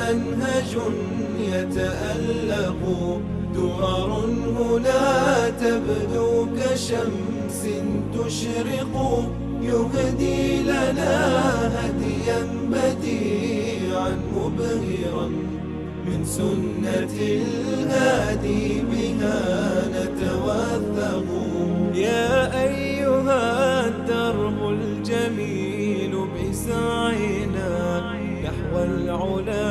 ومنهج يتألق، درر هنا تبدو كشمس تشرق، يهدي لنا هديا بديعا مبهرا من سنة الهادي بها نتوثق. يا أيها الدرب الجميل بسعينا نحو العلا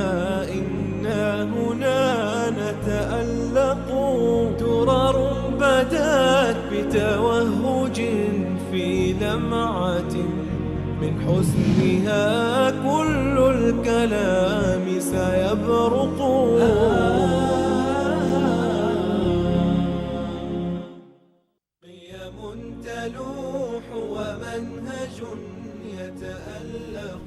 إنا هنا نتألق، درر بدت بتوهج في لمعة من حسنها كل الكلام سيبرق. قيم تلوح ومنهج يتألق.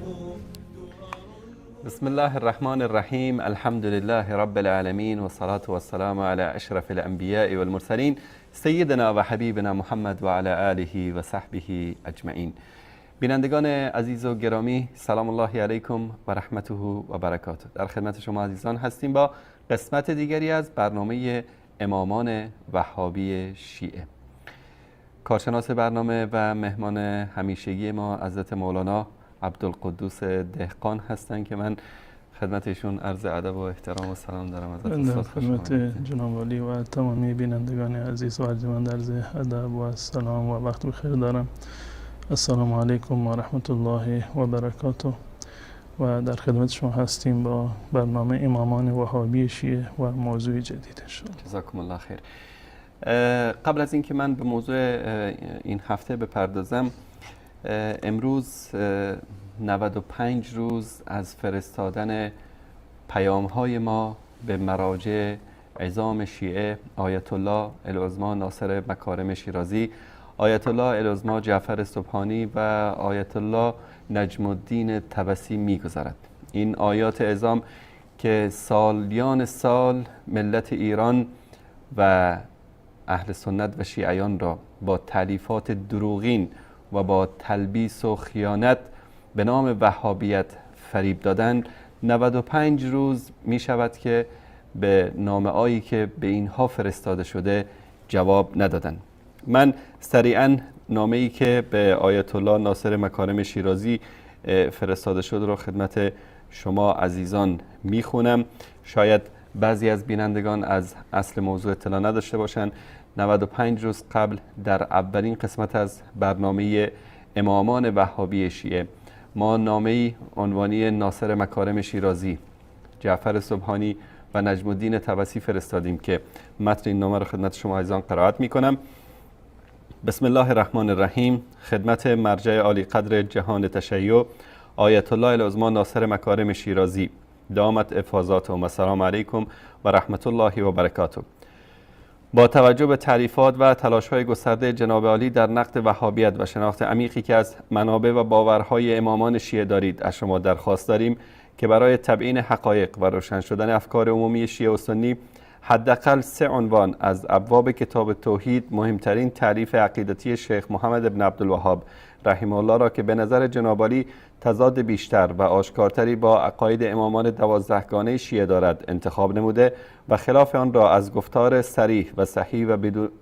بسم الله الرحمن الرحيم. الحمد لله رب العالمين والصلاة والسلام على أشرف الأنبياء والمرسلين سيدنا و حبیبنا محمد و علی آله و صحبه اجمعین. بینندگان عزیز و گرامی، سلام الله علیکم و رحمته و برکاته. در خدمت شما عزیزان هستیم با قسمت دیگری از برنامه امامان وهابی شیعه. کارشناس برنامه و مهمان همیشگی ما حضرت مولانا عبدالقدوس دهقان هستند که من خدمتشون عرض ادب و احترام و سلام دارم. در خدمت جناب عالی و تمامی بینندگان عزیز و ارجمند عرض ادب و سلام و وقت بخیر دارم. السلام علیکم و رحمت الله و برکاته. و در خدمت شما هستیم با برنامه امامان وهابی شیعه و موضوع جدید ان شاء الله. جزاکم الله خیر. قبل از اینکه من به موضوع این هفته بپردازم، امروز 95 روز از فرستادن پیام‌های ما به مراجع عظام شیعه آیت الله العظمی ناصر مکارم شیرازی، آیت الله العظمی جعفر سبحانی و آیت الله نجم الدین طبسی می‌گذرد. این آیات عظام که سالیان سال ملت ایران و اهل سنت و شیعیان را با تالیفات دروغین و با تلبیس و خیانت به نام وهابیت فریب دادن، 95 روز می شود که به نامه‌هایی که به اینها فرستاده شده جواب ندادن. من سریعا نامه‌ای که به آیت الله ناصر مکارم شیرازی فرستاده شد را خدمت شما عزیزان میخونم. شاید بعضی از بینندگان از اصل موضوع اطلاع نداشته باشند. 95 روز قبل در اولین قسمت از برنامه امامان وهابی شیعه ما نامه‌ای عنوانی ناصر مکارم شیرازی، جعفر سبحانی و نجم الدین طبسی فرستادیم که متن این نامه را خدمت شما عزیزان قرائت می‌کنم. بسم الله الرحمن الرحیم. خدمت مرجع عالی قدر جهان تشیع آیت الله العظمی ناصر مکارم شیرازی دامت افاضاتهم و السلام علیکم و رحمت الله و برکاته. با توجه به تعریفات و تلاش‌های گسترده جناب عالی در نقد وهابیت و شناخت عمیقی که از منابع و باورهای امامان شیعه دارید، از شما درخواست داریم که برای تبیین حقایق و روشن شدن افکار عمومی شیعه و سنی حداقل 3 عنوان از ابواب کتاب توحید، مهمترین تعریف عقیدتی شیخ محمد بن عبدالوهاب رحمه الله را که به نظر جناب عالی تضاد بیشتر و آشکارتری با عقاید امامان 12گانه شیعه دارد انتخاب نموده و خلاف آن را از گفتار صریح و صحیح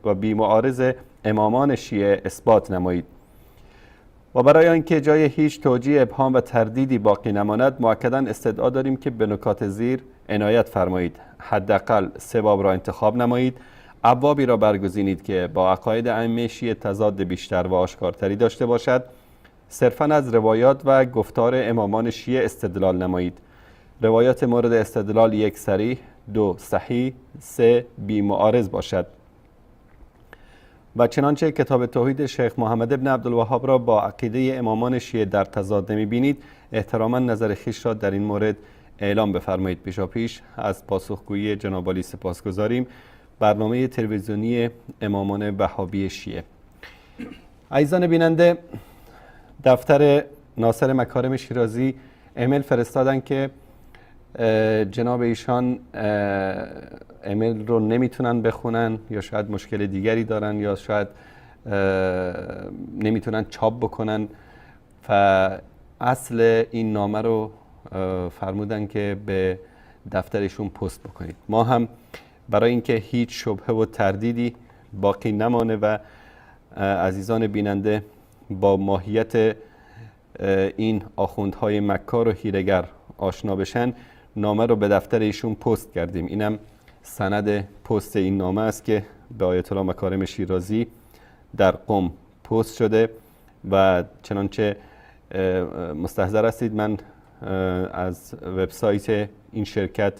و بی‌معارض امامان شیعه اثبات نمایید. و برای آنکه جای هیچ توجیه ابهام و تردیدی باقی نماند، مؤکداً استدعا داریم که به نکات زیر عنایت فرمایید. حداقل 3 باب را انتخاب نمایید. ابوابی را برگزینید که با عقاید ائمه شیعه تضاد بیشتر و آشکارتری داشته باشد. صرفاً از روایات و گفتار امامان شیعه استدلال نمایید. روایات مورد استدلال 1 صریح، 2 صحیح، 3 بی‌معارض باشد. و چنانچه کتاب توحید شیخ محمد بن عبدالوهاب را با عقیده امامان شیعه در تضاد نمی‌بینید، احتراما نظر خویش را در این مورد اعلام بفرمایید. پیشاپیش از پاسخگویی جناب عالی سپاسگزاریم. برنامه تلویزیونی امامان وهابی شیعه. عزیزان بیننده، دفتر ناصر مکارم شیرازی ایمیل فرستادن که جناب ایشان ایمیل رو نمیتونن بخونن، یا شاید مشکل دیگری دارن، یا شاید نمیتونن چاپ بکنن و اصل این نامه رو فرمودن که به دفترشون پست بکنید. ما هم برای اینکه هیچ شبهه و تردیدی باقی نمانه و عزیزان بیننده با ماهیت این آخوندهای مکار و حیله‌گر آشنا بشن، نامه رو به دفتر ایشون پست کردیم. اینم سند پست این نامه است که به آیت الله مکارم شیرازی در قم پست شده و چنانچه مستحضر هستید من از وبسایت این شرکت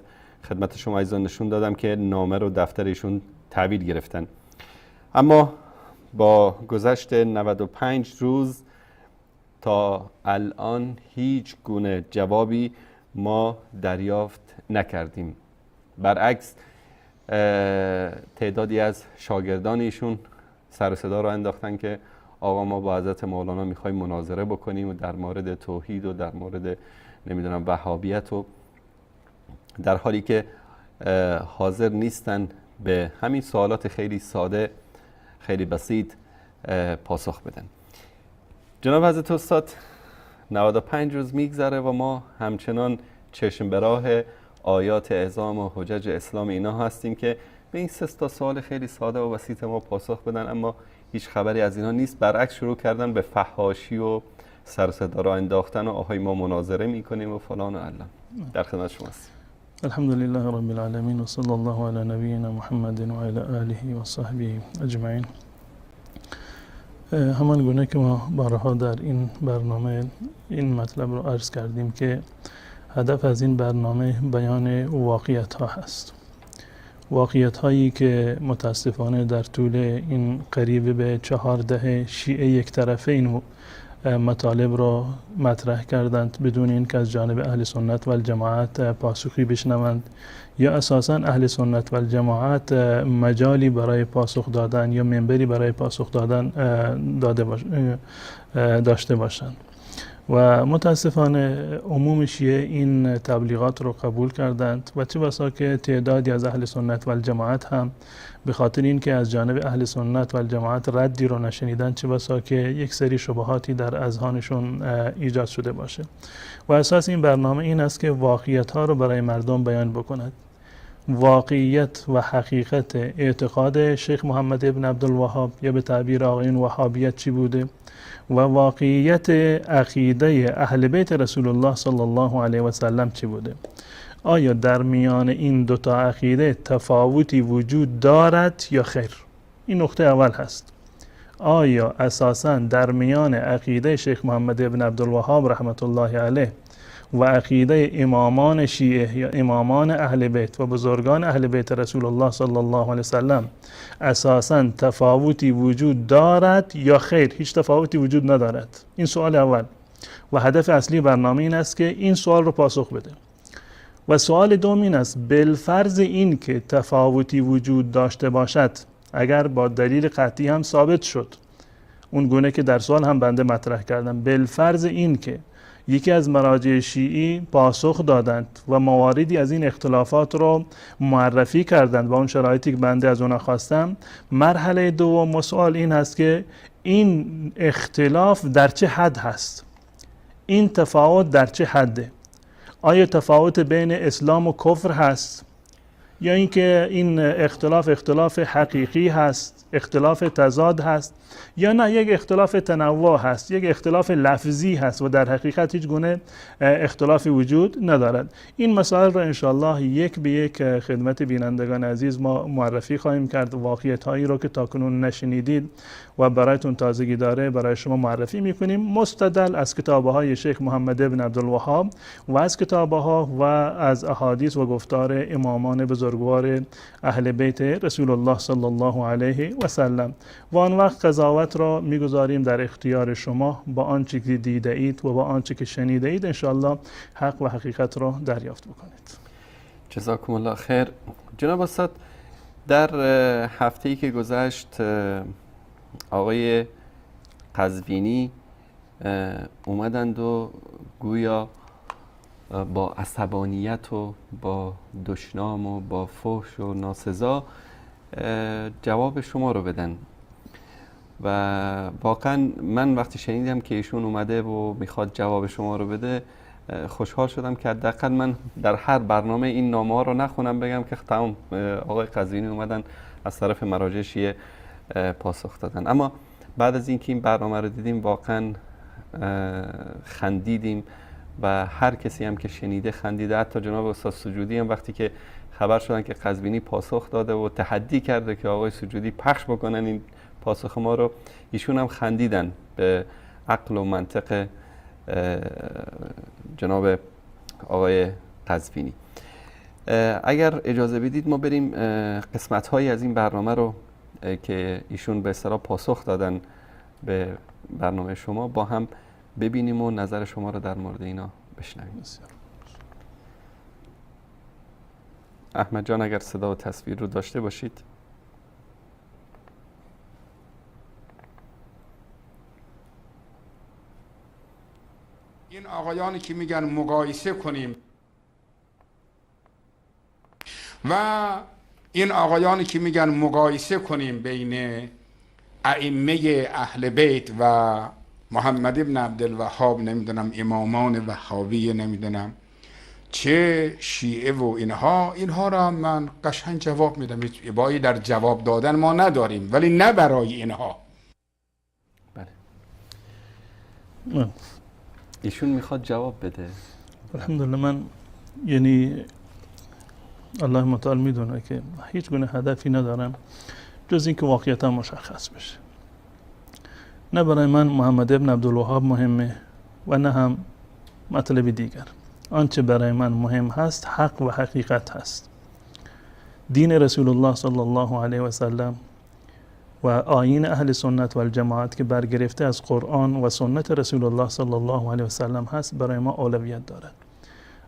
خدمت شما عزیزان نشون دادم که نامه رو دفتر ایشون تحویل گرفتن. اما با گذشت 95 روز تا الان هیچ گونه جوابی ما دریافت نکردیم. برعکس تعدادی از شاگردان ایشون سر و صدا را انداختن که آقا ما با حضرت مولانا میخوایم مناظره بکنیم و در مورد توحید و در مورد نمیدونم وهابیت، و در حالی که حاضر نیستن به همین سوالات خیلی ساده خیلی بسیط پاسخ بدن. جناب حضرت استاد 95 روز میگذره و ما همچنان چشم به راه آیات اعظام و حجج اسلام اینا هستیم که به این 3 سوال خیلی ساده و بسیط ما پاسخ بدن، اما هیچ خبری از اینا نیست. برعکس شروع کردن به فحاشی و سر و صدا را انداختن و آهای ما مناظره میکنیم و فلان و علان. در خدمت شما هستیم. الحمدلله رب العالمین و صلی الله علی نبینا محمد و علی آله و صحبه اجمعین. همان گونه که ما بارها در این برنامه این مطلب رو عرض کردیم که هدف از این برنامه بیان واقعیت ها هست، واقعیت هایی که متاسفانه در طول این قریب به 4 دهه شیعه یک طرفه این مطالب را مطرح کردند بدون اینکه از جانب اهل سنت و الجماعت پاسخی بشنوند یا اساساً اهل سنت و الجماعت مجالی برای پاسخ دادن یا منبری برای پاسخ دادن داشته باشند. و متاسفانه عموم شیعه این تبلیغات رو قبول کردند و چه بسا که تعدادی از اهل سنت و الجماعت هم به خاطر اینکه از جانب اهل سنت و الجماعت ردی رو نشنیدن، چه بسا که یک سری شبهاتی در اذهانشون ایجاد شده باشه. و اساس این برنامه این است که واقعیت ها رو برای مردم بیان بکند. واقعیت و حقیقت اعتقاد شیخ محمد ابن عبدالوهاب یا به تعبیر آقایون وهابیت چی بوده و واقعیت عقیده اهل بیت رسول الله صلی الله علیه و سلم چی بوده. آیا در میان این 2 تا عقیده تفاوتی وجود دارد یا خیر؟ این نقطه اول هست. آیا اساساً در میان عقیده شیخ محمد ابن عبدالوهاب رحمت الله علیه و عقیده امامان شیعه یا امامان اهل بیت و بزرگان اهل بیت رسول الله صلی الله علیه وسلم اساساً تفاوتی وجود دارد یا خیر؟ هیچ تفاوتی وجود ندارد. این سوال اول و هدف اصلی برنامه این است که این سوال رو پاسخ بده. و سوال دوم این است بالفرض این که تفاوتی وجود داشته باشد، اگر با دلیل قطعی هم ثابت شد، اون گونه که در سوال هم بنده مطرح کردم، بالفرض این که یکی از مراجع شیعی پاسخ دادند و مواردی از این اختلافات رو معرفی کردند و اون شرایطی که بنده از اونها خواستم، مرحله دوم سوال این هست که این اختلاف در چه حد هست؟ این تفاوت در چه حده؟ آیا تفاوت بین اسلام و کفر هست؟ یا اینکه این اختلاف حقیقی هست، اختلاف تضاد هست، یا نه یک اختلاف تنوع هست، یک اختلاف لفظی هست و در حقیقت هیچ گونه اختلافی وجود ندارد. این مسائل را انشاءالله یک به یک خدمت بینندگان عزیز ما معرفی خواهیم کرد. واقعیت هایی را که تاکنون نشنیدید و برایتون تازگی داره برای شما معرفی میکنیم، مستدل از کتابه های شیخ محمد ابن عبدالوهاب و از کتابه ها و از احادیث و گفتار امامان بزرگوار اهل بیت رسول الله صلی الله علیه و سلم. و آن وقت قضاوت را میگذاریم در اختیار شما با آنچه که دیده اید و با آنچه که شنیده اید. انشاءالله حق و حقیقت را دریافت بکنید. جزاکم الله خیر. جناب استاد، در هفته‌ای که گذشت آقای قزوینی اومدند و گویا با عصبانیت و با دشنام و با فحش و ناسزا جواب شما رو بدن و واقعا من وقتی شنیدم که ایشون اومده و میخواد جواب شما رو بده، خوشحال شدم که حداقل من در هر برنامه این نامه ها رو نخونم بگم که تمام آقای قزوینی اومدن از طرف مراجع شیعه پاسخ دادن. اما بعد از اینکه این برنامه رو دیدیم واقعا خندیدیم و هر کسی هم که شنیده خندیده. حتی جناب استاد سجودی هم وقتی که خبر شدن که قزوینی پاسخ داده و تحدی کرده که آقای سجودی پخش بکنن این پاسخ ما رو، ایشون هم خندیدن به عقل و منطق جناب آقای قزوینی. اگر اجازه بدید ما بریم قسمت هایی از این برنامه رو که ایشون به اصطلاح پاسخ دادن به برنامه شما با هم ببینیم و نظر شما رو در مورد اینا بشنویم. احمد جان اگر صدا و تصویر رو داشته باشید. این آقایانی که میگن مقایسه کنیم و این آقایانی که میگن مقایسه کنیم بین ائمه اهل بیت و محمد ابن عبدالوهاب، نمیدونم امامان وهابی، نمیدونم چه شیعه و اینها را من قشنگ جواب میدم. ابایی در جواب دادن ما نداریم، ولی نه برای اینها. بله. ایشون میخواد جواب بده. الحمدلله من یعنی الله متعال میدونه که هیچ گونه هدفی ندارم جز اینکه واقعیتا مشخص بشه. نه برای من محمد ابن عبدالوهاب مهمه و نه هم مطلب دیگر. آنچه برای من مهم هست حق و حقیقت هست. دین رسول الله صلی الله علیه و سلم و آیین اهل سنت و الجماعت که برگرفته از قرآن و سنت رسول الله صلی الله علیه و سلم هست برای ما اولویت دارد.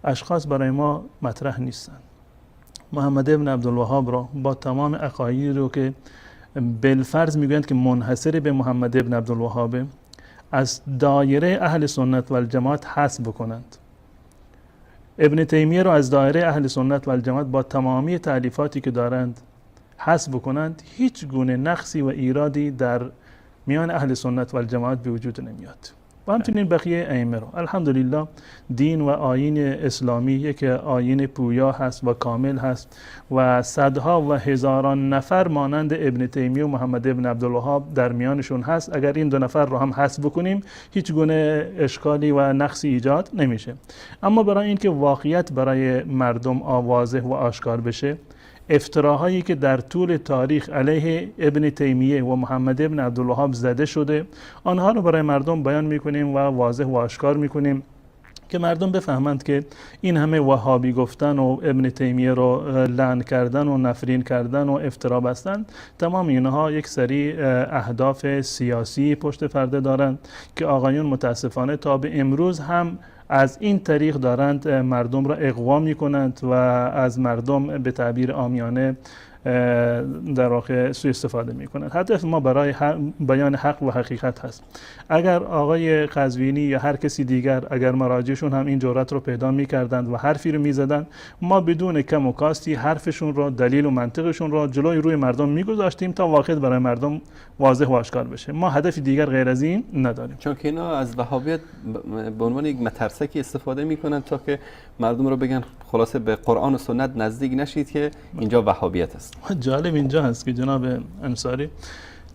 اشخاص برای ما مطرح نیستند. محمد ابن عبدالوهاب را با تمام عقایدی رو که بالفرض میگویند که منحصر به محمد ابن عبدالوهاب از دایره اهل سنت و الجماعت حذف بکنند. ابن تیمیه را از دایره اهل سنت و الجماعت با تمامی تألیفاتی که دارند حذف بکنند، هیچ گونه نقصی و ایرادی در میان اهل سنت و الجماعت به وجود نمیاد. و همچنین بقیه ائمه رو. الحمدلله دین و آیین اسلامی یک آیین پویا هست و کامل هست و صدها و هزاران نفر مانند ابن تیمیه و محمد ابن عبدالوهاب در میانشون هست. اگر این دو نفر رو هم حذف بکنیم هیچ گونه اشکالی و نقصی ایجاد نمیشه. اما برای اینکه واقعیت برای مردم واضح و آشکار بشه، افتراهایی که در طول تاریخ علیه ابن تیمیه و محمد ابن عبدالوهاب زده شده آنها رو برای مردم بیان میکنیم و واضح و آشکار میکنیم که مردم بفهمند که این همه وهابی گفتن و ابن تیمیه رو لعن کردن و نفرین کردن و افترا بستن، تمام اینها یک سری اهداف سیاسی پشت پرده دارند که آقایون متاسفانه تا به امروز هم از این طریق دارند مردم را اغوا می کنند و از مردم به تعبیر عامیانه در واقع سوء استفاده می کنند. هدف ما برای بیان حق و حقیقت هست. اگر آقای قزوینی یا هر کسی دیگر اگر مراجعشون هم این جرأت رو پیدا می کردند و حرفی رو می زدند، ما بدون کم و کاستی حرفشون رو، دلیل و منطقشون رو جلوی روی مردم می گذاشتیم تا واقعیت برای مردم واضح و آشکار بشه. ما هدف دیگر غیر از این نداریم. چون که اینا از وهابیت به عنوان یک مترسکی استفاده میکنن تا که مردم رو بگن خلاصه به قرآن و سنت نزدیک نشید که اینجا وهابیت است. جالب اینجا هست که جناب انصاری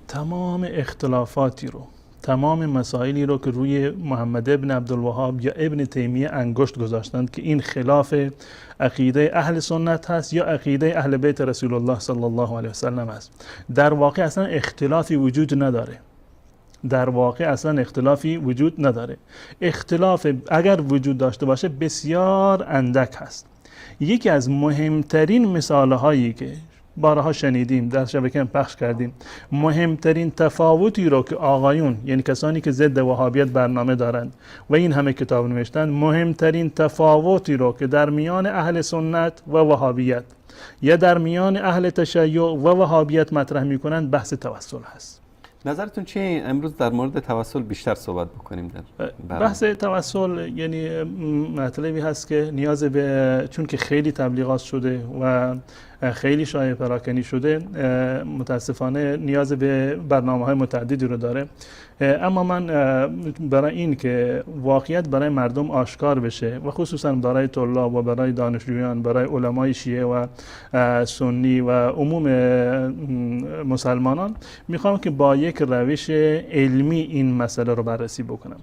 تمام اختلافاتی رو، تمام مسائلی رو که روی محمد ابن عبدالوهاب یا ابن تیمیه انگشت گذاشتند که این خلاف عقیده اهل سنت هست یا عقیده اهل بیت رسول الله صلی الله علیه و سلم است، در واقع اصلا اختلافی وجود نداره. در واقع اصلا اختلافی وجود نداره. اختلاف اگر وجود داشته باشه بسیار اندک هست. یکی از مهمترین مثال هایی که بارها شنیدیم در شبکه پخش کردیم، مهمترین تفاوتی رو که آقایون یعنی کسانی که ضد وهابیت برنامه دارند و این همه کتاب نوشتند، مهمترین تفاوتی رو که در میان اهل سنت و وهابیت یا در میان اهل تشیع و وهابیت مطرح میکنند بحث توسل هست. نظرتون چیه امروز در مورد توسل بیشتر صحبت بکنیم؟ در بحث توسل یعنی مطلبی هست که نیاز به، چون که خیلی تبلیغات شده و خیلی شایع پراکنی شده، متاسفانه نیاز به برنامه‌های متعددی رو داره. اما من برای این که واقعیت برای مردم آشکار بشه و خصوصا برای طلاب و برای دانشجویان، برای علمای شیعه و سنی و عموم مسلمانان، میخوام که با یک روش علمی این مسئله رو بررسی بکنم.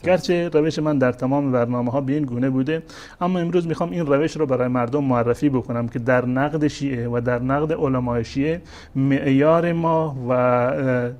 گرچه روش من در تمام برنامه ها به این گونه بوده، اما امروز میخوام این روش رو برای مردم معرفی بکنم که در نقد شیعه و در نقد علمای شیعه معیار ما و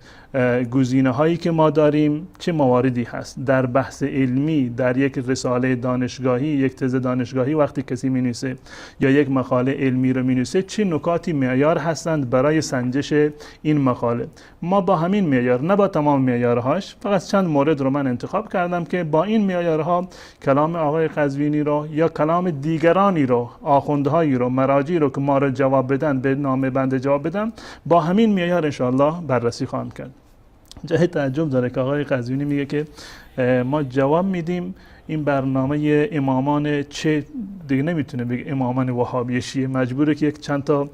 گزینه هایی که ما داریم چه مواردی هست. در بحث علمی، در یک رساله دانشگاهی، یک تز دانشگاهی وقتی کسی مینویسه یا یک مقاله علمی رو مینویسه، چه نکاتی معیار هستند برای سنجش این مقاله. ما با همین معیار، نه با تمام معیارهاش، فقط چند مورد رو من انتخاب کردم که با این معیارها کلام آقای قزوینی رو یا کلام دیگرانی رو، آخوندهایی رو، مراجعی رو که ما رو جواب بدن، به نامه بنده جواب بدن، با همین معیار انشاءالله بررسی خواهم کرد. جای تعجب داره که آقای قزوینی میگه که ما جواب میدیم این برنامه امامان چه، دیگه نمیتونه بگه امامان وهابی شیعه، مجبوره که یک چند تا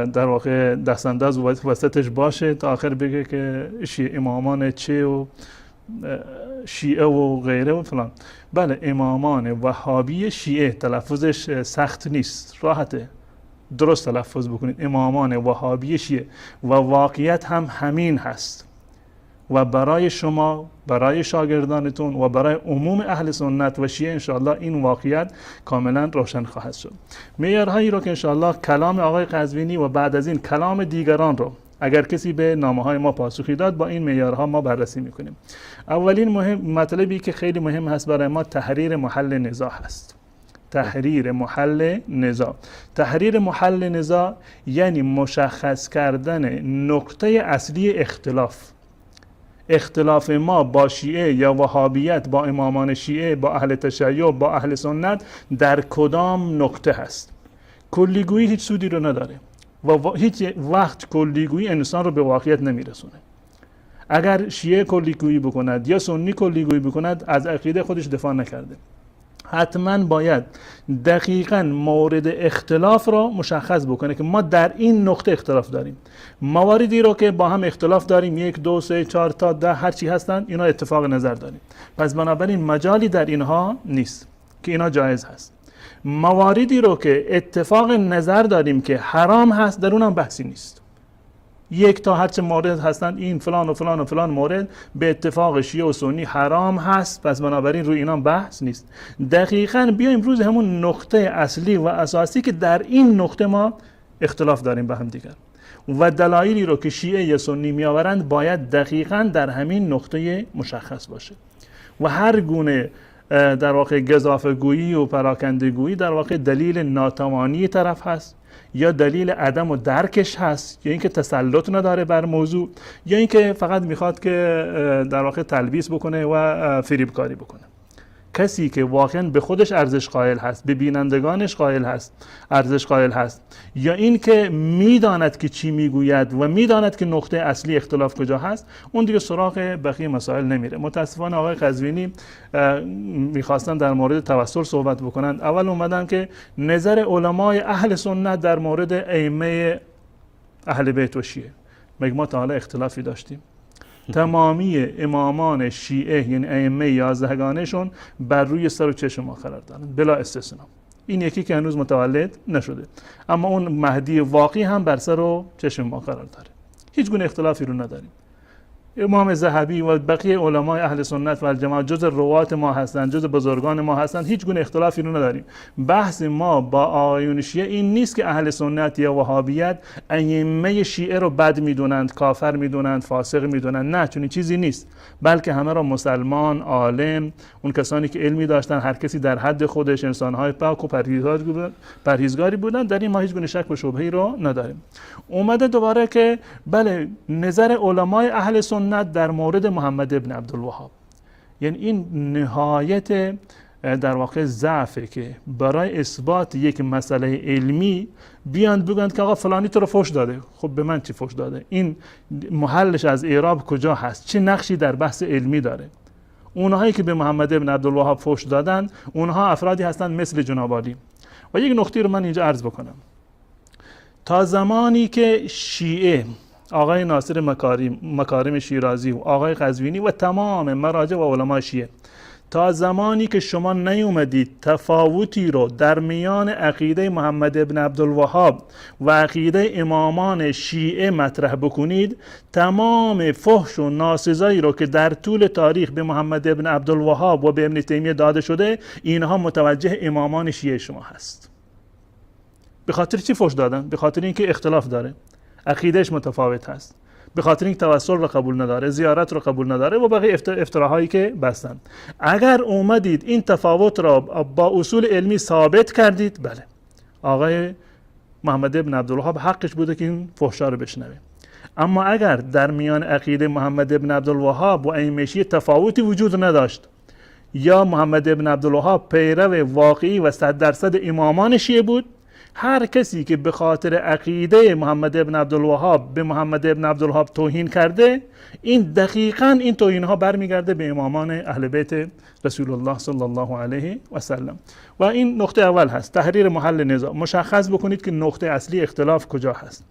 در واقع دستانداز وسطش باشه تا آخر بگه که شیعه امامان چه و شیعه و غیره و فلان. بله، امامان وهابی شیعه، تلفظش سخت نیست، راحته، درست تلفظ بکنید، امامان وهابی شیعه، و واقعیت هم همین هست و برای شما، برای شاگردانتون و برای عموم اهل سنت و شیعه انشاءالله این واقعیت کاملا روشن خواهد شد. معیارهایی رو که انشاءالله کلام آقای قزوینی و بعد از این کلام دیگران رو اگر کسی به نامه‌های ما پاسخی داد، با این معیارها ما بررسی میکنیم. اولین مطلبی که خیلی مهم هست برای ما تحریر محل نزاع هست. تحریر محل نزاع. تحریر محل نزاع یعنی مشخص کردن نقطه اصلی اختلاف ما با شیعه یا وهابیت، با امامان شیعه، با اهل تشیع، با اهل سنت در کدام نقطه هست. کلیگویی هیچ سودی رو نداره و هیچ وقت کلیگویی انسان رو به واقعیت نمیرسونه. اگر شیعه کلیگویی بکند یا سنی کلیگویی بکند، از عقیده خودش دفاع نکرده. حتما باید دقیقاً مورد اختلاف را مشخص بکنه که ما در این نقطه اختلاف داریم. مواردی رو که با هم اختلاف داریم، 1 2 3 4 تا 10 هر چی هستن، اینا اتفاق نظر داریم، پس بنابراین مجالی در اینها نیست که اینا جایز هست. مواردی رو که اتفاق نظر داریم که حرام هست، در اونم بحثی نیست. 1 تا هر چه مورد هستن، این فلان و فلان و فلان مورد به اتفاق شیعه و سنی حرام هست، پس بنابراین روی اینا بحث نیست. دقیقاً بیایم روز همون نقطه اصلی و اساسی که در این نقطه ما اختلاف داریم با هم دیگر، و دلایلی رو که شیعه یا سنی می آورند باید دقیقاً در همین نقطه مشخص باشه. و هر گونه در واقع گزافه‌گویی و پراکنده‌گویی در واقع دلیل ناتوانی طرف هست، یا دلیل عدم و درکش هست، یا اینکه تسلط نداره بر موضوع، یا اینکه فقط میخواد که در واقع تلبیس بکنه و فریبکاری بکنه. کسی که واقعا به خودش ارزش قائل هست، به بینندگانش قائل هست، ارزش قائل هست، یا این که میداند که چی میگوید و میداند که نقطه اصلی اختلاف کجا هست، اون دیگه سراغ بقیه مسائل نمیره. متاسفانه آقای قزوینی میخواستن در مورد توسل صحبت بکنند. اول اومدن که نظر علمای اهل سنت در مورد ائمه اهل بیت و شیعه، مگه ما تا حالا اختلافی داشتیم؟ تمامی امامان شیعه یعنی ائمه 11 شون بر روی سر و چشم ما قرار دارن بلا استثنا. این یکی که هنوز متولد نشده، اما اون مهدی واقعی هم بر سر و چشم ما قرار داره. هیچ گونه اختلافی رو نداریم. امام ذهبی و بقیه علمای اهل سنت و الجماعه جز روات ما هستند، جز بزرگان ما هستند، هیچ گونه اختلافی رو نداریم. بحث ما با آقایون شیعه این نیست که اهل سنت یا وهابیت ائمه شیعه رو بد میدونند، کافر میدونند، فاسق میدونند، نه، چنین چیزی نیست، بلکه همه را مسلمان، عالم، اون کسانی که علمی داشتن، هر کسی در حد خودش، انسان‌های پاک و پرهیزگاری بودند، در این ما هیچ گونه شک و شبهه‌ای رو نداریم. اومده دوباره که بله نظر علمای اهل سنت در مورد محمد ابن عبدالوهاب، یعنی این نهایت در واقع ضعفه که برای اثبات یک مسئله علمی بیاند بگویند که آقا فلانی تو رو فحش داده. خب به من چی فحش داده؟ این محلش از اعراب کجا هست؟ چه نقشی در بحث علمی داره؟ اونهایی که به محمد ابن عبدالوهاب فحش دادن، اونها افرادی هستند مثل جناب عالی. و یک نکته رو من اینجا عرض بکنم. تا زمانی که شیعه آقای ناصر مکارم شیرازی و آقای قزوینی و تمام مراجع و علما شیعه، تا زمانی که شما نیومدید تفاوتی رو در میان عقیده محمد ابن عبدالوهاب و عقیده امامان شیعه مطرح بکنید، تمام فحش و ناسزایی رو که در طول تاریخ به محمد ابن عبدالوهاب و به ابن تیمیه داده شده، اینها متوجه امامان شیعه شما هست. به خاطر چی فحش دادن؟ به خاطر اینکه اختلاف داره، عقیدهش متفاوت هست، به خاطر اینکه توسل رو قبول نداره، زیارت رو قبول نداره و بقیه افتراهایی که بستن. اگر اومدید این تفاوت را با اصول علمی ثابت کردید، بله، آقای محمد ابن عبدالوهاب حقش بوده که این فحشا رو بشنوه. اما اگر در میان عقیده محمد ابن عبدالوهاب و ائمه شیعه تفاوتی وجود نداشت، یا محمد ابن عبدالوهاب پیرو واقعی و 100% امامان شیعه بود، هر کسی که به خاطر عقیده محمد ابن عبدالوهاب به محمد ابن عبدالوهاب توهین کرده، این دقیقاً این توهین ها برمیگرده به امامان اهل بیت رسول الله صلی الله علیه و سلم. و این نقطه اول هست، تحریر محل نزاع. مشخص بکنید که نقطه اصلی اختلاف کجا هست.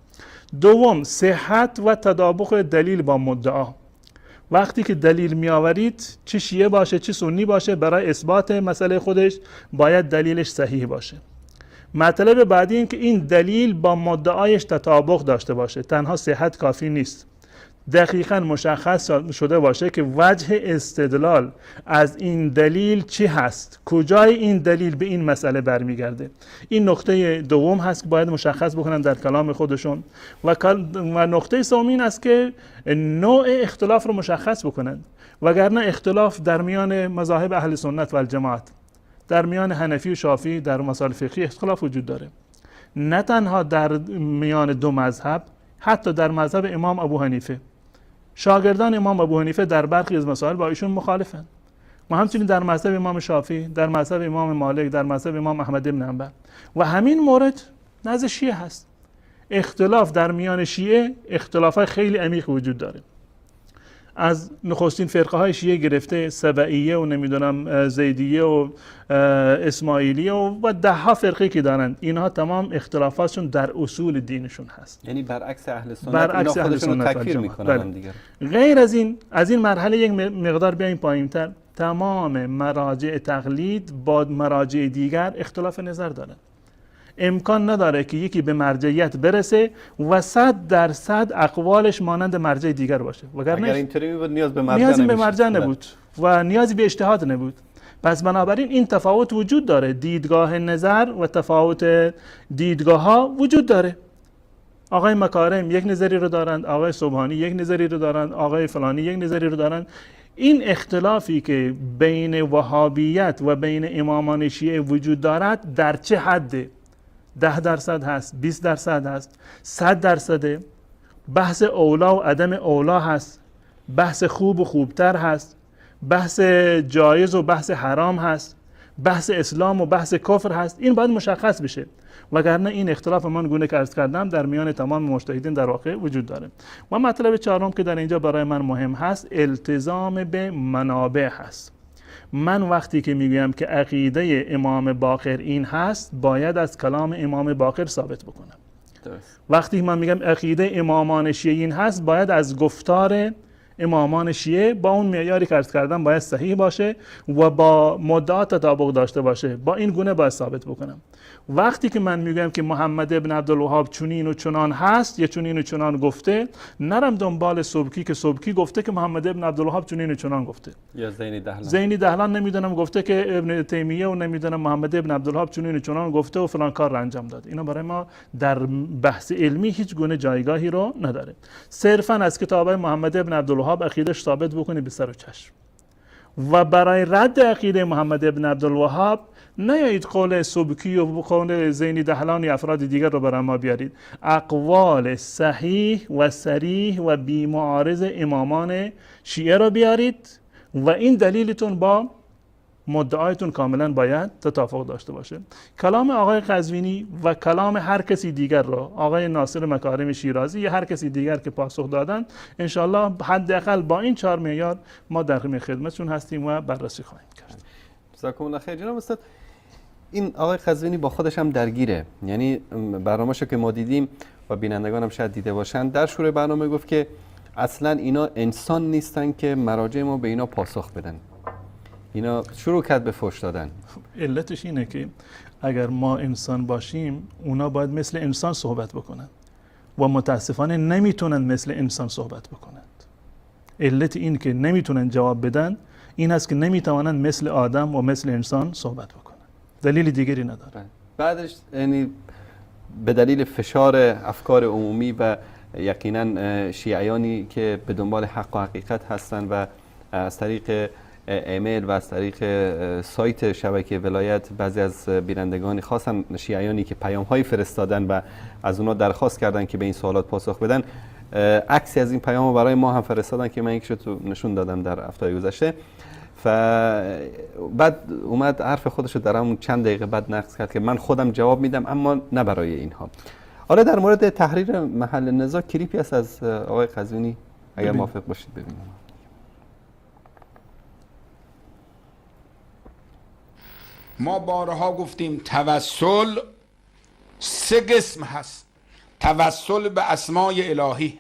دوم، صحت و تطابق دلیل با مدعا. وقتی که دلیل میآورید، چه شیعه باشه چه سنی باشه، برای اثبات مسئله خودش باید دلیلش صحیح باشه. مطلب بعدی این که این دلیل با مدعایش تطابق داشته باشه. تنها صحت کافی نیست، دقیقاً مشخص شده باشه که وجه استدلال از این دلیل چی هست، کجای این دلیل به این مسئله برمیگرده. این نقطه دوم هست که باید مشخص بکنن در کلام خودشون. و نقطه سوم این است که نوع اختلاف رو مشخص بکنن، وگرنه اختلاف در میان مذاهب اهل سنت و الجماعت، در میان حنفی و شافعی در مسائل فقهی اختلاف وجود داره. نه تنها در میان دو مذهب، حتی در مذهب امام ابو حنیفه، شاگردان امام ابو حنیفه در برخی از مسائل با ایشون مخالفن. و همچنین در مذهب امام شافعی، در مذهب امام مالک، در مذهب امام احمد بن حنبل. و همین مورد نزد شیعه هست. اختلاف در میان شیعه، اختلافات خیلی عمیق وجود داره. از نخستین فرقه های شیعه گرفته، سبعیه و نمیدونم زیدیه و اسماعیلیه و ده ها فرقه که دارند، اینها تمام اختلافاتشون در اصول دینشون هست. یعنی برعکس اهل سنت، برعکس اینا خودشون رو تکفیر میکنن دیگه. غیر از این مرحله یک مقدار بیایم پایین‌تر، تمام مراجع تقلید با مراجع دیگر اختلاف نظر دارند. امکان نداره که یکی به مرجعیت برسه و 100% اقوالش مانند مرجع دیگر باشه. اگر اینطوری بود نیازی به مرجع نبود و نیازی به اجتهاد نبود. پس بنابراین این تفاوت وجود داره، دیدگاه نظر و تفاوت دیدگاه ها وجود داره. آقای مکارم یک نظری رو دارند، آقای سبحانی یک نظری رو دارند، آقای فلانی یک نظری رو دارند. این اختلافی که بین وهابیت و بین امامان شیعه وجود دارد در چه حده؟ 10% هست، 20% هست، 100%. بحث اولا و عدم اولا هست، بحث خوب و خوبتر هست، بحث جایز و بحث حرام هست، بحث اسلام و بحث کفر هست. این باید مشخص بشه، وگرنه این اختلاف من گونه که عرض کردم در میان تمام مجتهدین در واقع وجود داره. و مطلب چهارم که در اینجا برای من مهم هست، التزام به منابع هست. من وقتی که میگویم که عقیده امام باقر این هست، باید از کلام امام باقر ثابت بکنم. وقتی من میگم عقیده امامان شیعه این هست، باید از گفتار امامان شیعه با اون معیاری که عرض کردم باید صحیح باشه و با مدعا تطابق داشته باشه. با این گونه باید ثابت بکنم. وقتی که من میگم که محمد ابن عبدالوهاب چنین و چنان هست یا چنین و چنان گفته، نرم دنبال سبکی که سبکی گفته که محمد ابن عبدالوهاب چنین و چنان گفته، یا زینی دهلان نمیدونم گفته که ابن تیمیه و نمیدونم محمد ابن عبدالوهاب چنین و چنان گفته و فلان کار را انجام داد. اینا برای ما در بحث علمی هیچ گونه جایگاهی رو نداره. صرفا از کتابای محمد ابن عبدالوهاب عقیده‌اش ثابت بکنی به سر و چشم. و برای رد عقیده محمد ابن عبدالوهاب نیایید قول سبکی و قول زینی دهلان یا افراد دیگر رو برای ما بیارید. اقوال صحیح و صریح و بی‌معارض امامان شیعه رو بیارید و این دلیلتون با مدعایتون کاملا باید تطابق داشته باشه. کلام آقای قزوینی و کلام هر کسی دیگر رو، آقای ناصر مکارم شیرازی یا هر کسی دیگر که پاسخ دادن، انشالله حداقل با این 4 معیار ما در خدمتشون هستیم و بررسی خواهیم کرد. جزاکم الله خیر. جناب استاد، این آقای قزوینی با خودش هم درگیره، یعنی برنامه‌شو که ما دیدیم و بینندگانم شاید دیده باشند، در شروع برنامه گفت که اصلا اینا انسان نیستن که مراجع ما به اینا پاسخ بدن. اینا شروع کرد به فحش دادن. علتش اینه که اگر ما انسان باشیم اونا باید مثل انسان صحبت بکنند و متاسفانه نمیتونن مثل انسان صحبت بکنند. علت این که نمیتونن جواب بدن این است که نمیتوانند مثل آدم و مثل انسان صحبت بکنند. دلیل دیگری نداره. بعدش یعنی به دلیل فشار افکار عمومی و یقینا شیعیانی که به دنبال حق و حقیقت هستند و از طریق ایمیل و از طریق سایت شبکه ولایت بعضی از بینندگان خاصا شیعیانی که پیام‌های فرستادن و از اونا درخواست کردن که به این سوالات پاسخ بدن، عکسی از این پیامو برای ما هم فرستادن که من یکیشو نشون دادم در هفته گذشته. بعد اومد حرف خودشو در همون چند دقیقه بعد نقض کرد که من خودم جواب میدم اما نه برای اینها. حالا در مورد تحریر محل نزاع کلیپی هست از آقای قزوینی اگر موافق باشید ببینیم. ما بارها گفتیم توسل 3 قسم هست. توسل به اسماء الهی،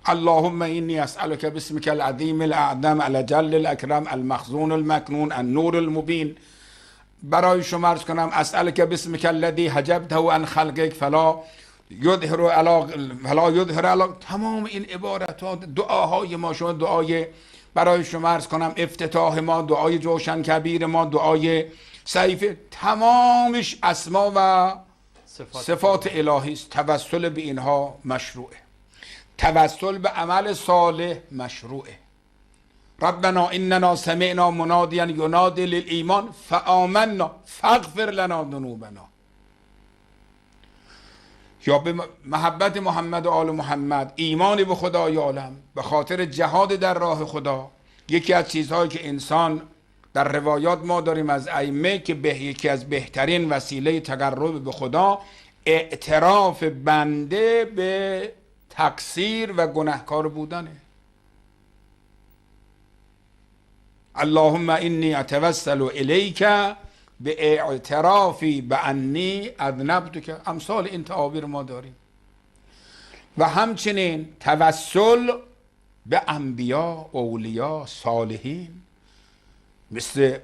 اللهم اینی اسألک باسمک العظیم الاعظم الاجل الاکرم المخزون المکنون النور المبین. برای شما عرض کنم اسألک باسمک الذی حجبته عن خلقک فلا یظهر علی. تمام این عبارات دعاهای ما، شما دعای برای شما عرض کنم افتتاح ما، دعای جوشن کبیر ما، دعای سیف، تمامش اسما و صفات الهی است. توسل به اینها مشروعه. توسل به عمل صالح مشروعه. ربنا اننا سمعنا منادیا ینادی للایمان فآمنا فاغفر لنا ذنوبنا. یا به محبت محمد و آل محمد، ایمان به خدای عالم، به خاطر جهاد در راه خدا. یکی از چیزهایی که انسان در روایات ما داریم از ائمه که یکی از بهترین وسیله تقرب به خدا اعتراف بنده به تقصیر و گناهکار بودنه. اللهم انی اتوسل الیک به اعترافی به انی اذنبتک. امثال این تعابیر ما داریم. و همچنین توسل به انبیا، اولیا، صالحین، مثل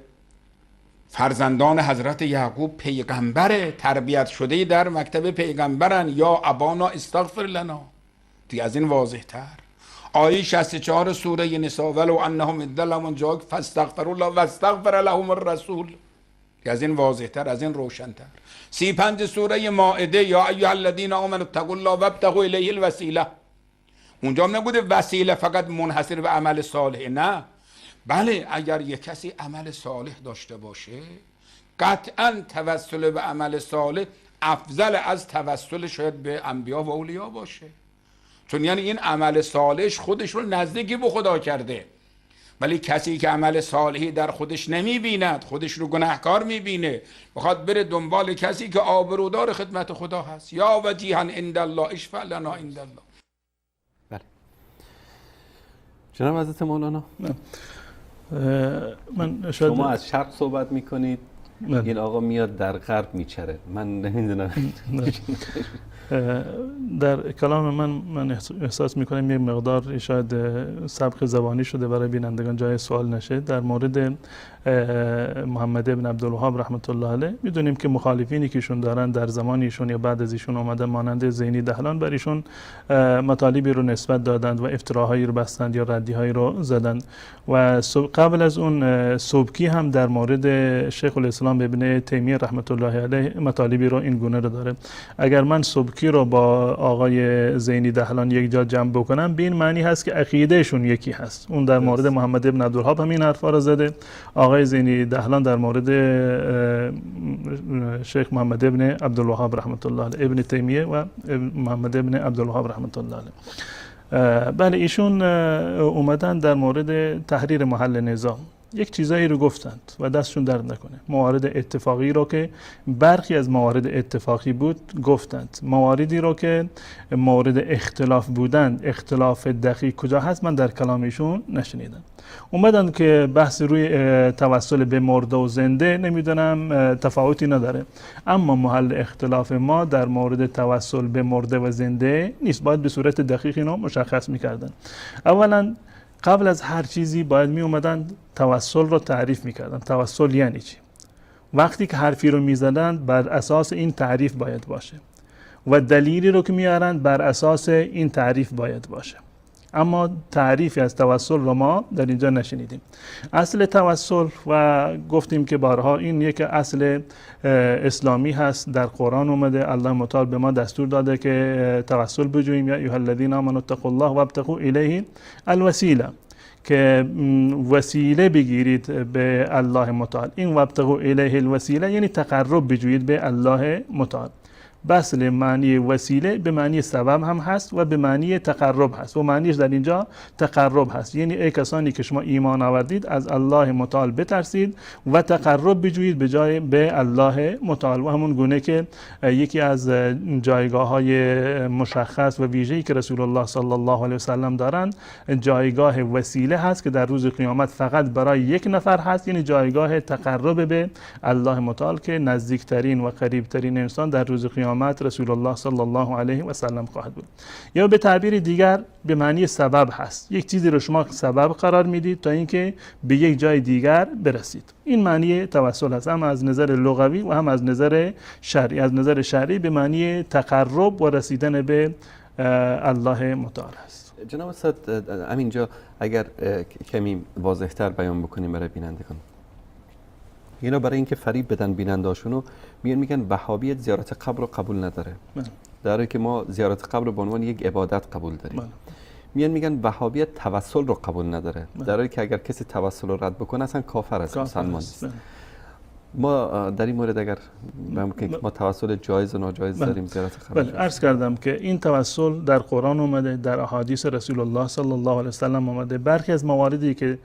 فرزندان حضرت یعقوب، پیغمبر تربیت شده در مکتب پیغمبرن. یا ابانا استغفر لنا، دیگه از این واضح تر. آیه 64 سوره نساء ولو انهم اذ ظلموا جاءوک فاستغفروا الله واستغفر لهم الرسول، از این واضح تر، از این روشن تر. 35 سوره مائده یا ایها الذین آمنوا اتقوا الله وابتغوا الیه الوسیله. اونجا هم نبوده وسیله فقط منحصر به عمل صالح، نه. بله اگر یک کسی عمل صالح داشته باشه قطعا توسل به عمل صالح افضل از توسل شاید به انبیا و اولیا باشه، چون یعنی این عمل صالحش خودش رو نزدیکی به خدا کرده. ولی کسی که عمل صالحی در خودش نمیبیند، خودش رو گناهکار میبینه، بخواد بره دنبال کسی که آبرودار خدمت خدا هست، یا وجیها عند الله اشفع لنا عند الله. بله جناب حضرت مولانا، من شاید شما از شرق صحبت میکنید، این آقا میاد در غرب میچره. من نمیدونم. در کلام من احساس میکنم یک مقدار شاید سبق زبانی شده برای بینندگان، جای سوال نشه. در مورد محمد ابن عبدالوهاب رحمت الله علیه میدونیم که مخالفینی که ایشون دارن در زمان ایشون یا بعد از ایشون اومدن مانند زینی دهلان بر ایشون مطالبی رو نسبت دادند و افتراهایی رو بستند یا ردیهایی رو زدند. و قبل از اون سبکی هم در مورد شیخ الاسلام ابن تیمیه رحمت الله علیه مطالبی رو این گونه رو داره. اگر من سبکی رو با آقای زینی دهلان یک جا جمع بکنم به این معنی هست که عقیدهشون یکی هست. اون در مورد محمد ابن عبدالوهاب همین حرفا رو زده، آقای زینی دهلان در مورد شیخ محمد ابن عبدالوهاب رحمت الله علیه، ابن تیمیه و محمد ابن عبدالوهاب رحمت الله علیه. بله ایشون اومدن در مورد تحریر محل نزاع یک چیزایی رو گفتند و دستشون درد نکنه. موارد اتفاقی رو که برخی از موارد اتفاقی بود گفتند، مواردی رو که مورد اختلاف بودند، اختلاف دقیق کجا هست من در کلامشون نشنیدم. اومدن که بحث روی توسل به مرده و زنده نمیدونم تفاوتی نداره، اما محل اختلاف ما در مورد توسل به مرده و زنده نیست. باید به صورت دقیق اینو مشخص میکردن. اولا قبل از هر چیزی باید می اومدن توسل رو تعریف میکردن. توسل یعنی چی؟ وقتی که حرفی رو میزدن بر اساس این تعریف باید باشه و دلیلی رو که میارن بر اساس این تعریف باید باشه. اما تعریفی از توسل رو ما در اینجا نشنیدیم. اصل توسل و گفتیم که بارها این یک اصل اسلامی هست، در قرآن اومده. الله متعال به ما دستور داده که توسل بجوییم، یا ایها الذین آمنوا اتقوا الله وابتغوا الیه الوسیله، که وسیله بگیرید به الله متعال. این وابتغوا الیه الوسیله یعنی تقرب بجویید به الله متعال. بس معنی وسیله به معنی سبب هم هست و به معنی تقرب هست و معنیش در اینجا تقرب هست. یعنی ای کسانی که شما ایمان آوردید از الله متعال بترسید و تقرب بجویید به الله متعال. و همون گونه که یکی از جایگاه های مشخص و ویژه‌ای که رسول الله صلی الله علیه و سلم دارند جایگاه وسیله هست که در روز قیامت فقط برای یک نفر هست، یعنی جایگاه تقرب به الله متعال که نزدیکترین و قریبترین انسان در روز قیامت رسول الله صلی الله علیه و سلم خواهد بود. یا به تعبیر دیگر به معنی سبب هست. یک چیزی رو شما سبب قرار میدید تا اینکه به یک جای دیگر برسید. این معنی توسل هست، هم از نظر لغوی و هم از نظر شرعی. از نظر شرعی به معنی تقرب و رسیدن به الله متعال است. جناب استاد همینجا اگر کمی واضح‌تر بیان بکنیم برای بینندگان. اینا برای اینکه فریب بدن بیننداشونو میگن وهابیت زیارت قبر رو قبول نداره، در حالی که ما زیارت قبر رو به عنوان یک عبادت قبول داریم. میگن وهابیت توسل رو قبول نداره، در حالی که اگر کسی توسل رو رد بکنه اصلا کافر است، مسلمان است. ما در این مورد اگر ما توسل جایز و ناجایز داریم زیارت قبر. بله، عرض کردم که این توسل در قرآن اومده، در احادیث رسول الله صلی الله علیه و سلم اومده. برخی از مواردی که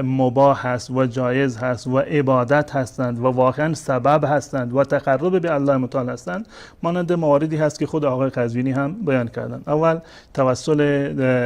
مباح هست و جایز هست و عبادت هستند و واقعا سبب هستند و تقرب به الله متعال هستند، مانند مواردی هست که خود آقای قزوینی هم بیان کردن. اول توسل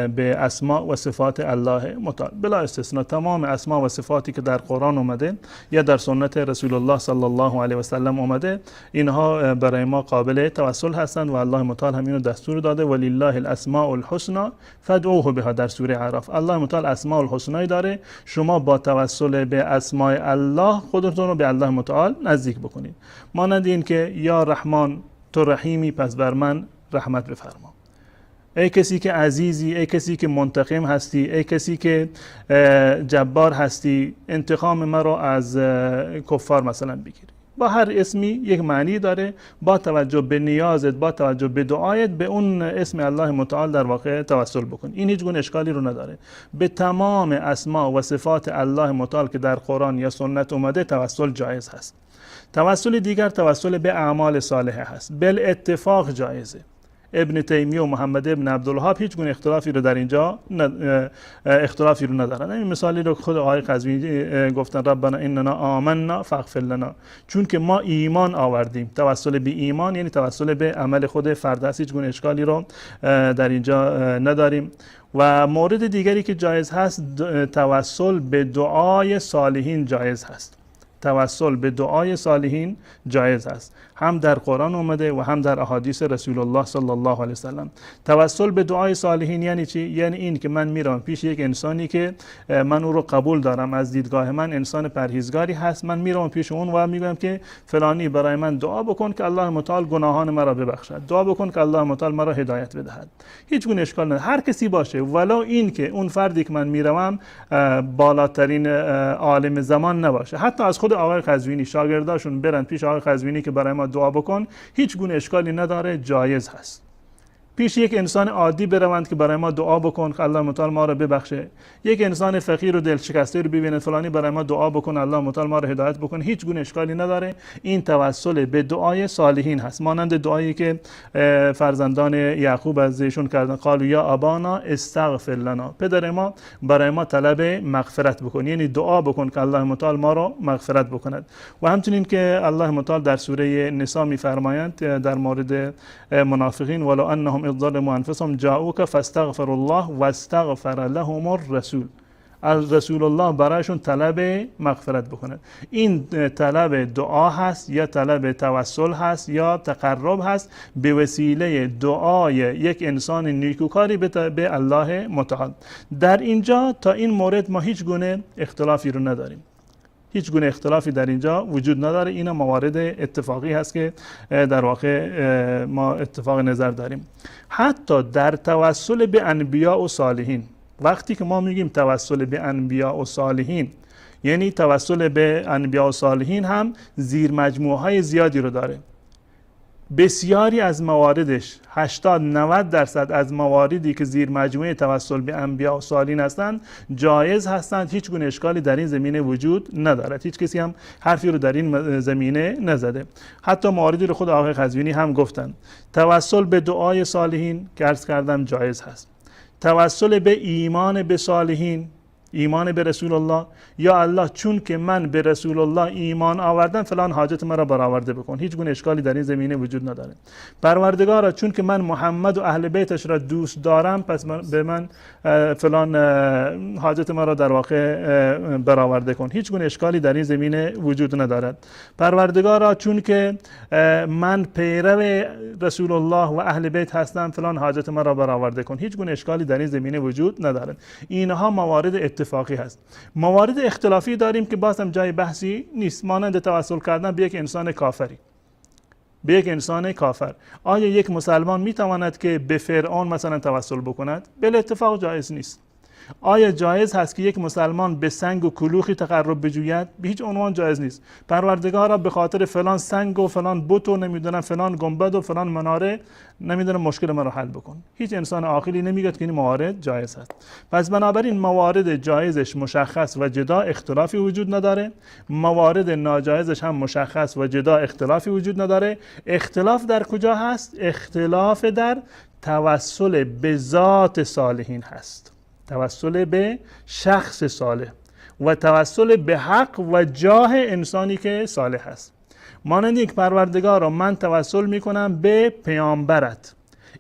به اسماء و صفات الله متعال، بلا استثناء تمام اسماء و صفاتی که در قرآن اومده یا در سنت رسول الله صلی الله علیه و سلم اومده، اینها برای ما قابل توسل هستند و الله متعال همینو دستور داده. ولله الاسماء الحسنى فادعوه بها در سوره اعراف. الله متعال اسماء الحسنی داره، شما با توسل به اسماء الله خودتون رو به الله متعال نزدیک بکنید. مانند این که یا رحمان تو رحیمی پس بر من رحمت بفرما. ای کسی که عزیزی، ای کسی که منتقم هستی، ای کسی که جبار هستی، انتقام مرا از کفار مثلا بگیر. با هر اسمی یک معنی داره، با توجه به نیازت، با توجه به دعایت به اون اسم الله متعال در واقع توسل بکن. این هیچ گونه اشکالی رو نداره. به تمام اسما و صفات الله متعال که در قرآن یا سنت اومده توسل جایز هست. توسل دیگر توسل به اعمال صالحه هست، بل اتفاق جایزه. ابن تیمیه و محمد ابن عبدالوهاب هیچ گونه اختلافی رو در اینجا ندارن. این مثالی رو خود آقای قزوینی گفتن ربنا اننا آمنا فاغفر لنا، چون که ما ایمان آوردیم. توسل به ایمان یعنی توسل به عمل خود فرد است، هیچ گونه اشکالی رو در اینجا نداریم. و مورد دیگری که جایز هست توسل به دعای صالحین جایز هست. توسل به دعای صالحین جایز است، هم در قرآن اومده و هم در احادیث رسول الله صلی الله علیه وسلم. توسل به دعای صالحین یعنی چی؟ یعنی این که من میرم پیش یک انسانی که من او رو قبول دارم، از دیدگاه من انسان پرهیزگاری هست، من میرم پیش اون و میگم که فلانی برای من دعا بکن که الله متعال گناهان مرا ببخشد، دعا بکن که الله متعال مرا هدایت بدهد. هیچ گونه اشکال نداره، هر کسی باشه، ولو این که اون فردی که من میروم بالاترین عالم زمان نباشه. حتی از خود آقای قزوینی شاگرداشون برن پیش آقای قزوینی که برای ما دعا بکن، هیچ گونه اشکالی نداره، جایز هست. پیش یک انسان عادی بروند که برای ما دعا بکن که الله متعال ما را ببخشه، یک انسان فقیر و دلشکسته رو ببینه فلانی برای ما دعا بکن الله متعال ما را هدایت بکن، هیچ گونه اشکالی نداره. این توسل به دعای صالحین هست، مانند دعایی که فرزندان یعقوب از ایشون کردن، قالوا یا ابانا استغفر لنا، پدر ما برای ما طلب مغفرت بکن، یعنی دعا بکن که الله متعال ما را مغفرت بکند. و همچنین که الله متعال در سوره نساء می‌فرمایند در مورد منافقین، ولو انهم اذ ظلموا انفسهم جاءوك فاستغفروا الله واستغفر لهم الرسول، از رسول الله برایشون طلب مغفرت بکنند. این طلب دعا هست یا طلب توسل هست یا تقرب هست به وسیله دعای یک انسان نیکوکاری به الله متعال. در اینجا تا این مورد ما هیچ گونه اختلافی رو نداریم، هیچ گونه اختلافی در اینجا وجود نداره. اینا موارد اتفاقی هست که در واقع ما اتفاق نظر داریم. حتی در توسل به انبیاء و صالحین، وقتی که ما میگیم توسل به انبیاء و صالحین، یعنی توسل به انبیاء و صالحین هم زیر مجموعه های زیادی رو داره. بسیاری از مواردش 80-90% از مواردی که زیر مجموعه توسل به انبیاء و صالحین هستند جایز هستند، هیچ گونه اشکالی در این زمینه وجود ندارد، هیچ کسی هم حرفی رو در این زمینه نزده. حتی مواردی رو خود آقای قزوینی هم گفتن. توسل به دعای صالحین که عرض کردم جایز هست، توسل به ایمان به صالحین، ایمان به رسول الله، یا الله چون که من به رسول الله ایمان آوردم فلان حاجت مرا برآورده بکن، هیچ گونه اشکالی در این زمینه وجود نداره. پروردگارا چون که من محمد و اهل بیتش را دوست دارم پس به من فلان حاجت مرا در واقع برآورده کن، هیچ گونه اشکالی در این زمینه وجود ندارد. پروردگارا چون که من پیرو رسول الله و اهل بیت هستم فلان حاجت مرا برآورده کن، هیچ گونه اشکالی در این زمینه وجود ندارد. اینها موارد اتفاقی هست. موارد اختلافی داریم که باز هم جای بحثی نیست، مانند توسل کردن به یک انسان کافری، به یک انسان کافر. آیا یک مسلمان میتواند که به فرعون مثلا توسل بکند؟ بل اتفاق جایز نیست. آیا جایز هست که یک مسلمان به سنگ و کلوخی تقرب بجوید؟ به هیچ عنوان جایز نیست. پروردگارا به خاطر فلان سنگ و فلان بت و نمیدونم فلان گنبد و فلان مناره نمیدونم مشکل ما رو حل بکن. هیچ انسان عاقلی نمیگه که این موارد جایز هست. پس بنابراین موارد جایزش مشخص و جدا اختلافی وجود نداره، موارد ناجایزش هم مشخص و جدا اختلافی وجود نداره. اختلاف در کجا هست؟ اختلاف در توسل به ذات صالحین هست، توسل به شخص صالح و توسل به حق و جاه انسانی که صالح است. مانند یک پروردگارا من توسل میکنم به پیامبرت،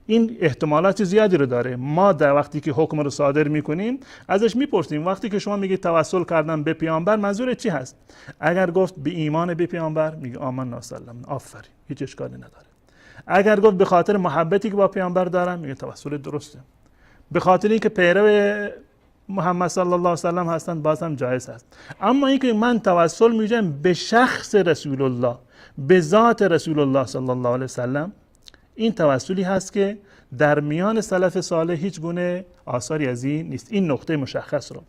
این احتمالات زیادی رو داره. ما در وقتی که حکم رو صادر میکنیم ازش میپرسیم وقتی که شما میگید توسل کردم به پیامبر منظور چی هست؟ اگر گفت به ایمان به پیامبر میگه آمنا سلم، آفرین، هیچ اشکالی نداره. اگر گفت به خاطر محبتی که با پیامبر دارم میگه توسل درسته. به خاطر اینکه پیرو محمد صلی الله علیه و سلم هستند باز هم جایز است. اما اینکه من توسل می‌کنم به شخص رسول الله، به ذات رسول الله صلی الله علیه و سلم، این توسلی هست که در میان سلف صالح هیچ گونه آثاری از این نیست. این نقطه مشخص رو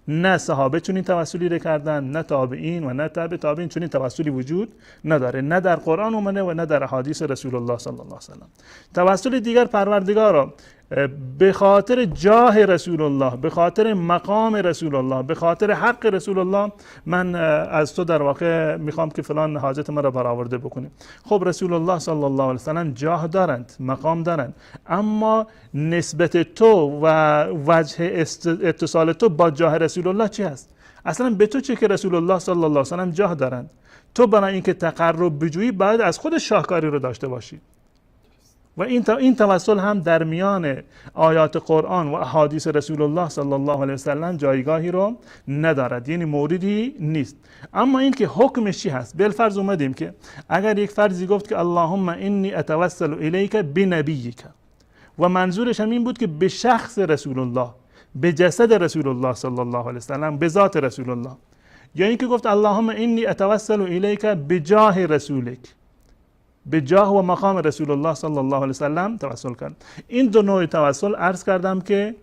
نه صحابه چنین توسلی رو کردن، نه تابعین و نه تبع تابعین چنین توسلی وجود نداره، نه در قرآن اومده و نه در احادیث رسول الله صلی الله علیه و سلم. توسل دیگر پروردگارا به خاطر جاه رسول الله، به خاطر مقام رسول الله، به خاطر حق رسول الله من از تو در واقع میخوام که فلان حاجت من را برآورده بکنی. خب رسول الله صلی الله علیه و سلم جاه دارند، مقام دارند، اما نسبت تو و وجه اتصال تو با جاه رسول الله چی هست؟ اصلا به تو چه که رسول الله صلی الله علیه و سلم جاه دارند؟ تو برای اینکه تقرب بجویی باید از خود شاهکاری رو داشته باشی. و این توسل هم در میان آیات قرآن و احادیث رسول الله صلی الله علیه و سلم جایگاهی رو ندارد، یعنی موردی نیست. اما این که حکمش چی هست؟ بالفرض اومدیم که اگر یک فرضی گفت که اللهم انی اتوسل الیک بنبیک و منظورش هم این بود که به شخص رسول الله، به جسد رسول الله صلی الله علیه و سلم، به ذات رسول الله، یا اینکه گفت اللهم انی اتوسل الیک بجاه رسولک، به جاه و مقام رسول الله صلی الله علیه و سلم توسل کرد. این دو نوع توسل عرض کردم که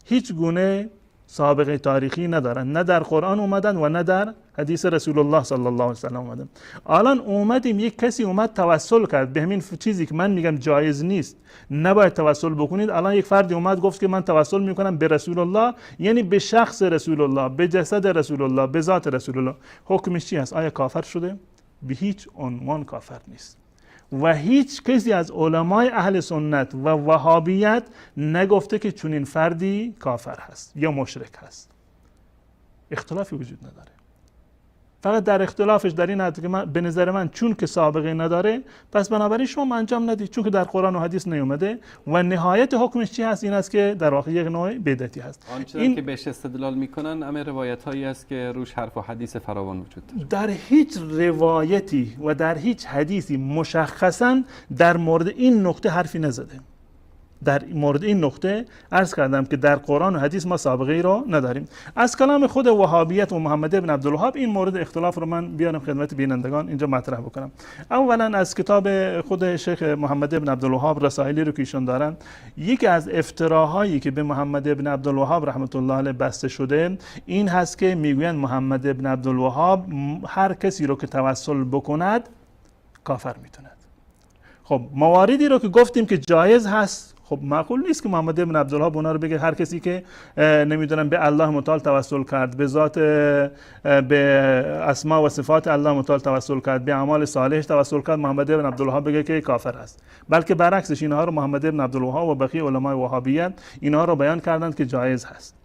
هیچ گونه سابقه تاریخی ندارن، نه در قرآن اومدن و نه در حدیث رسول الله صلی الله علیه و سلم اومده. الان اومدیم یک کسی اومد توسل کرد به همین چیزی که من میگم جایز نیست، نباید توسل بکنید. الان یک فردی اومد گفت که من توسل میکنم به رسول الله، یعنی به شخص رسول الله، به جسد رسول الله، به ذات رسول الله. حکمش چی است؟ آیا کافر شده؟ به هیچ عنوان کافر نیست. و هیچ کسی از علمای اهل سنت و وهابیت نگفته که چنین فردی کافر هست یا مشرک هست. اختلافی وجود نداره. فقط در اختلافش در این حد که به نظر من چون که سابقه نداره پس بنابراین شما انجام ندید، چون که در قرآن و حدیث نیومده. و نهایت حکمش چی هست؟ این است که در واقع یک نوع بدعتی هست. آنچه که بهش استدلال میکنن همه روایت هایی است که روش حرف و حدیث فراوان وجود داره. در هیچ روایتی و در هیچ حدیثی مشخصا در مورد این نکته حرفی نزده. در مورد این نکته عرض کردم که در قرآن و حدیث ما سابقه ای را نداریم. از کلام خود وهابیت و محمد ابن عبدالوهاب این مورد اختلاف رو من بیارم خدمت بینندگان اینجا مطرح بکنم. اولا از کتاب خود شیخ محمد ابن عبدالوهاب رسائلی رو که ایشون دارن، یکی از افتراهایی که به محمد ابن عبدالوهاب رحمت الله علیه بسته شده این هست که میگویند محمد ابن عبدالوهاب هر کسی رو که توسل بکند کافر میتوند. خب مواردی رو که گفتیم که جایز هست، خب معقول نیست که محمد ابن عبدالوهاب اونا رو بگه هر کسی که نمیدونم به الله متعال توسل کرد، به ذات، به اسما و صفات الله متعال توسل کرد، به اعمال صالح توسل کرد، محمد ابن عبدالوهاب بگه که کافر است. بلکه برعکسش اینها رو محمد ابن عبدالوهاب و بقیه علمای وهابیت اینها رو بیان کردند که جایز هست.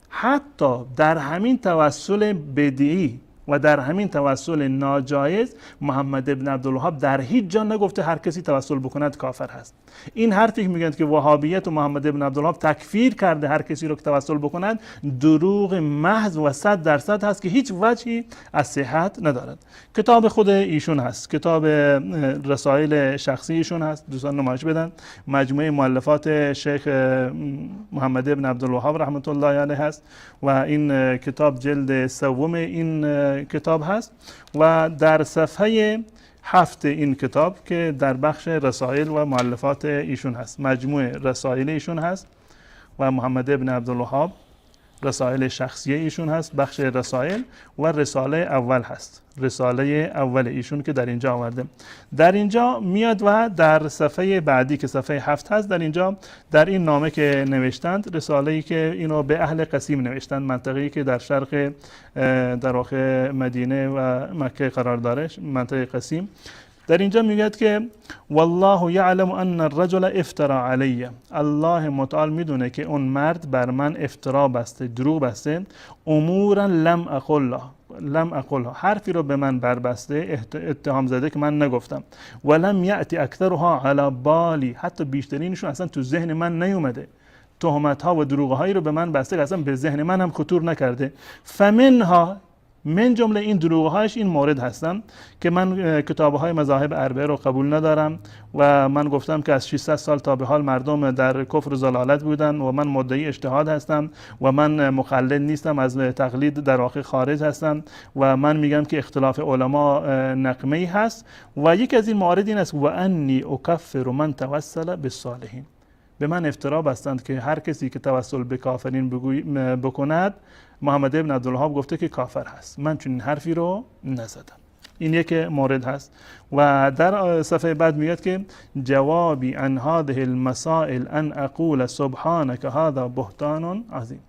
حتی در همین توسل بدعی و در همین توسل ناجایز محمد ابن عبدالوهاب در هیچ جا نگفته هر کسی توسل بکند کافر هست. این حرفی که میگن که وهابیت و محمد ابن عبدالوهاب تکفیر کرده هر کسی رو که توسل بکند دروغ محض و 100% هست که هیچ وجهی از صحت ندارد. کتاب خود ایشون هست، کتاب رسائل شخصی ایشون هست، دوستان نمایش بدن. مجموعه مؤلفات شیخ محمد ابن عبدالوهاب رحمت الله علیه هست و این کتاب جلد سوم این کتاب هست و در صفحه 7 این کتاب که در بخش رسائل و مؤلفات ایشون هست، مجموعه رسائل ایشون هست و محمد ابن عبدالوهاب رسائل شخصی ایشون هست، بخش رسائل و رساله اول هست، رساله اول ایشون که در اینجا آورده. در اینجا میاد و در صفحه بعدی که صفحه 7 هست، در اینجا در این نامه که نوشتند، رساله‌ای که اینو به اهل قسیم نوشتند، منطقه‌ای که در شرق در واقع مدینه و مکه قرار داره، منطقه قسیم. در اینجا میگه که والله یعلم ان الرجل افترا علی، الله متعال میدونه که اون مرد بر من افترا بسته، دروغ بسته، امورا لم اقلها، حرفی رو به من بربسته، اتهام زده که من نگفتم، ولم یأتی اکثرها علی بالی، حتی بیشترینشون اصلا تو ذهن من نیومده، تهمت ها و دروغ هایی رو به من بسته که اصلا به ذهن من هم خطور نکرده. فمنها، من جمله این دروغهایش این مورد هستم که من کتابهای مذاهب اربعه رو قبول ندارم و من گفتم که از 600 سال تا به حال مردم در کفر و ضلالت بودن و من مدعی اجتهاد هستم و من مقلد نیستم، از تقلید در واقع خارج هستم و من میگم که اختلاف علما نقمه‌ای هست و یک از این موارد این است و انی اکفر من توسل بالصالحین، به من افترا بستند که هر کسی که توسل به کافرین بکند محمد ابن عبدالوهاب گفته که کافر هست. من چون این حرفی رو نزدم. این یک مورد هست و در صفحه بعد میگه که جوابی عن هذه المسائل ان اقول سبحانك هذا بهتان عظیم،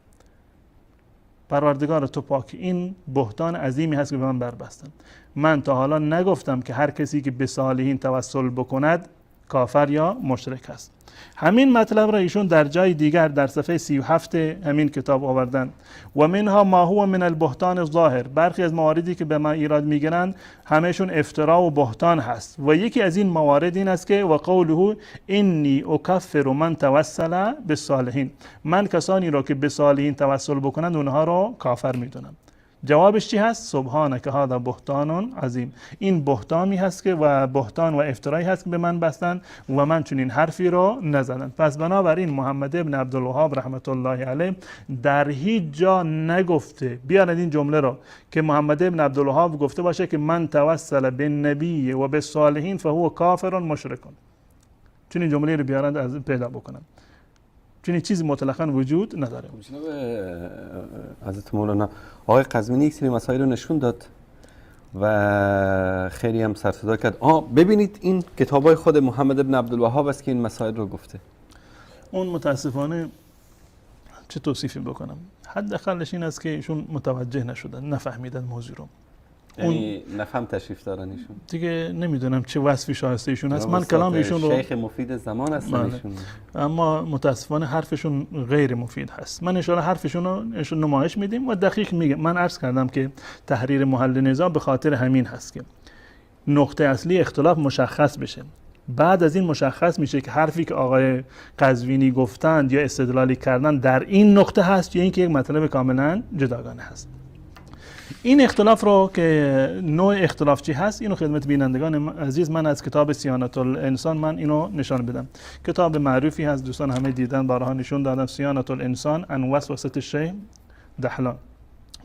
پروردگار تو پاک، این بهتان عظیمی هست که به من بربستن. من تا حالا نگفتم که هر کسی که به صالحین توسل بکند کافر یا مشرک است. همین مطلب را ایشون در جای دیگر در صفحه 37 همین کتاب آوردن و منها ما هو من البهتان الظاهر، برخی از مواردی که به ما ایراد میگیرند همهشون افترا و بهتان هست و یکی از این موارد این است که و قوله انی اکفر من توسل بالصالحین، من کسانی را که به صالحین توسل بکنند اونها را کافر میدونم. جوابش چی هست؟ سبحانك هذا بهتان عظیم، این بهتانی هست که و بهتان و افترایی هست که به من بستن و من چون این حرفی رو نزدن. پس بنابراین محمد ابن عبدالوهاب رحمت الله علیه در هیچ جا نگفته، بیارید این جمله رو که محمد ابن عبدالوهاب گفته باشه که من توسل بالنبی و بالصالحین فهو کافر مشرک، چون این جمله رو بیارند از پیدا بکنم. چنین چیزی مطلقاً وجود نداره. جناب حضرت مولانا، آقای قزوینی یک سری مسائل رو نشون داد و خیلی هم سر صدا کرد. ببینید این کتابای خود محمد ابن عبدالوهاب است که این مسائل رو گفته. اون متاسفانه چه توصیفی بکنم، حداقلش این است که ایشون متوجه نشدن، نفهمیدن موضوع رو. یعنی نفهم تشریف دارن ایشون. دیگه نمیدونم چه وصفی شایسته ایشون هست. من کلام ایشون رو شیخ مفید زمان هستن ایشون، اما متاسفانه حرفشون غیر مفید هست. من ان شاء الله حرفشون رو نمایش میدیم و دقیق میگم. من عرض کردم که تحریر محل نزاع به خاطر همین هست که نقطه اصلی اختلاف مشخص بشه. بعد از این مشخص میشه که حرفی که آقای قزوینی گفتند یا استدلالی کردن در این نقطه هست یا اینکه یک مطلب کاملا جداگانه هست. این اختلاف رو که نوع اختلاف چی هست اینو خدمت بینندگان عزیز من از کتاب صیانت الانسان من اینو نشان بدم. کتاب معروفی هست، دوستان همه دیدن، بارها نشون دادم، صیانت الانسان عن وسوسه الشیخ دهلان.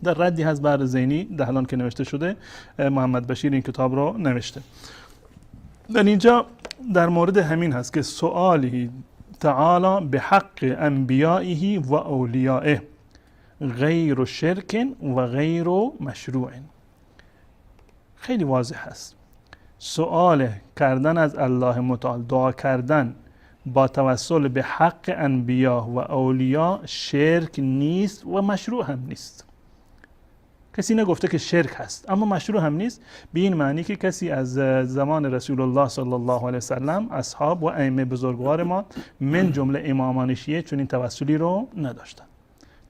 در ردی هست بر زینی دهلان که نوشته شده، محمد بشیر این کتاب رو نوشته. در اینجا در مورد همین هست که سؤالی تعالی به حق انبیائه و اولیائه غیر شرک و غیر مشروع. خیلی واضح هست. سؤال کردن از الله متعال، دعا کردن با توسل به حق انبیا و اولیاء شرک نیست و مشروع هم نیست. کسی نگفته که شرک هست اما مشروع هم نیست، به این معنی که کسی از زمان رسول الله صلی الله علیه وسلم، اصحاب و ائمه بزرگوار ما من جمله امامان شیعه چون این توسلی رو نداشتن.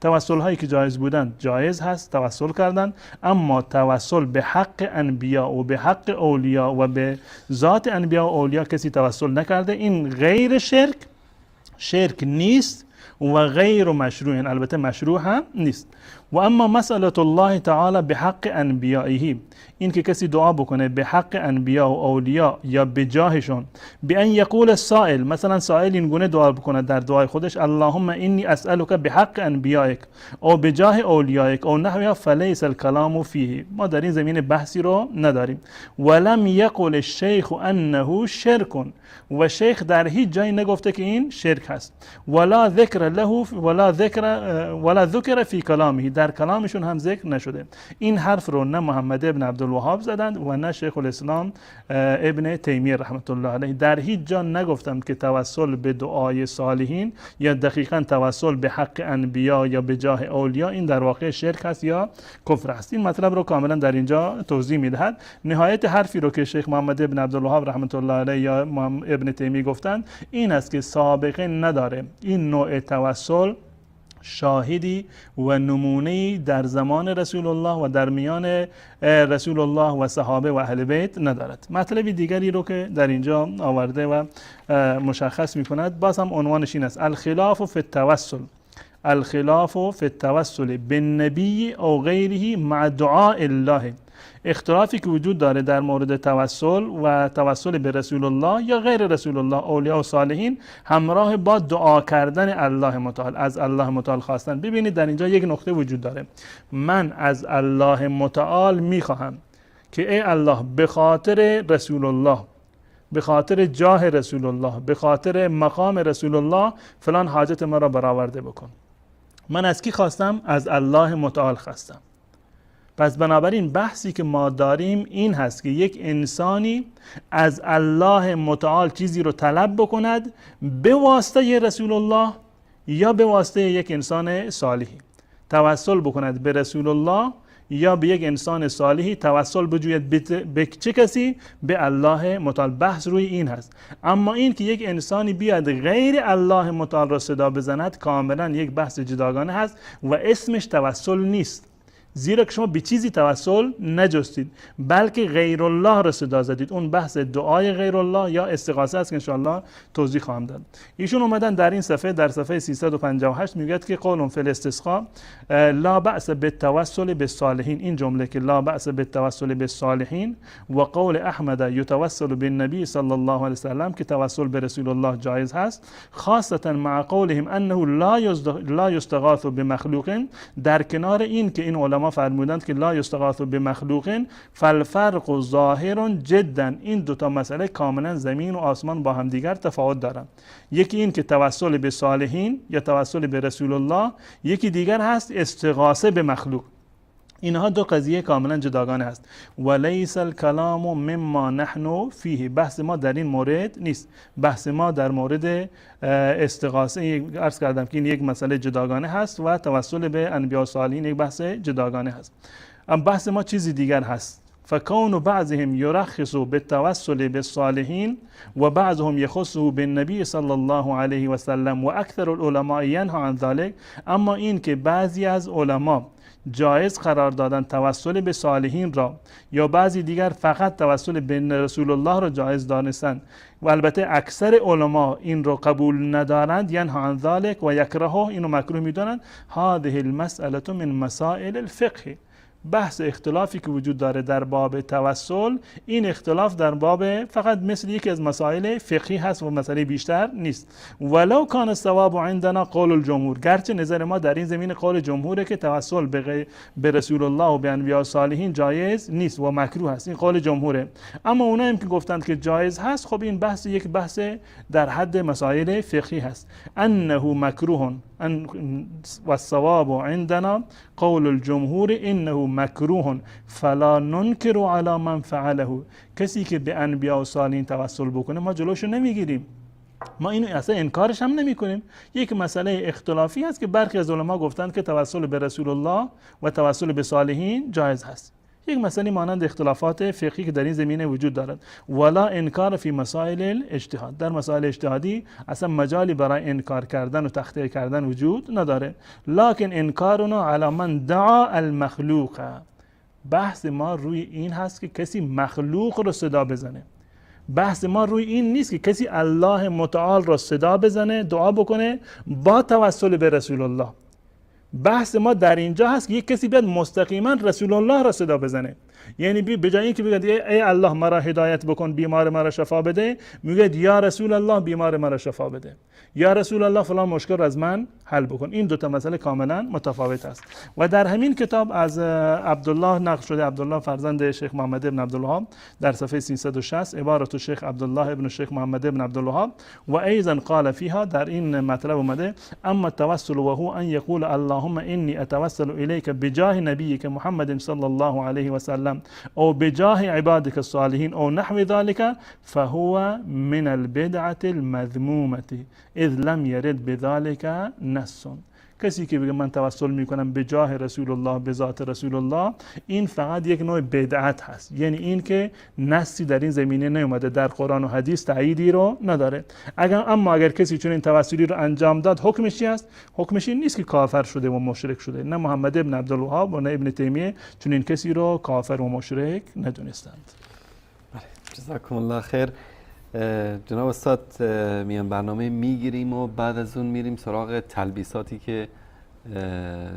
توسل هایی که جایز بودن جایز هست، توسل کردن، اما توسل به حق انبیا و به حق اولیا و به ذات انبیا و اولیا کسی توسل نکرده. این غیر شرک نیست و غیر مشروع، البته مشروع هم نیست. و اما مسئله الله تعالی به حق انبیائه، این که کسی دعا بکنه به حق انبیا و اولیا یا به جاهشون، به ان یقول السائل، مثلا سائل این گونه دعا بکنه در دعای خودش اللهم انی اسالک به حق انبیائک او به جاه اولیائک او نحوها فلیس الکلام فیه. ما در این زمین بحثی رو نداریم. ولم یقل الشیخ انه شرک، و شیخ در هیچ جایی نگفته که این شرک هست. ولا ذکر له ولا ذکر فی کلامه، در کلامشون هم ذکر نشده. این حرف رو نه محمد ابن عبدالوهاب زدند و نه شیخ الاسلام ابن تیمیه رحمت الله علیه. در هیچ جا نگفتم که توسل به دعای صالحین یا دقیقاً توسل به حق انبیا یا به جاه اولیا این در واقع شرک است یا کفر است. این مطلب رو کاملا در اینجا توضیح میدهد. نهایت حرفی رو که شیخ محمد ابن عبدالوهاب رحمت الله علیه یا ابن تیمیه گفتند این است که سابقه نداره این نوع توسل شاهدی و نمونه‌ای در زمان رسول الله و در میان رسول الله و صحابه و اهل بیت ندارد. مطلب دیگری رو که در اینجا آورده و مشخص می‌کند باز هم عنوانش این است: الخلاف فی التوسل، الخلاف فی التوسل بالنبی او غیره مع دعاء الله. اختلافی که وجود داره در مورد توسل و توسل به رسول الله یا غیر رسول الله، اولیاء و صالحین، همراه با دعا کردن الله متعال، از الله متعال خواستن. ببینید در اینجا یک نقطه وجود داره. من از الله متعال میخواهم که ای الله به خاطر رسول الله، به خاطر جاه رسول الله، به خاطر مقام رسول الله فلان حاجت ما را برآورده بکن. من از کی خواستم؟ از الله متعال خواستم. پس بنابراین بحثی که ما داریم این هست که یک انسانی از الله متعال چیزی رو طلب بکند به واسطه رسول الله یا به واسطه یک انسان صالحی. توسل بکند به رسول الله یا به یک انسان صالحی، توسل بجوید به چه کسی؟ به الله متعال. بحث روی این هست. اما این که یک انسانی بیاد غیر الله متعال را صدا بزند کاملا یک بحث جداگانه هست و اسمش توسل نیست، زیرا که شما به چیزی توسل نجستید بلکه غیر الله را صدا زدید. اون بحث دعای غیر الله یا استغاثه است که انشاءالله توضیح خواهم داد. ایشون اومدن در این صفحه، در صفحه 358 میگه که قول فی الاستسقاء لا بأس بالتوسل بالصالحین. این جمله که لا بأس بالتوسل بالصالحین و قول احمد یتوسل بالنبی صلی الله علیه وسلم که توسل به رسول الله جایز هست، خاصتا مع قولهم انه لا یستغاث بمخلوق، در کنار این که این علما علما فرمودند که لا یستغاث بمخلوق فالفرق ظاهر جدا. این دوتا مسئله کاملا زمین و آسمان با هم دیگر تفاوت دارند. یکی این که توسل به صالحین یا توسل به رسول الله، یکی دیگر هست استغاثه به مخلوق. اینها دو قضیه کاملا جداگانه است. ولیس الکلام مما نحن فیه، بحث ما در این مورد نیست. بحث ما در مورد استغاثه، عرض کردم که این یک مسئله جداگانه هست و توسل به انبیاء و صالحین یک بحث جداگانه هست. اما بحث ما چیزی دیگر هست. فکون بعضهم یرخص بالتوسل بالصالحین و بعضهم یخصه بالنبی صلی الله علیه و سلم و اکثر العلماء ینها عن ذلك. اما این که بعضی از علما جایز قرار دادن توسل به صالحین را، یا بعضی دیگر فقط توسل به رسول الله را جایز دانستند و البته اکثر علما این را قبول ندارند، ینها عن ذلك و یکرهه، اینو مکروه میدانند. هذه المسأله من مسائل الفقه. بحث اختلافی که وجود داره در باب توسل، این اختلاف در باب فقط مثل یکی از مسائل فقهی هست و مسئله بیشتر نیست. ولو کان الصواب عندنا قول الجمهور، گرچه نظر ما در این زمین قول جمهوره که توسل به رسول الله و به انبیاء صالحین جایز نیست و مکروه است، این قول جمهوره. اما اونایی که گفتند که جایز هست، خب این بحث یک بحث در حد مسائل فقهی هست. انه مکروه و الصواب عندنا قول الجمهور انه مکروه فلا ننکر علی من فعله. کسی که به انبیاء و صالحین توسل بکنه ما جلوشو نمیگیریم، ما اینو اصلا انکارش هم نمی کنیم. یک مسئله اختلافی هست که برخی از علما گفتند که توسل به رسول الله و توسل به صالحین جایز هست. یک مسئله مانند اختلافات فقهی که در این زمینه وجود دارد. ولا انکار فی مسائل الاجتهاد، در مسائل اجتهادی اصلا مجالی برای انکار کردن و تخطئه کردن وجود نداره. لکن انکارنا علی من دعا المخلوق، بحث ما روی این هست که کسی مخلوق رو صدا بزنه. بحث ما روی این نیست که کسی الله متعال رو صدا بزنه، دعا بکنه با توسل به رسول الله. بحث ما در اینجا هست که یک کسی بیاد مستقیما رسول الله را صدا بزنه. یعنی به جای اینکه بگه ای الله مرا هدایت بکن، بیمار مرا شفا بده، میگه یا رسول الله بیمار مرا شفا بده، یا رسول الله فلان مشکل را از من حل بکن. این دو تا مسئله کاملا متفاوت است. و در همین کتاب از عبدالله نقل شده، عبدالله فرزند شیخ محمد ابن عبدالوهاب، در صفحه 360 عبارت شیخ عبدالله ابن شیخ محمد ابن عبدالوهاب و ایضا قال فيها، در این مطلب اومده اما التوسل وهو ان يقول اللهم اني اتوسل اليك بجاه نبيك محمد صلى الله عليه وسلم او بجاه عبادك الصالحين او نحو ذلك فهو من البدعة المذمومة اذ لم يرد بذلك نص. کسی که بگه من توسل میکنم به جاه رسول الله، به ذات رسول الله، این فقط یک نوع بدعت هست. یعنی این که نصی در این زمینه نیومده، در قرآن و حدیث تأییدی رو نداره. اما اگر کسی چون این توسلی رو انجام داد، حکمش چی است؟ حکمش این نیست که کافر شده و مشرک شده. نه محمد ابن عبدالوهاب و نه ابن تیمیه چون این کسی رو کافر و مشرک ندونستند. بله، جزاکم الله خیر. جناب استاد میان برنامه میگیریم و بعد از اون میریم سراغ تلبیساتی که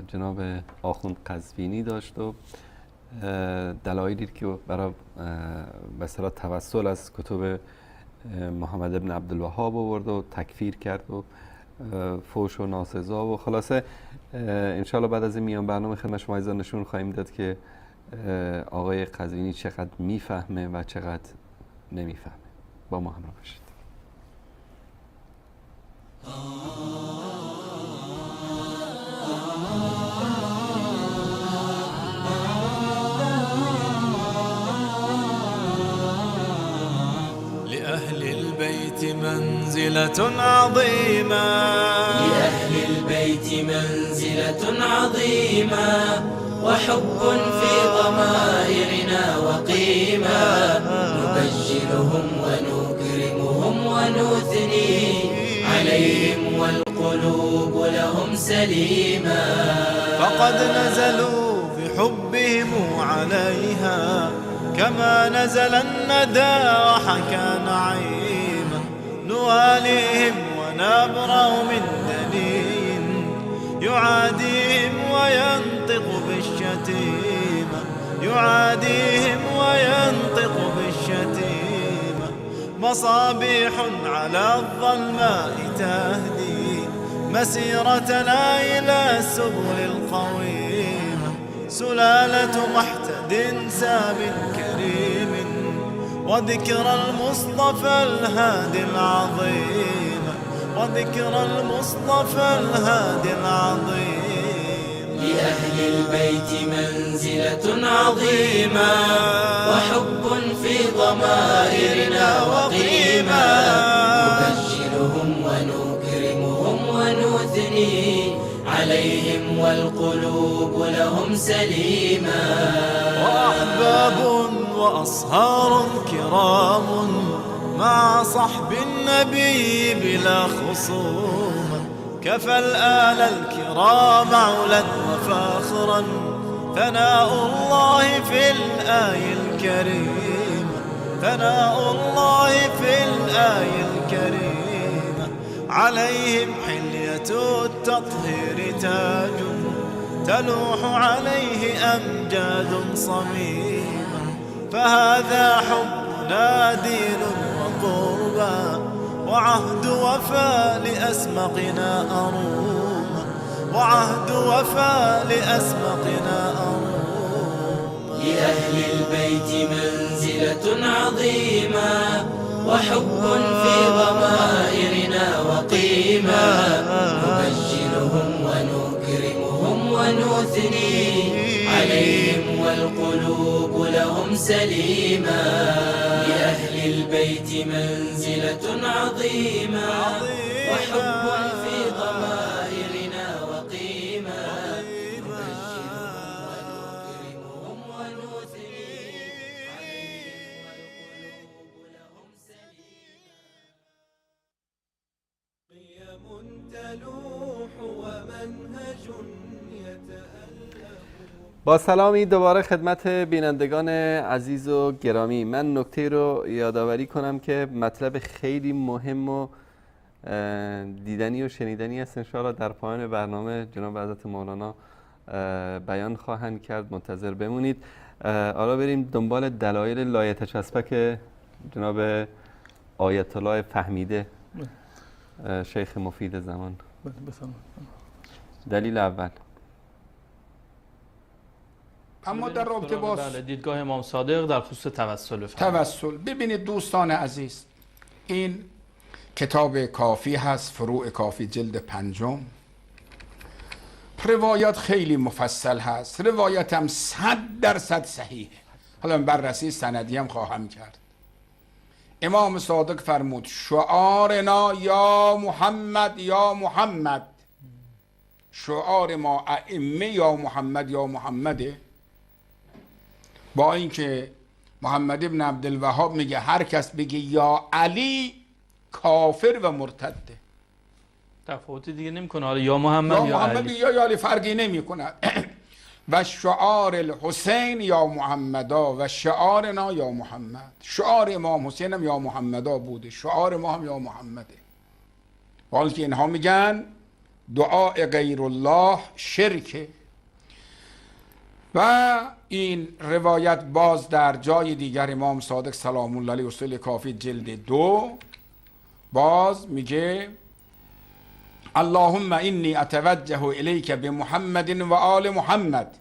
جناب آخوند قزوینی داشت و دلایلی که برای به اصطلاح توسل از کتب محمد ابن عبدالوهاب آورد و تکفیر کرد و فوش و ناسزا و خلاصه انشالله بعد از این میان برنامه خدمت شما عزیزان نشون خواهیم داد که آقای قزوینی چقدر میفهمه و چقدر نمیفهمه. با ما همراه باشید. لأهل البيت منزلة عظيمة، لأهل البيت منزلة عظيمة وحب في ضمائرنا وقيمة، نبجلهم ونكرمهم ونثني عليهم والقلوب لهم سليمة، فقد نزلوا بحبهم عليها كما نزل الندى وحكى نعيما، نواليهم ونبرأ من دنين يعاديهم وينطق بالشتيمة، يعاديهم وينطق بالشتيمة، مصابيح على الظلماء تهدي مسيرتنا إلى السبل القويمة، سلالة محتد ساب كريم، وذكر المصطفى الهادي العظيم، وذكر المصطفى الهادي العظيم. لأهل البيت منزلة عظيمة، وحب في ضمائرنا وقيمة، نبجلهم ونكرمهم ونثني عليهم والقلوب لهم سليمة. وأحباب وأصهار كرام مع صحب النبي بلا خصوم، كفى الآل الكرام علا وفاخرا، ثناء الله في الآي الكريم، ثناء الله في الآي الكريم. عليهم حلية التطهير تاج، تلوح عليه أمجاد صميمة، فهذا حبنا دين وقربى، وعهد وفاء لأسمقنا أروما، وعهد وفاء لأسمقنا أروما. لأهل البيت منزلة عظيمة، وحب في ضمائرنا وقيمة، نبجلهم ونكرمهم ونثني عليهم والقلوب لهم سليمة. لأهل البيت منزلة عظيمة، وحب في ضمائرنا وقيمة، نبجلهم ونكرمهم ونثني عليهم والقلوب لهم سليمة. قيم تلوح ومنهج يتألف. با سلامی دوباره خدمت بینندگان عزیز و گرامی. من نکته رو یادآوری کنم که مطلب خیلی مهم و دیدنی و شنیدنی است، انشاءالله در پایان برنامه جناب حضرت مولانا بیان خواهند کرد، منتظر بمونید. حالا بریم دنبال دلایل لایتچسبک جناب آیت الله فهمیده شیخ مفید زمان. دلیل اول، اما در رابطه با دیدگاه امام صادق در خصوص توسل. ببینید دوستان عزیز، این کتاب کافی هست، فروع کافی جلد 5. روایات خیلی مفصل هست، روایت هم 100% صحیحه. حالا من بررسی سندی هم خواهم کرد. امام صادق فرمود شعارنا یا محمد یا محمد، شعار ما ائمه یا محمد یا محمده. با اینکه محمد ابن عبدالوهاب میگه هر کس بگه یا علی کافر و مرتده، تفاوتی دیگه نمیکنه، حالا یا محمد یا علی یا علی فرقی نمیکنه. و شعار الحسین یا محمدا و شعارنا یا محمد، شعار امام حسین هم یا محمدا بوده، شعار ما هم یا محمده. حالا که اینها میگن دعای غیر الله شرکه. و این روایت باز در جای دیگر امام صادق سلام الله علیه اصول کافی جلد 2 باز میگه اللهم انی اتوجه الیک بمحمد و آل محمد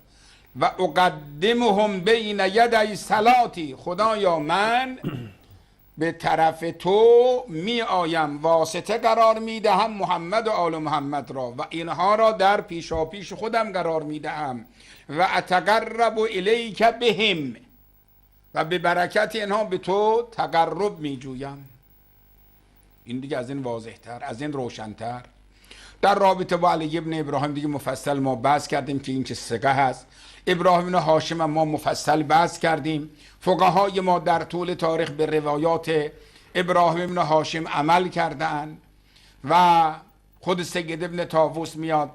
و اقدمهم بین یدی صلاتی. خدایا من به طرف تو می آیم، واسطه قرار می دهم محمد و آل محمد را و اینها را در پیشاپیش خودم قرار می دهم و اتقرب الیک بهم و به برکت اینها به تو تقرب می جویم. این دیگه از این واضح تر، از این روشنتر. در رابطه با علی ابن ابراهیم دیگه مفصل ما بحث کردیم که این چه سگه هست. ابراهیم بن هاشم ما مفصل بحث کردیم. فقهای ما در طول تاریخ به روایات ابراهیم بن هاشم عمل کردن و خود سید ابن طاووس میاد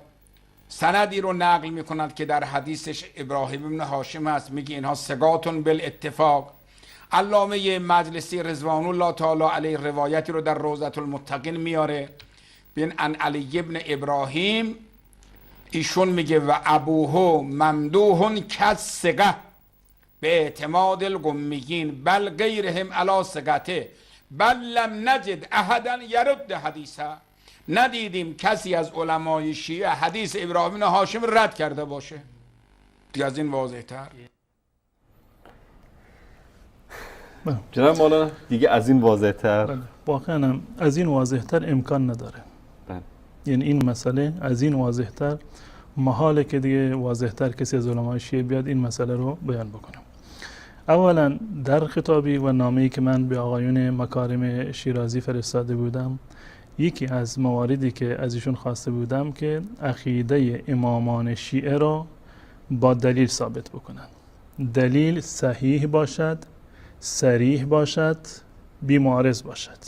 سندی رو نقل میکند که در حدیثش ابراهیم بن هاشم هست، میگه اینها سگاتون بالاتفاق. علامه مجلسی رضوان الله تعالی علیه روایتی رو در روضة المتقین میاره بین ان علی ابن ابراهیم، ایشون میگه و ابوه ممدوح کالثقه به اعتماد القمیین بل غیرهم علی ثقته بل لم نجد احدا یرد حدیثه. ندیدیم کسی از علمای شیعه حدیث ابراهیم بن هاشم رد کرده باشه. دیگه از این واضح تر؟ جناب مولانا دیگه از این واضح تر؟ بله. واقعا هم از این واضح تر امکان نداره. بله. یعنی این مسئله از این واضح تر محاله که دیگه واضح تر کسی از علمای شیعه بیاد این مسئله رو بیان بکنه. اولا در خطابی و نامه‌ای که من به آقایون مکارم شیرازی فرستاده بودم، یکی از مواردی که از ایشون خواسته بودم که عقیده امامان شیعه را با دلیل ثابت بکنن. دلیل صحیح باشد، صریح باشد، بی‌معارض باشد.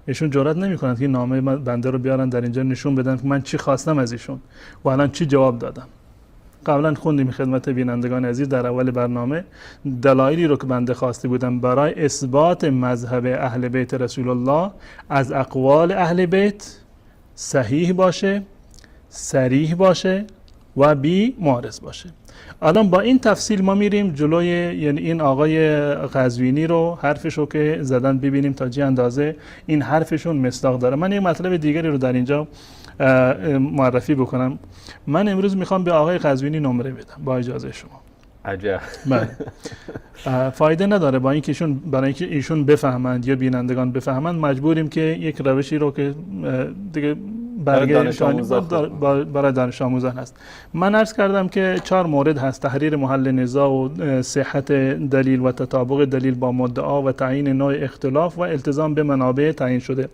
ایشون جرئت نمی‌کنند که نامه بنده رو بیارن در اینجا نشون بدن که من چی خواستم از ایشون و الان چی جواب دادم. قبلا خوندیم خدمت بینندگان عزیز در اول برنامه دلایلی رو که بنده خواسته بودم برای اثبات مذهب اهل بیت رسول الله از اقوال اهل بیت صحیح باشه، صریح باشه و بی معارض باشه. الان با این تفصیل ما میریم جلوی یعنی این آقای قزوینی رو حرفشو که زدن ببینیم تا چه اندازه این حرفشون مصداق داره. من یک مطلب دیگری رو در اینجا معرفی بکنم. من امروز میخوام به آقای قزوینی نمره بدم با اجازه شما. عجب. بله. فایده نداره با اینکه برای اینکه ایشون بفهمند یا بینندگان بفهمند مجبوریم که یک روشی رو که دیگه برای دانش آموزان هست. من عرض کردم که 4 مورد هست: تحریر محل نزاع و صحت دلیل و تطابق دلیل با مدعا و تعیین نوع اختلاف و التزام به منابع تعیین شده.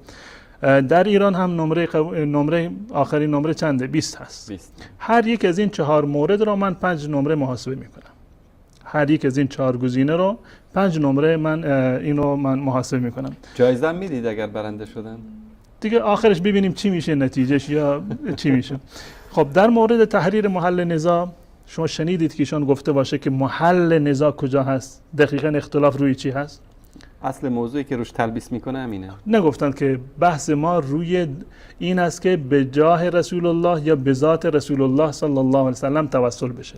در ایران هم نمره آخرین نمره چنده؟ 20 هست. 20. هر یک از این 4 مورد رو من 5 نمره محاسبه میکنم. هر یک از این 4 گزینه رو 5 نمره من محاسبه میکنم. جایزه میدید اگر برنده شدن؟ دیگه آخرش ببینیم چی میشه نتیجهش یا چی میشه. خب در مورد تحریر محل نزاع شما شنیدید که ایشان گفته باشه که محل نزاع کجا هست؟ دقیقاً اختلاف روی چی هست؟ اصل موضوعی که روش تلبیس میکنه همینه. نگفتند که بحث ما روی این است که به جاه رسول الله یا به ذات رسول الله صلی الله علیه وسلم توسل بشه،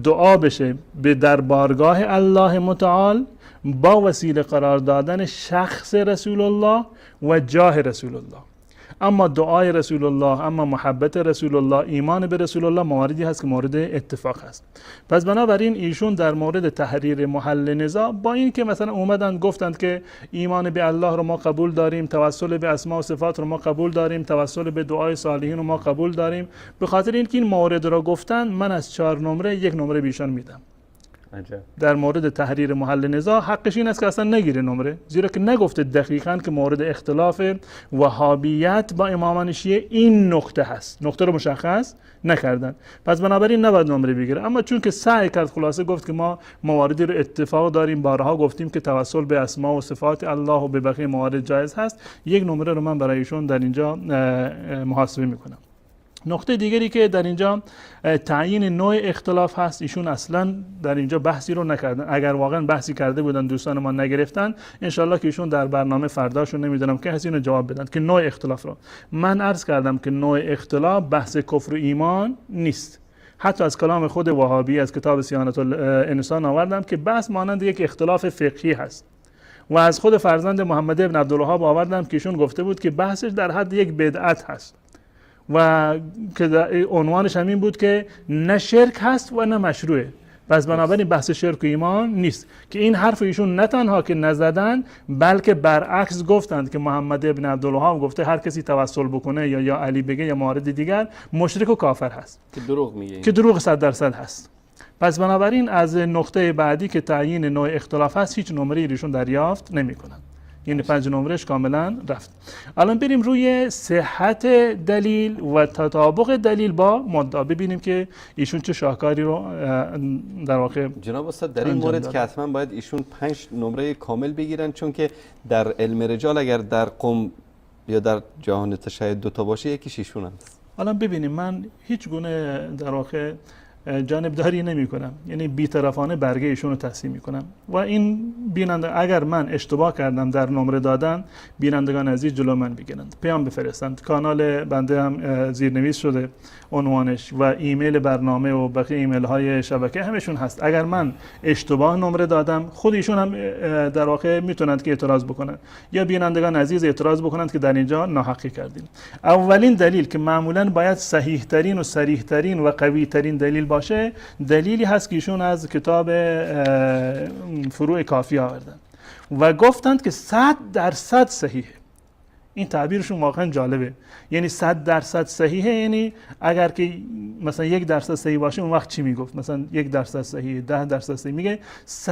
دعا بشه به دربارگاه الله متعال با وسیله قرار دادن شخص رسول الله و جاه رسول الله. اما دعای رسول الله، اما محبت رسول الله، ایمان به رسول الله مواردی هست که مورد اتفاق هست. پس بنابراین ایشون در مورد تحریر محل نزاع با این که مثلا اومدن گفتند که ایمان به الله رو ما قبول داریم، توسل به اسماء و صفات رو ما قبول داریم، توسل به دعای صالحین رو ما قبول داریم، به خاطر اینکه این موارد رو گفتن من از 4 نمره 1 نمره بیشان میدم. عجب. در مورد تحریر محل نزاع حقش این است که اصلا نگیره نمره، زیرا که نگفته دقیقاً که مورد اختلاف وهابیت با امامان شیعه این نقطه هست، نقطه رو مشخص نکردن، پس بنابراین نباید نمره بگیره. اما چون که سعی کرد خلاصه گفت که ما مواردی رو اتفاق داریم، بارها گفتیم که توسل به اسماء و صفات الله و به بقیه موارد جایز هست، 1 نمره رو من برای ایشون در اینجا محاسبه میکنم. نقطه دیگری که در اینجا تعیین نوع اختلاف هست، ایشون اصلا در اینجا بحثی رو نکردن. اگر واقعا بحثی کرده بودن دوستان ما نگرفتن، انشالله که ایشون در برنامه فرداشون نمیدونم که هست اینو جواب بدن که نوع اختلاف رو. من عرض کردم که نوع اختلاف بحث کفر و ایمان نیست. حتی از کلام خود وهابی از کتاب صیانت الانسان آوردم که بحث مانند یک اختلاف فقهی هست. و از خود فرزند محمد ابن عبدالوهاب آوردم که ایشون گفته بود که بحثش در حد یک بدعت هست و که عنوانش همین بود که نه شرک هست و نه مشروعه. پس بنابراین بحث شرک و ایمان نیست که این حرف ایشون نه تنها که نزدن بلکه برعکس گفتند که محمد ابن عبدالوهاب گفته هر کسی توسل بکنه یا علی بگه یا موارد دیگر مشرک و کافر هست، که دروغ میگه، که دروغ 100% هست. پس بنابراین از نقطه بعدی که تعیین نوع اختلاف هست هیچ نمره ایشون دریافت نمیکنن، یعنی 5 نمرهش کاملا رفت. الان بریم روی صحت دلیل و تطابق دلیل با مدعا، ببینیم که ایشون چه شاهکاری رو در واقع جناب استاد در این مورد که حتما باید ایشون 5 نمره کامل بگیرن، چون که در علم رجال اگر در قم یا در جهان تشیع 2 تا باشه یکیش ایشون هست. الان ببینیم من هیچ گونه در واقع جانبداری نمی کنم، یعنی بی‌طرفانه برگه ایشون رو تصحیح می کنم و این بیننده اگر من اشتباه کردم در نمره دادن بینندگان عزیز جلو من بگیرند، پیام بفرستند. کانال بنده هم زیرنویس شده عنوانش و ایمیل برنامه و بقیه ایمیل های شبکه همشون هست. اگر من اشتباه نمره دادم خود ایشون هم در واقع میتونند که اعتراض بکنند یا بینندگان عزیز اعتراض بکنند که در اینجا ناحقی کردیم. اولین دلیل که معمولا باید صحیح ترین و صریح ترین و قوی ترین دلیل باشه دلیلی هست که ایشون از کتاب فروع کافی آوردن و گفتند که 100% صحیحه. این تعبیرشون واقعا جالبه، یعنی 100% صحیحه، یعنی اگر که مثلا 1% صحیح باشه اون وقت چی میگفت؟ مثلا 1% صحیح، 10% صحیح، میگه 100%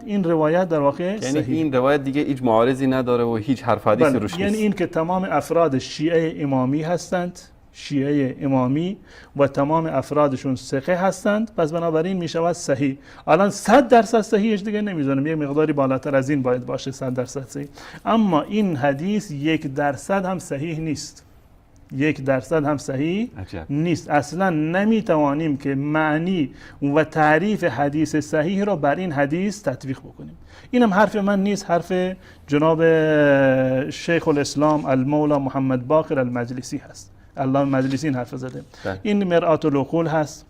این روایت در واقع یعنی صحیح. این روایت دیگه هیچ معارضی نداره و هیچ حرف حدیثی بله. روش نیست. یعنی این که تمام افراد شیعه امامی هستند، شیعه امامی و تمام افرادشون ثقه هستند، پس بنابراین می شود صحیح. الان 100% صحیحش دیگه نمیذارم، یک مقداری بالاتر از این باید باشه 100% صحیح. اما این حدیث 1% هم صحیح نیست، 1% هم صحیح عجب. نیست. اصلا نمیتوانیم که معنی و تعریف حدیث صحیح را بر این حدیث تطبیق بکنیم. اینم حرف من نیست، حرف جناب شیخ الاسلام المولا محمد باقر المجلسی هست. الله مجلسی این حرف زده. این مرآت العقول هست،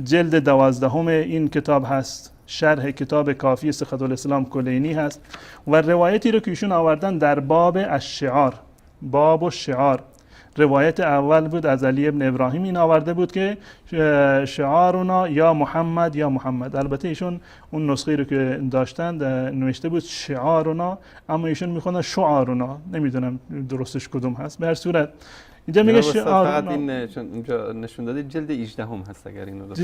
جلد 12 این کتاب هست، شرح کتاب کافی صحت الاسلام کلینی هست و روایتی رو که ایشون آوردن در باب الشعار، باب الشعار. روایت اول بود از علی ابن ابراهیم، این آورده بود که شعارنا یا محمد یا محمد. البته ایشون اون نسخه رو که داشتند نوشته بود شعارنا، اما ایشون میخوندن شعارنا، نمیدونم درستش کدوم هست. به هر صورت اینجا میگه فقط این چون اینجا نشون داده جلد 18 هست اگر اینو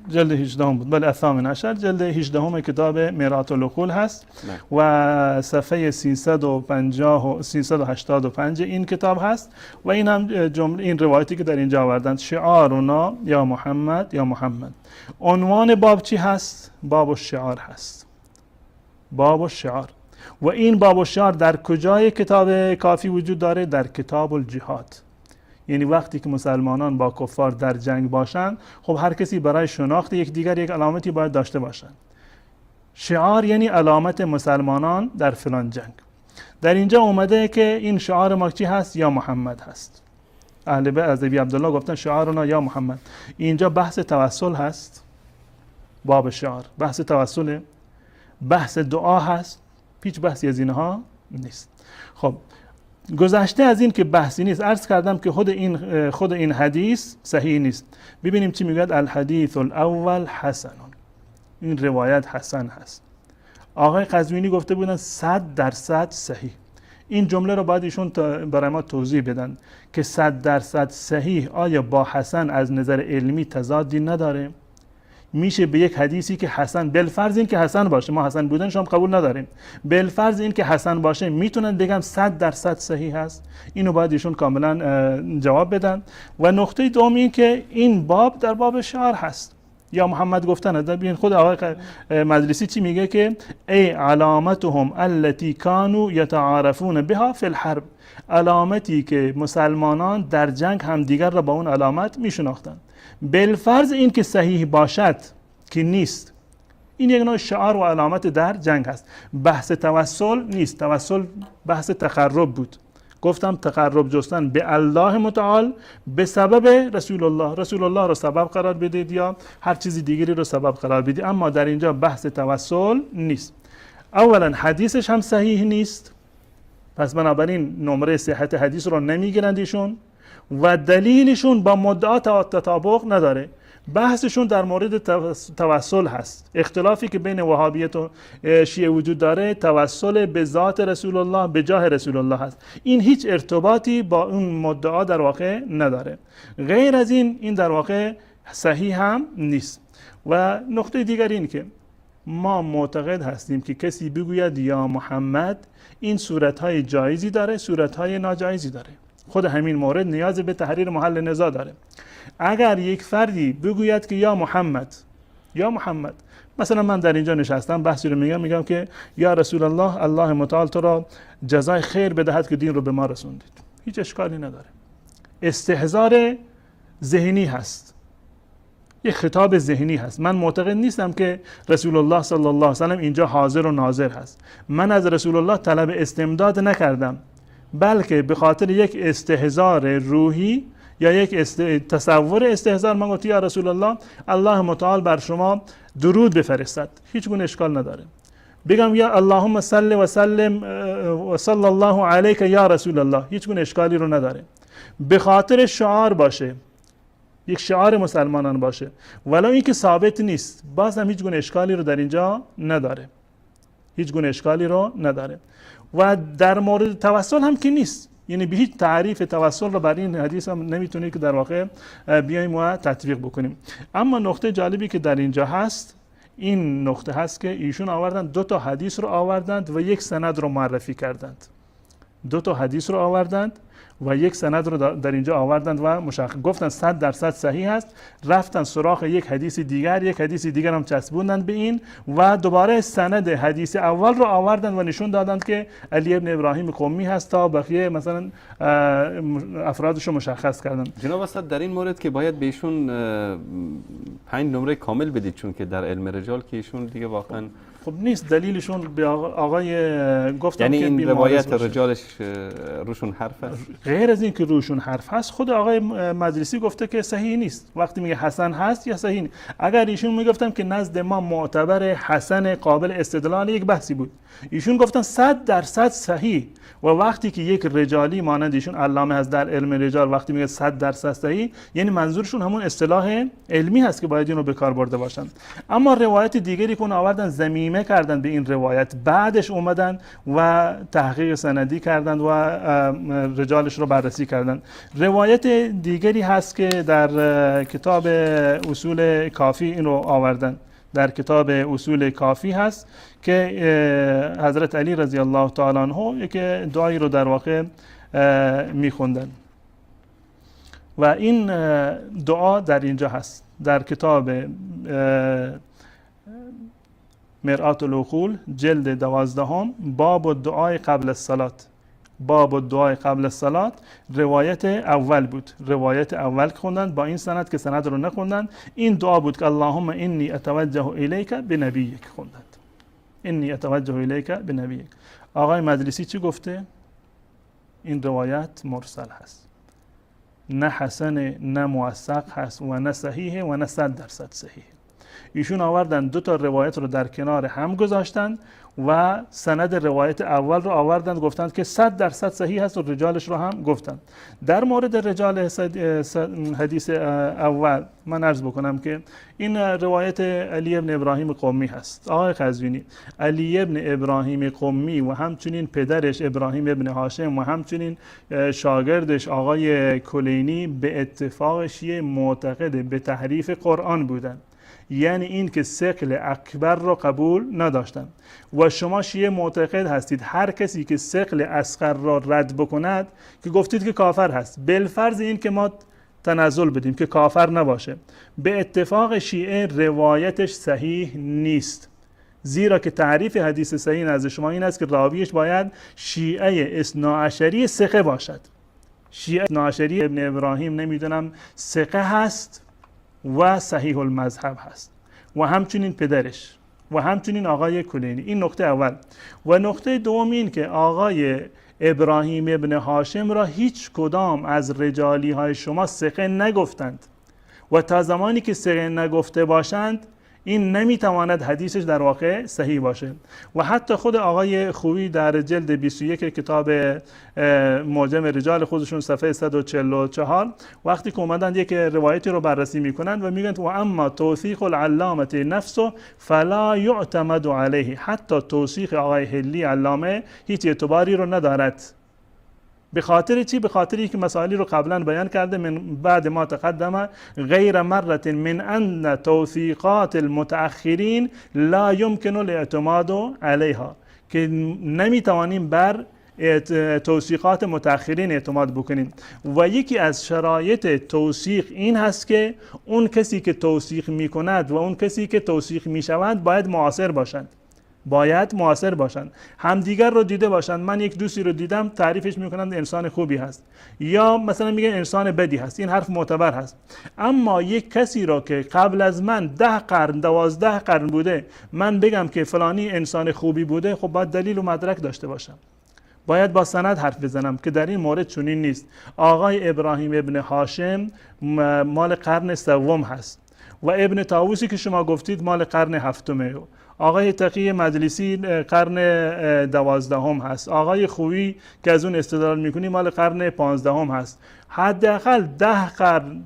جلد 18 بود. بله الثامن عشر جلد 18 کتاب مرآت العقول هست و صفحه 385 این کتاب هست و این هم جمله این روایتی که در اینجا آوردند شعارنا یا محمد یا محمد. عنوان باب چی هست؟ باب الشعار هست، باب الشعار. و این باب الشعار در کجای کتاب کافی وجود داره؟ در کتاب الجهاد. یعنی وقتی که مسلمانان با کفار در جنگ باشند، خب هر کسی برای شناخت یکدیگر یک علامتی باید داشته باشند. شعار یعنی علامت مسلمانان در فلان جنگ. در اینجا اومده که این شعار ما چی هست؟ یا محمد هست. اهل بیت از ابی عبدالله گفتن شعارنا یا محمد. اینجا بحث توسل هست، باب شعار بحث توسل، بحث دعا هست، هیچ بحثی از اینها نیست. خب گذشته از این که بحثی نیست، عرض کردم که خود این حدیث صحیح نیست. ببینیم چی میگه. الحدیث الاول حسن، این روایت حسن هست. آقای قزوینی گفته بودن 100% صحیح. این جمله رو باید ایشون برای ما توضیح بدن که 100% صحیح آیا با حسن از نظر علمی تضادی نداره؟ میشه به یک حدیثی که حسن، بالفرض این که حسن باشه، ما حسن بودنش هم قبول نداریم، بالفرض این که حسن باشه میتونن بگم 100% صحیح هست؟ اینو باید ایشون کاملا جواب بدن. و نقطه دوم این که این باب در باب شعار هست یا محمد گفتن. ببین خود آقای مجلسی چی میگه که ای علامتهم التي كانوا يتعارفون بها في الحرب، علامتی که مسلمانان در جنگ هم دیگر را با اون علامت میشناختن. بالفرض این که صحیح باشد که نیست، این یک نوع شعار و علامت در جنگ هست. بحث توسل نیست، توسل بحث تقرب بود. گفتم تقرب جستن به الله متعال به سبب رسول الله، رسول الله رو سبب قرار بدید یا هر چیزی دیگری رو سبب قرار بدید، اما در اینجا بحث توسل نیست. اولا حدیثش هم صحیح نیست، پس بنابراین نمره صحت حدیث رو نمیگیرند ایشون و دلیلشون با مدعا تطابق نداره. بحثشون در مورد توسل هست، اختلافی که بین وهابیت و شیعه وجود داره، توسل به ذات رسول الله، به جاه رسول الله هست. این هیچ ارتباطی با اون مدعا در واقع نداره. غیر از این در واقع صحیح هم نیست. و نقطه دیگر این که ما معتقد هستیم که کسی بگوید یا محمد، این صورتهای جایزی داره، صورتهای ناجایزی داره. خود همین مورد نیاز به تحریر محل نزاع داره. اگر یک فردی بگوید که یا محمد، یا محمد، مثلا من در اینجا نشستم بحثی رو میگم که یا رسول الله، الله متعال تو را جزای خیر بدهد که دین رو به ما رسوندید، هیچ اشکالی نداره. استحضار ذهنی هست، یک خطاب ذهنی هست. من معتقد نیستم که رسول الله صلی الله علیه و سلم اینجا حاضر و ناظر هست. من از رسول الله طلب استمداد نکردم، بلکه به خاطر یک استحضار روحی یا یک تصور استحضار من گفتم یا رسول الله، الله متعال بر شما درود بفرستد، هیچ گونه اشکال نداره. بگم یا اللهم صل و سلم و صلی الله علیک یا رسول الله، هیچ گونه اشکالی رو نداره. به خاطر شعار باشه، یک شعار مسلمانان باشه، ولی این که ثابت نیست، باز هم هیچ گونه اشکالی رو در اینجا نداره، هیچ گونه اشکالی رو نداره. و در مورد توسل هم که نیست، یعنی به هیچ تعریف توسل رو برای این حدیث هم نمیتونید که در واقع بیایم و تطبیق بکنیم. اما نقطه جالبی که در اینجا هست این نقطه هست که ایشون آوردند 2 تا حدیث رو آوردند و یک سند رو معرفی کردند. 2 تا حدیث رو آوردند و یک سند رو در اینجا آوردند و گفتن 100% صحیح است. رفتن سراغ یک حدیث دیگر هم چسبوندند به این و دوباره سند حدیث اول رو آوردند و نشون دادند که علی ابن ابراهیم قمی هست تا بقیه مثلا افرادش رو مشخص کردند. جناب استاد در این مورد که باید بهشون 5 نمره کامل بدید، چون که در علم رجال که ایشون دیگه واقعا خب نیست، دلیلشون به آقای گفتم یعنی که این بیمارز روایت باشه. رجالش روشون حرف هست. غیر از این که روشون حرف هست، خود آقای مجلسی گفته که صحیح نیست. وقتی میگه حسن هست یا صحیح نیست، اگر ایشون میگفتم که نزد ما معتبر حسن قابل استدلال یک بحثی بود، ایشون گفتن 100% صحیح. و وقتی که یک رجالی مانند ایشون علامه هست در علم رجال وقتی میگه 100% صحیح، یعنی منظورشون همون اصطلاح علمی هست که باید اینو به کار برده باشن. اما روایت دیگری که آوردن ضمیمه کردن به این روایت، بعدش اومدن و تحقیق سندی کردن و رجالش رو بررسی کردن. روایت دیگری هست که در کتاب اصول کافی این رو آوردن، در کتاب اصول کافی هست که حضرت علی رضی الله تعالی عنه که دعایی رو در واقع میخوندن و این دعا در اینجا هست در کتاب مرآت العقول جلد 12 باب الدعای قبل الصلاة. باب الدعای قبل الصلاة روایت اول بود، روایت اول خوندن با این سند که سند رو نخوندن. این دعا بود که اللهم انی اتوجه الیک بنبیک خوندند، انی اتوجه الیک بنبیک. آقای مجلسی چی گفته؟ این روایت مرسل هست، نه حسن نه موثق هست و نه صحیحه و نه 100% صحیحه. ایشون آوردن 2 تا روایت رو در کنار هم گذاشتن و سند روایت اول رو آوردن گفتند که 100% صحیح هست و رجالش رو هم گفتن. در مورد رجال حدیث اول من عرض بکنم که این روایت علی ابن ابراهیم قمی هست. آقای قزوینی، علی ابن ابراهیم قمی و همچنین پدرش ابراهیم ابن هاشم و همچنین شاگردش آقای کلینی به اتفاق شیعه معتقد به تحریف قرآن بودن، یعنی این که ثقل اکبر را قبول نداشتن. و شما شیعه معتقد هستید هر کسی که ثقل اصغر را رد بکند که گفتید که کافر هست، بالفرض این که ما تنزل بدیم که کافر نباشه، به اتفاق شیعه روایتش صحیح نیست، زیرا که تعریف حدیث صحیح نزد شما این است که راویش باید شیعه اثناعشری ثقه باشد. شیعه اثناعشری ابن ابراهیم نمیدونم ثقه هست و صحیح المذهب هست و همچنین پدرش و همچنین آقای کلینی. این نکته اول. و نکته دوم این که آقای ابراهیم ابن هاشم را هیچ کدام از رجالی های شما ثقه نگفتند و تا زمانی که ثقه نگفته باشند این نمیتواند حدیثش در واقع صحیح باشه. و حتی خود آقای خویی در جلد 21 کتاب معجم رجال خودشون صفحه 144 وقتی که اومدن یک روایتی رو بررسی میکنند و میگن و اما توثیق العلامه نفسه فلا یعتمد علیه، حتی توثیق آقای هلی علامه هیچ اعتباری رو ندارد. به خاطر چی؟ به خاطری که مسائلی رو قبلا بیان کرده من بعد ما تقدم غیر مرة من ان توثیقات المتأخرین لا يمكن الاعتماد علیها، که نمیتوانیم بر توثیقات متأخرین اعتماد بکنیم. و یکی از شرایط توثیق این هست که اون کسی که توثیق میکند و اون کسی که توثیق میشوند باید معاصر باشند، باید معاصر باشند، همدیگر رو دیده باشند. من یک دوستی رو دیدم تعریفش میکنند انسان خوبی هست یا مثلا میگن انسان بدی هست، این حرف معتبر هست. اما یک کسی رو که قبل از من 10 قرن 12 قرن بوده من بگم که فلانی انسان خوبی بوده، خب باید دلیل و مدرک داشته باشم، باید با سند حرف بزنم که در این مورد چنین نیست. آقای ابراهیم ابن هاشم مال قرن 3 هست و ابن طاووسی که شما گفتید مال قرن 7. آقای تقی مجلسی قرن 12 هست. آقای خویی که از اون استدلال میکنی مال قرن 15 هست. حداقل 10 قرن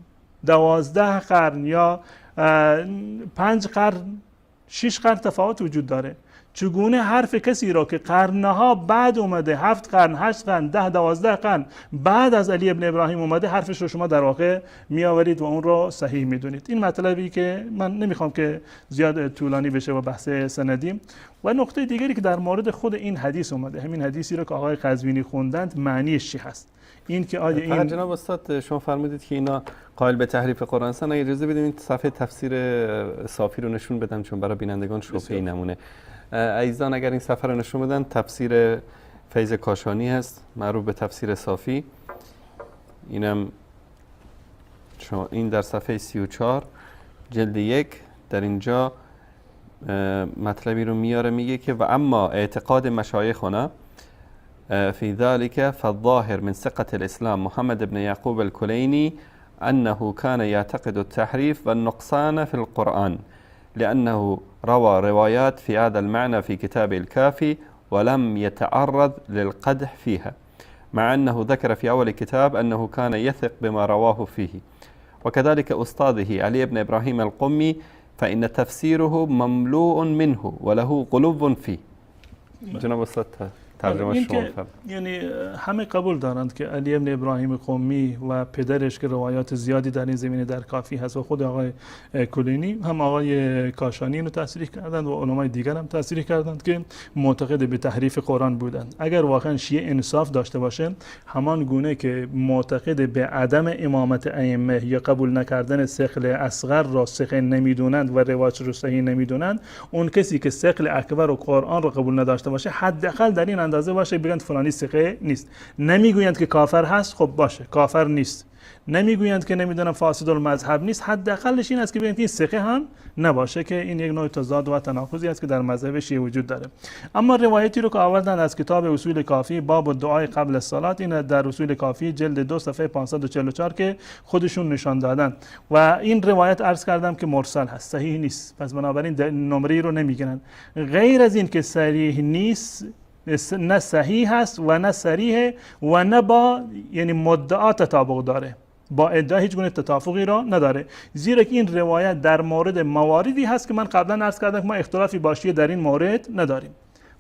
12 قرن یا 5 قرن 6 قرن تفاوت وجود داره. چگونه حرف کسی را که قرنها بعد اومده، 7 قرن 8 قرن 10 12 قرن بعد از علی ابن ابراهیم اومده، حرفش رو شما در واقع میآورید و اون رو صحیح میدونید. این مطلبی که من نمیخوام که زیاد طولانی بشه و بحث سندیم. و نقطه دیگری که در مورد خود این حدیث اومده، همین حدیثی رو که آقای قزوینی خوندند، معنیش چی هست؟ این که آیا این جناب استاد شما فرمودید که اینا قائل به تحریف قرآن هستن. اگه اجازه بدید این صفحه تفسیر صافی رو نشون بدم چون برای بینندگان شبهه‌ای نمونه. عزیزان اگر این صفحه رو نشون بدن، تفسیر فیض کاشانی هست معروف به تفسیر صافی. اینم این در صفحه 34 جلد 1 در اینجا مطلبی رو میاره، میگه که و اما اعتقاد مشایخنا في ذلك فالظاهر من ثقة الإسلام محمد بن يعقوب الكليني أنه كان يعتقد التحريف والنقصان في القرآن لأنه روى روايات في هذا المعنى في كتاب الكافي ولم يتعرض للقدح فيها، مع أنه ذكر في أول كتاب أنه كان يثق بما رواه فيه. وكذلك أستاذه علي بن إبراهيم القمي فإن تفسيره مملوء منه وله قلوب فيه. جناب استاد ترجمه شما. یعنی همه قبول دارند که علی ابن ابراهیم قمی و پدرش که روایات زیادی در این زمینه در کافی هست و خود آقای کلینی، هم آقای کاشانی رو تصریح کردند و علمای دیگر هم تصریح کردند که معتقد به تحریف قرآن بودند. اگر واقعا شیعه انصاف داشته باشه، همان گونه که معتقد به عدم امامت ائمه یا قبول نکردن ثقل اصغر را ثقل نمیدونند و روایت رو صحیح نمیدونند، اون کسی که ثقل اکبر و قرآن رو قبول نداشته باشه حداقل در این اندازه باشه بگن فلانی ثقه نیست. نمیگویند که کافر هست، خب باشه کافر نیست. نمیگویند که نمیدونم فاسد المذهب نیست، حداقلش این است که بگن این ثقه هم نباشه، که این یک نوع تضاد و تناقضی است که در مذهب شیعه وجود داره. اما روایتی رو که آوردن از کتاب اصول کافی باب دعای قبل الصلات، این در اصول کافی جلد 2 صفحه 544 که خودشون نشان دادن و این روایت عرض کردم که مرسل هست، صحیح نیست، پس بنابراین نمره رو نمیگیرن. غیر از این که صریح نیست، نه صحیح هست و نه صریح و نه با یعنی مدعا تطابق داره، با ادعا هیچ گونه تطابقی را نداره، زیرا که این روایت در مورد مواردی هست که من قبلا عرض کردم که ما اختلافی با شیعه در این مورد نداریم.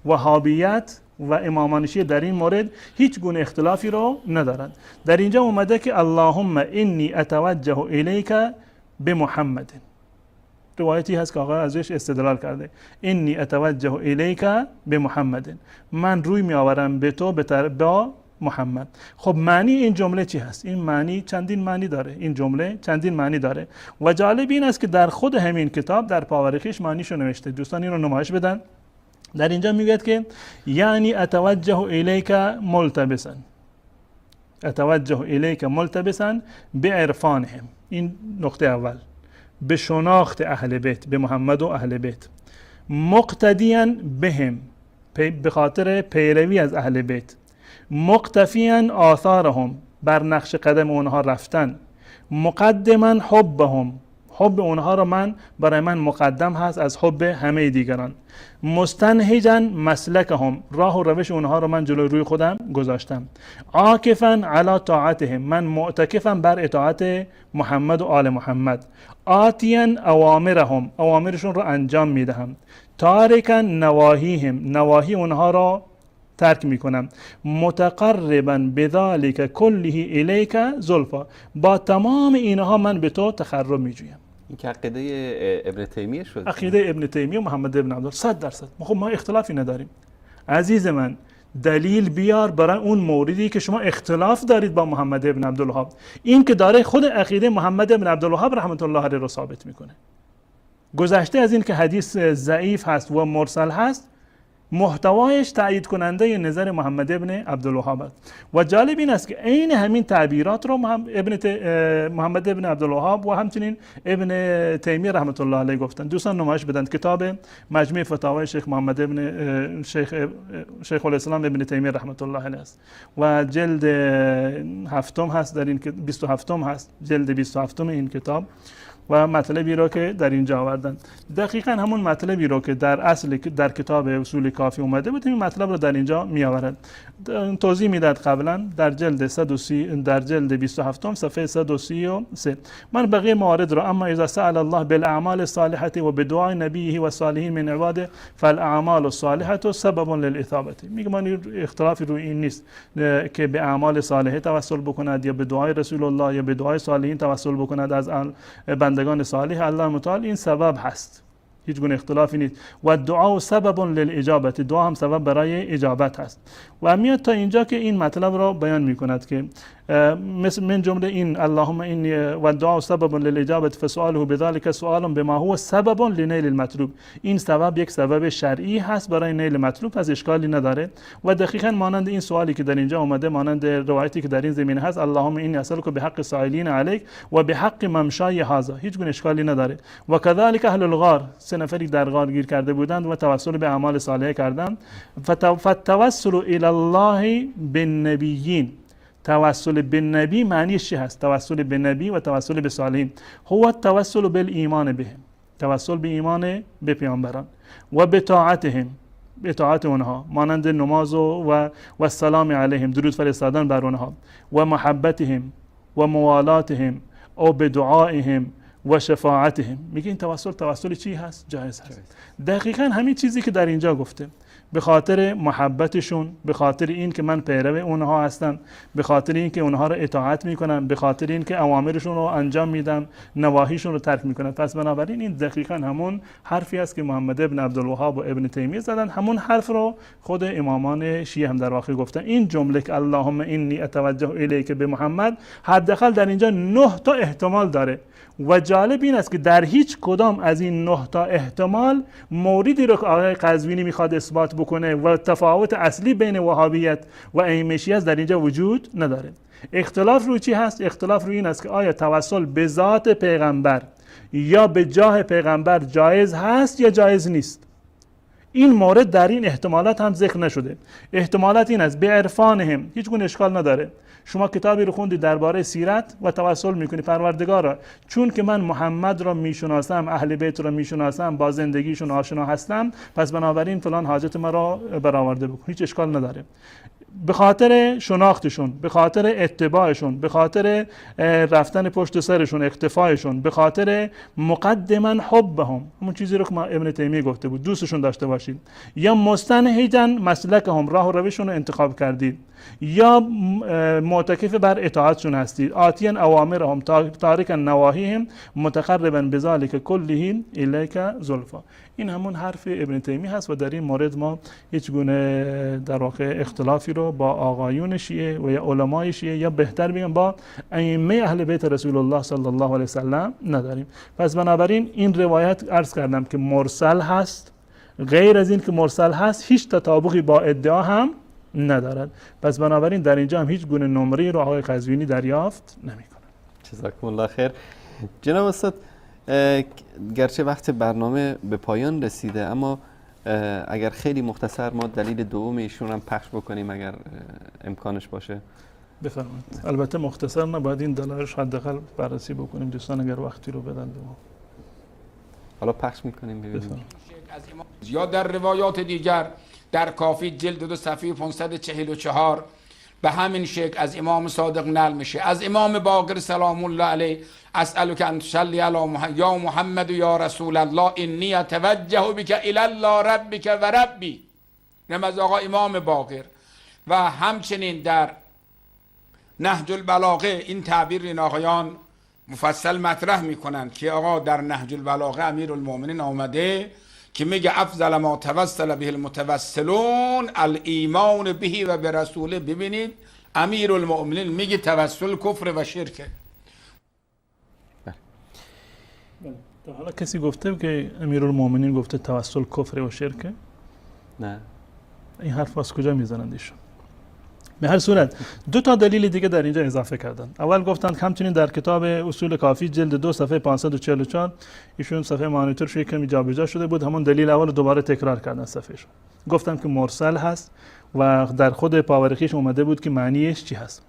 وهابیت و امامان شیعه در این مورد هیچ گونه اختلافی را ندارند. در اینجا اومده که اللهم انی اتوجه الیک بمحمد، روایتی هست که آقا ازش استدلال کرده، انی اتوجه الیک بمحمد، من روی می آورم به تو با محمد. خب معنی این جمله چی هست؟ این معنی چندین معنی داره، این جمله چندین معنی داره و جالب این است که در خود همین کتاب در پاورقیش معنیشو نوشته. دوستان این رو نمایش بدن. در اینجا میگه که یعنی اتوجه الیک ملتبسا، اتوجه الیک ملتبسا بعرفانهم، این نقطه اول، به شناخت اهل بیت، به محمد و اهل بیت، مقتدیاً بهم، به خاطر پیروی از اهل بیت، مقتفیاً آثارهم، بر نقش قدم اونها رفتن، مقدما حبهم، حب اونها را برای من مقدم هست از حب همه دیگران، مستنهجا مسلکهم، راه و روش اونها را من جلوی روی خودم گذاشتم، عاکفا علی طاعتهم، من معتکفم بر اطاعت محمد و آل محمد، آتیا اوامرهم، اوامرشون را انجام میدهم، تارکا نواهیهم، نواهی اونها را ترک میکنم، متقربا بذلک کله الیک زلفا، با تمام اینها من به تو تقرب میجویم. این که عقیده ابن تیمیه شد، عقیده ابن تیمیه و محمد ابن عبدالله 100%. خب ما اختلافی نداریم. عزیز من دلیل بیار برای اون موردی که شما اختلاف دارید با محمد ابن عبدالوهاب. این که داره خود عقیده محمد ابن عبدالوهاب رحمت الله علیه رو ثابت میکنه. گذشته از این که حدیث ضعیف هست و مرسل هست، محتوایش تایید کننده نظر محمد ابن عبدالوهاب است. و جالب این است که عین همین تعبیرات رو محمد ابن عبدالوهاب و همچنین ابن تیمیه رحمت الله علیه گفتند. دوستان نمایش بدن کتاب مجموع فتاوای شیخ محمد ابن شیخ الاسلام ابن تیمیه رحمت الله علیه است و جلد 7 هست، در این 27 هست، جلد 27 این کتاب و مطلبی رو که در اینجا آوردن دقیقاً همون مطلبی رو که در اصل در کتاب اصول کافی اومده بود این مطلب رو در اینجا می آورد. توضیح میداد قبلا در جلد 130 در جلد 27 صفحه 133. من بقیه موارد رو اما اذا سأل الله بالاعمال الصالحه و بدعاء نبیه و صالحین من عباده فالاعمال الصالحه سبب للاثابه. میگه من اختلافی روی این نیست که به اعمال صالحه توسل بکند یا به دعای رسول الله یا به دعای صالحین توسل بکند از بندگان صالح الله متعال این سبب هست هیچ گونه اختلافی نیست و دعا سبب للاجابه دعا هم سبب برای اجابت هست و میاد تا اینجا که این مطلب را بیان میکند که مثل من جمله این اللهم اینی و دعا سبب للاجابه فسؤاله بذلك سؤال بما هو سبب لنیل المطلوب این سبب یک سبب شرعی هست برای نیل مطلوب پس اشکالی نداره و دقیقاً مانند این سوالی که در اینجا اومده مانند روایتی که در این زمینه هست اللهم اینی اسالک بحق سائلین علیک و بحق ممشای هذا هیچ گونه اشکالی نداره و كذلك اهل الغار سه نفری در غار گیر کرده بودند و توسل به اعمال صالحه کردند فتوسل الی الله بالنبیین توسل به نبی معنیش چی هست؟ توسل به نبی و توسل به صالحین هو التوسل بالایمان بهم توسل به ایمان به پیامبران و به طاعتهم به اطاعت اونها مانند نماز و السلام علیهم درود فرستادن بر اونها و محبتهم و موالاتهم او به دعائهم و شفاعتهم. میگه این توسل چی هست؟ جایز هست. دقیقاً همین چیزی که در اینجا گفته به خاطر محبتشون به خاطر این که من پیرو اونها هستم به خاطر این که اونها رو اطاعت میکنم به خاطر این که اوامرشون رو انجام میدم نواهیشون رو ترک میکنم پس بنابراین این دقیقاً همون حرفی است که محمد ابن عبدالوهاب و ابن تیمیه زدن همون حرف رو خود امامان شیعه هم در واقع گفتن. این جمله که اللهم انی اتوجه الیک به محمد حداقل در اینجا 9 تا احتمال داره و جالب این است که در هیچ کدام از این 9 تا احتمال موردی رو که آقای قزوینی میخواد اثبات بکنه و تفاوت اصلی بین وهابیت و ائمه شیعه در اینجا وجود نداره. اختلاف روی چی هست؟ اختلاف روی این است که آیا توسل به ذات پیغمبر یا به جاه پیغمبر جایز هست یا جایز نیست. این مورد در این احتمالات هم ذکر نشده. احتمالات این است به عرفانهم هیچ گونه اشکال نداره شما کتابی رو خوندی درباره سیرت و توسل میکنی پروردگارا چون که من محمد را میشناسم اهل بیت را میشناسم با زندگیشون آشنا هستم پس بنابراین فلان حاجت مرا برآورده بکن هیچ اشکال نداره. به خاطر شناختشون به خاطر اتباعشون به خاطر رفتن پشت سرشون اختفایشون به خاطر مقدما حبهم همون چیزی رو که ما ابن تیمیه گفته بود دوستشون داشته باشید یا مستنهجا مسلکهم راه و روششون رو انتخاب کردید یا معتکف بر اطاعتشون هستید آتین اوامرهم تارکا نواهیهم متقربا بذلک کله الیک زلفا. این همون حرف ابن تیمیه هست و در این مورد ما هیچ گونه در واقع اختلافی رو با آقایون شیعه و یا علمای شیعه یا بهتر بگم با ائمه اهل بیت رسول الله صلی الله علیه وسلم نداریم. پس بنابراین این روایت عرض کردم که مرسل هست غیر از این که مرسل هست هیچ تطابقی با ادعا هم ندارد پس بنابراین در اینجا هم هیچ گونه نمره رو آقای قزوینی دریافت نمی‌کنه. جزاکم الله خیر. جناب استاد گرچه وقت برنامه به پایان رسیده اما اگر خیلی مختصر ما دلیل دوم ایشون هم پخش بکنیم اگر امکانش باشه بفرمایید. البته مختصر نباید این دلایلش حداقل بررسی بکنیم دوستان اگر وقتی رو بدن به ما حالا پخش میکنیم ببینیم. یا در روایات دیگر در کافی جلد 2 صفحه 544 به همین شکل از امام صادق نقل میشه از امام باقر سلام الله علیه اسالک ان تصلی علی یا محمد یا رسول الله انی اتوجه بک الی الله ربک و ربی. نم از آقا امام باقر و همچنین در نهج البلاغه این تعبیر این آقایان مفصل مطرح میکنند که آقا در نهج البلاغه امیرالمومنین آمده که میگه افضل ما توسل به المتوسلون الایمان به و به رسوله. ببینید امیرالمومنین میگه توسل کفر و شرکه. تا حالا کسی گفته که امیرالمومنین گفته توسل کفر و شرکه؟ نه. این حرف از کجا میزنند ایشون؟ به هر صورت 2 تا دلیل دیگه در اینجا اضافه کردن. اول گفتند همچنین در کتاب اصول کافی جلد 2 صفحه 544 ایشون صفحه مانیتورش کمی جابجا شده بود همون دلیل اول دوباره تکرار کردن صفحهشون. گفتن که مرسل هست و در خود پاورخیش اومده بود که معنیش چی هست.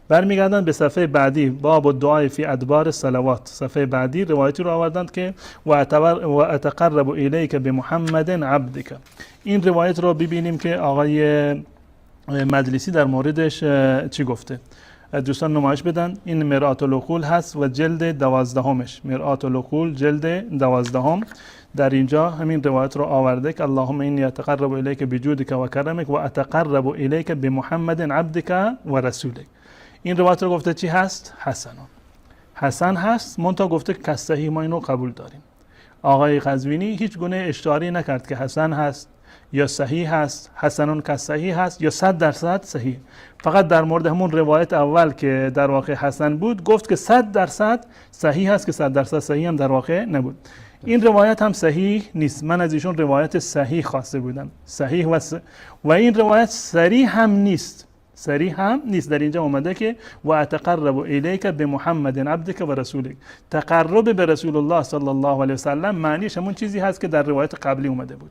برمیگردن به صفحه بعدی، باب الدعاء فی ادبار الصلوات، صفحه بعدی روایتی رو آوردند که و اتقرب الیک بمحمد عبدک. این روایت رو ببینیم که آقای مجلسی در موردش چی گفته. دوستان نمایش بدن. این مرآت العقول هست و جلد 12، مرآت العقول جلد 12. در اینجا همین روایت رو آورده که اللهم اینی اتقرب الیک بجودک و کرمک و اتقرب الیک بمحمد عبدک و رسولک. این روایت رو گفته چی هست؟ حسن هست، منتها گفته که صحیح ما اینو قبول داریم. آقای قزوینی هیچ گونه اشاره نکرد که حسن هست یا صحیح هست، حسنون که صحیح هست یا 100% صحیح. فقط در مورد همون روایت اول که در واقع حسن بود گفت که 100% صحیح هست، که 100% صحیح هم در واقع نبود. این روایت هم صحیح نیست. من از ایشون روایت صحیح خواسته بودم، صحیح و این روایت صریح هم نیست. در اینجا اومده که و اتقرب الیک بمحمد عبدک و رسولک. تقرب به رسول الله صلی الله علیه و سلم معنیش همون چیزی هست که در روایت قبلی اومده بود.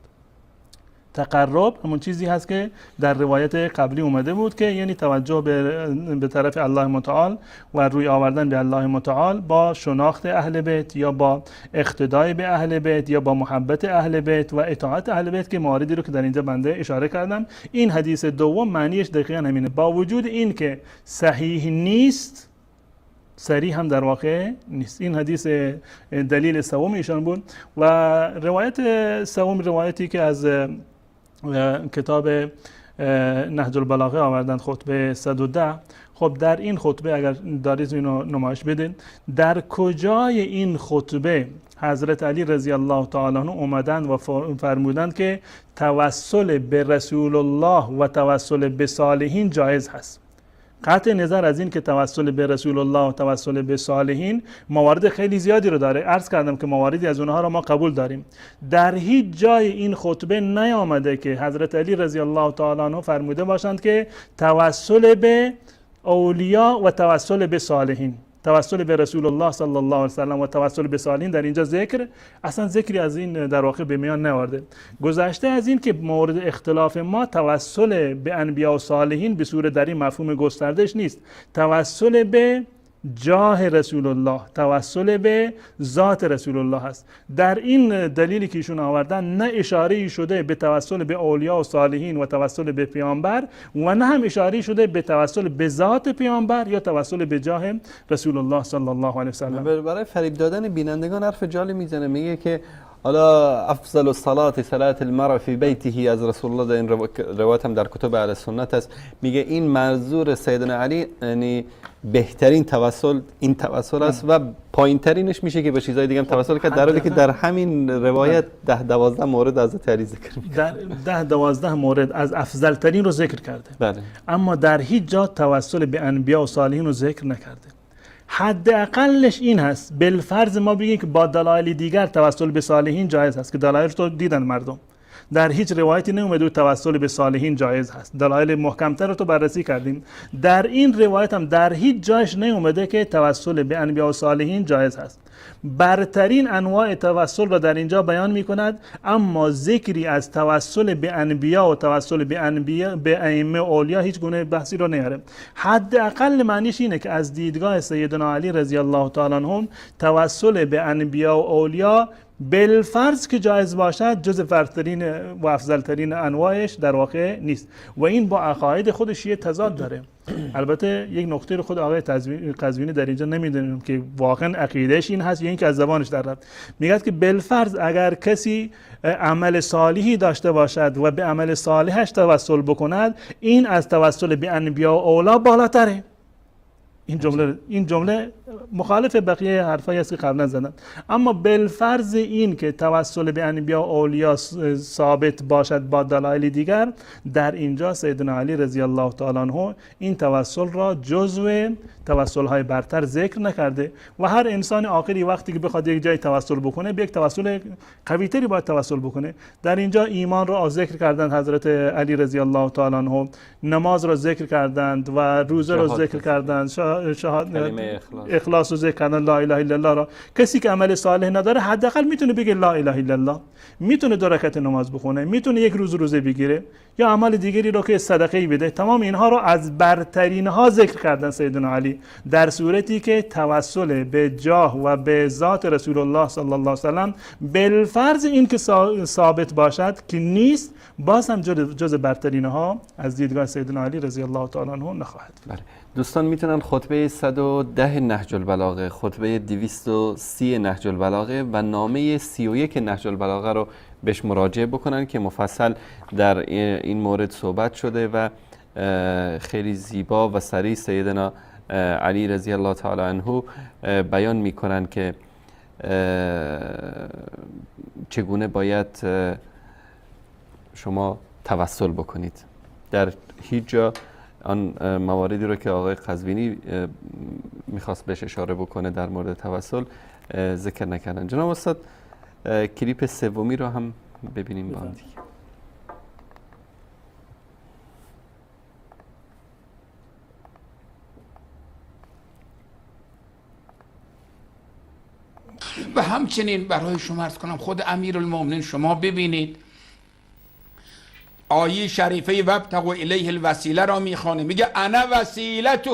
تقرب همون چیزی هست که در روایت قبلی اومده بود که یعنی توجه به طرف الله متعال و روی آوردن به الله متعال با شناخت اهل بیت یا با اقتدای به اهل بیت یا با محبت اهل بیت و اطاعت اهل بیت که مواردی رو که در اینجا بنده اشاره کردم. این حدیث دوم معنیش دقیقاً همینه. با وجود این که صحیح نیست، صریح هم در واقع نیست. این حدیث دلیل سوم ایشان بود. و روایت سوم روایتی که از کتاب نهج البلاغه آوردن، خطبه 110. خب در این خطبه اگر دارید اینو نمایش بدین، در کجای این خطبه حضرت علی رضی الله تعالی عنه اومدن و فرمودند که توسل به رسول الله و توسل به صالحین جایز هست. قطع نظر از این که توسل به رسول الله و توسل به صالحین موارد خیلی زیادی رو داره، عرض کردم که مواردی از اونها رو ما قبول داریم. در هیچ جای این خطبه نیامده که حضرت علی رضی الله تعالی عنه فرموده باشند که توسل به اولیا و توسل به صالحین، توسل به رسول الله صلی الله علیه و سلم و توسل به صالحین در اینجا اصلا ذکری از این در واقع به میان نیاورده. گذشته از این که مورد اختلاف ما توسل به انبیا و صالحین به صورت در این مفهوم گستردهش نیست، توسل به جاه رسول الله، توسل به ذات رسول الله هست. در این دلیلی که ایشون آوردن نه اشاره شده به توسل به اولیاء و صالحین و توسل به پیامبر و نه هم اشاره شده به توسل به ذات پیامبر یا توسل به جاه رسول الله صلی الله علیه و سلم. برای فریب دادن بینندگان حرف جالب میزنه، میگه که حالا افضل الصلاه صلاه المرء فی بیته از رسول الله. در این روایت هم در کتب اهل سنت است. میگه این منظور سیدنا علی یعنی بهترین توسل این توسل است و پایین ترینش میشه که به چیزای دیگه هم توسل کرد، در حالی که در همین روایت 10-12 مورد از حضرت علی ذکر میکنه. 10-12 مورد از افضل ترین رو ذکر کرده. بله. اما در هیچ جا توسل به انبیا و صالحین رو ذکر نکرده. حداقلش این هست بالفرض ما بگیم که با دلایل دیگر توسل به صالحین جایز هست که دلایل رو دیدن مردم. در هیچ روایتی نیومده توسل به صالحین جایز هست. دلایل محکمتر رو تو بررسی کردیم. در این روایت هم در هیچ جایش نیومده که توسل به انبیا و صالحین جایز هست. برترین انواع توسل را در اینجا بیان می کند، اما ذکری از توسل به انبیا و توسل به ائمه و اولیا هیچ گونه بحثی رو نیاره. حداقل معنیش اینه که از دیدگاه سیدنا علی رضی الله تعالی عنه توسل به انبیا و اولیا بالفرض که جایز باشد جز فرض‌ترین و افضل‌ترین انواعش در واقع نیست و این با عقاید خود شیعه تضاد داره. البته یک نکته رو خود آقای قزوینی در اینجا نمیدونیم که واقعا عقیدهش این هست یا اینکه از زبانش در رفت. میگه که بالفرض اگر کسی عمل صالحی داشته باشد و به عمل صالحش توسل بکند، این از توسل به انبیا و اولا بالاتره. این جمله مخالف بقیه حرفایی است که قبلا زدن. اما بالفرض این که توسل به انبیا و اولیا ثابت باشد با دلایل دیگر، در اینجا سیدنا علی رضی الله تعالی عنه این توسل را جزو توسل های برتر ذکر نکرده و هر انسان عاقلی وقتی که بخواد یک جای توسل بکنه به یک توسل قوی تری باید توسل بکنه. در اینجا ایمان را ذکر کردند حضرت علی رضی الله تعالی عنه، نماز را ذکر کردند و روزه را ذکر کردند، کلمه اخلاص و ذکر کردن لا اله الا الله را، کسی که عمل صالح نداره حداقل میتونه بگه لا اله الا الله، میتونه 2 رکعت نماز بخونه، میتونه 1 روز روزه بگیره یا عمل دیگری رو که صدقه ای بده. تمام اینها رو از برترین ها ذکر کردن سیدنا علی، در صورتی که توسل به جاه و به ذات رسول الله صلی الله علیه و سلم بالفرض این که ثابت باشد که نیست، باز هم جز برترین ها از دیدگاه سیدنا علی رضی الله تعالی عنه نخواهد. بله دوستان میتونن خطبه 110 نهج البلاغه، خطبه 230 نهج البلاغه و نامه 31 نهج البلاغه رو بهش مراجعه بکنن که مفصل در این مورد صحبت شده و خیلی زیبا و سریع سیدنا علی رضی الله تعالی عنه بیان میکنن که چگونه باید شما توسل بکنید. در هیچ جا آن مواردی رو که آقای قزوینی میخواست بهش اشاره بکنه در مورد توسل ذکر نکردن. جناب استاد کلیپ سومی رو هم ببینیم با هم دیگه. و همچنین برای شما عرض کنم خود امیرالمومنین شما ببینید آیه شریفه وابتغوا الیه الوسیله را میخوانه، میگه انا وسیلته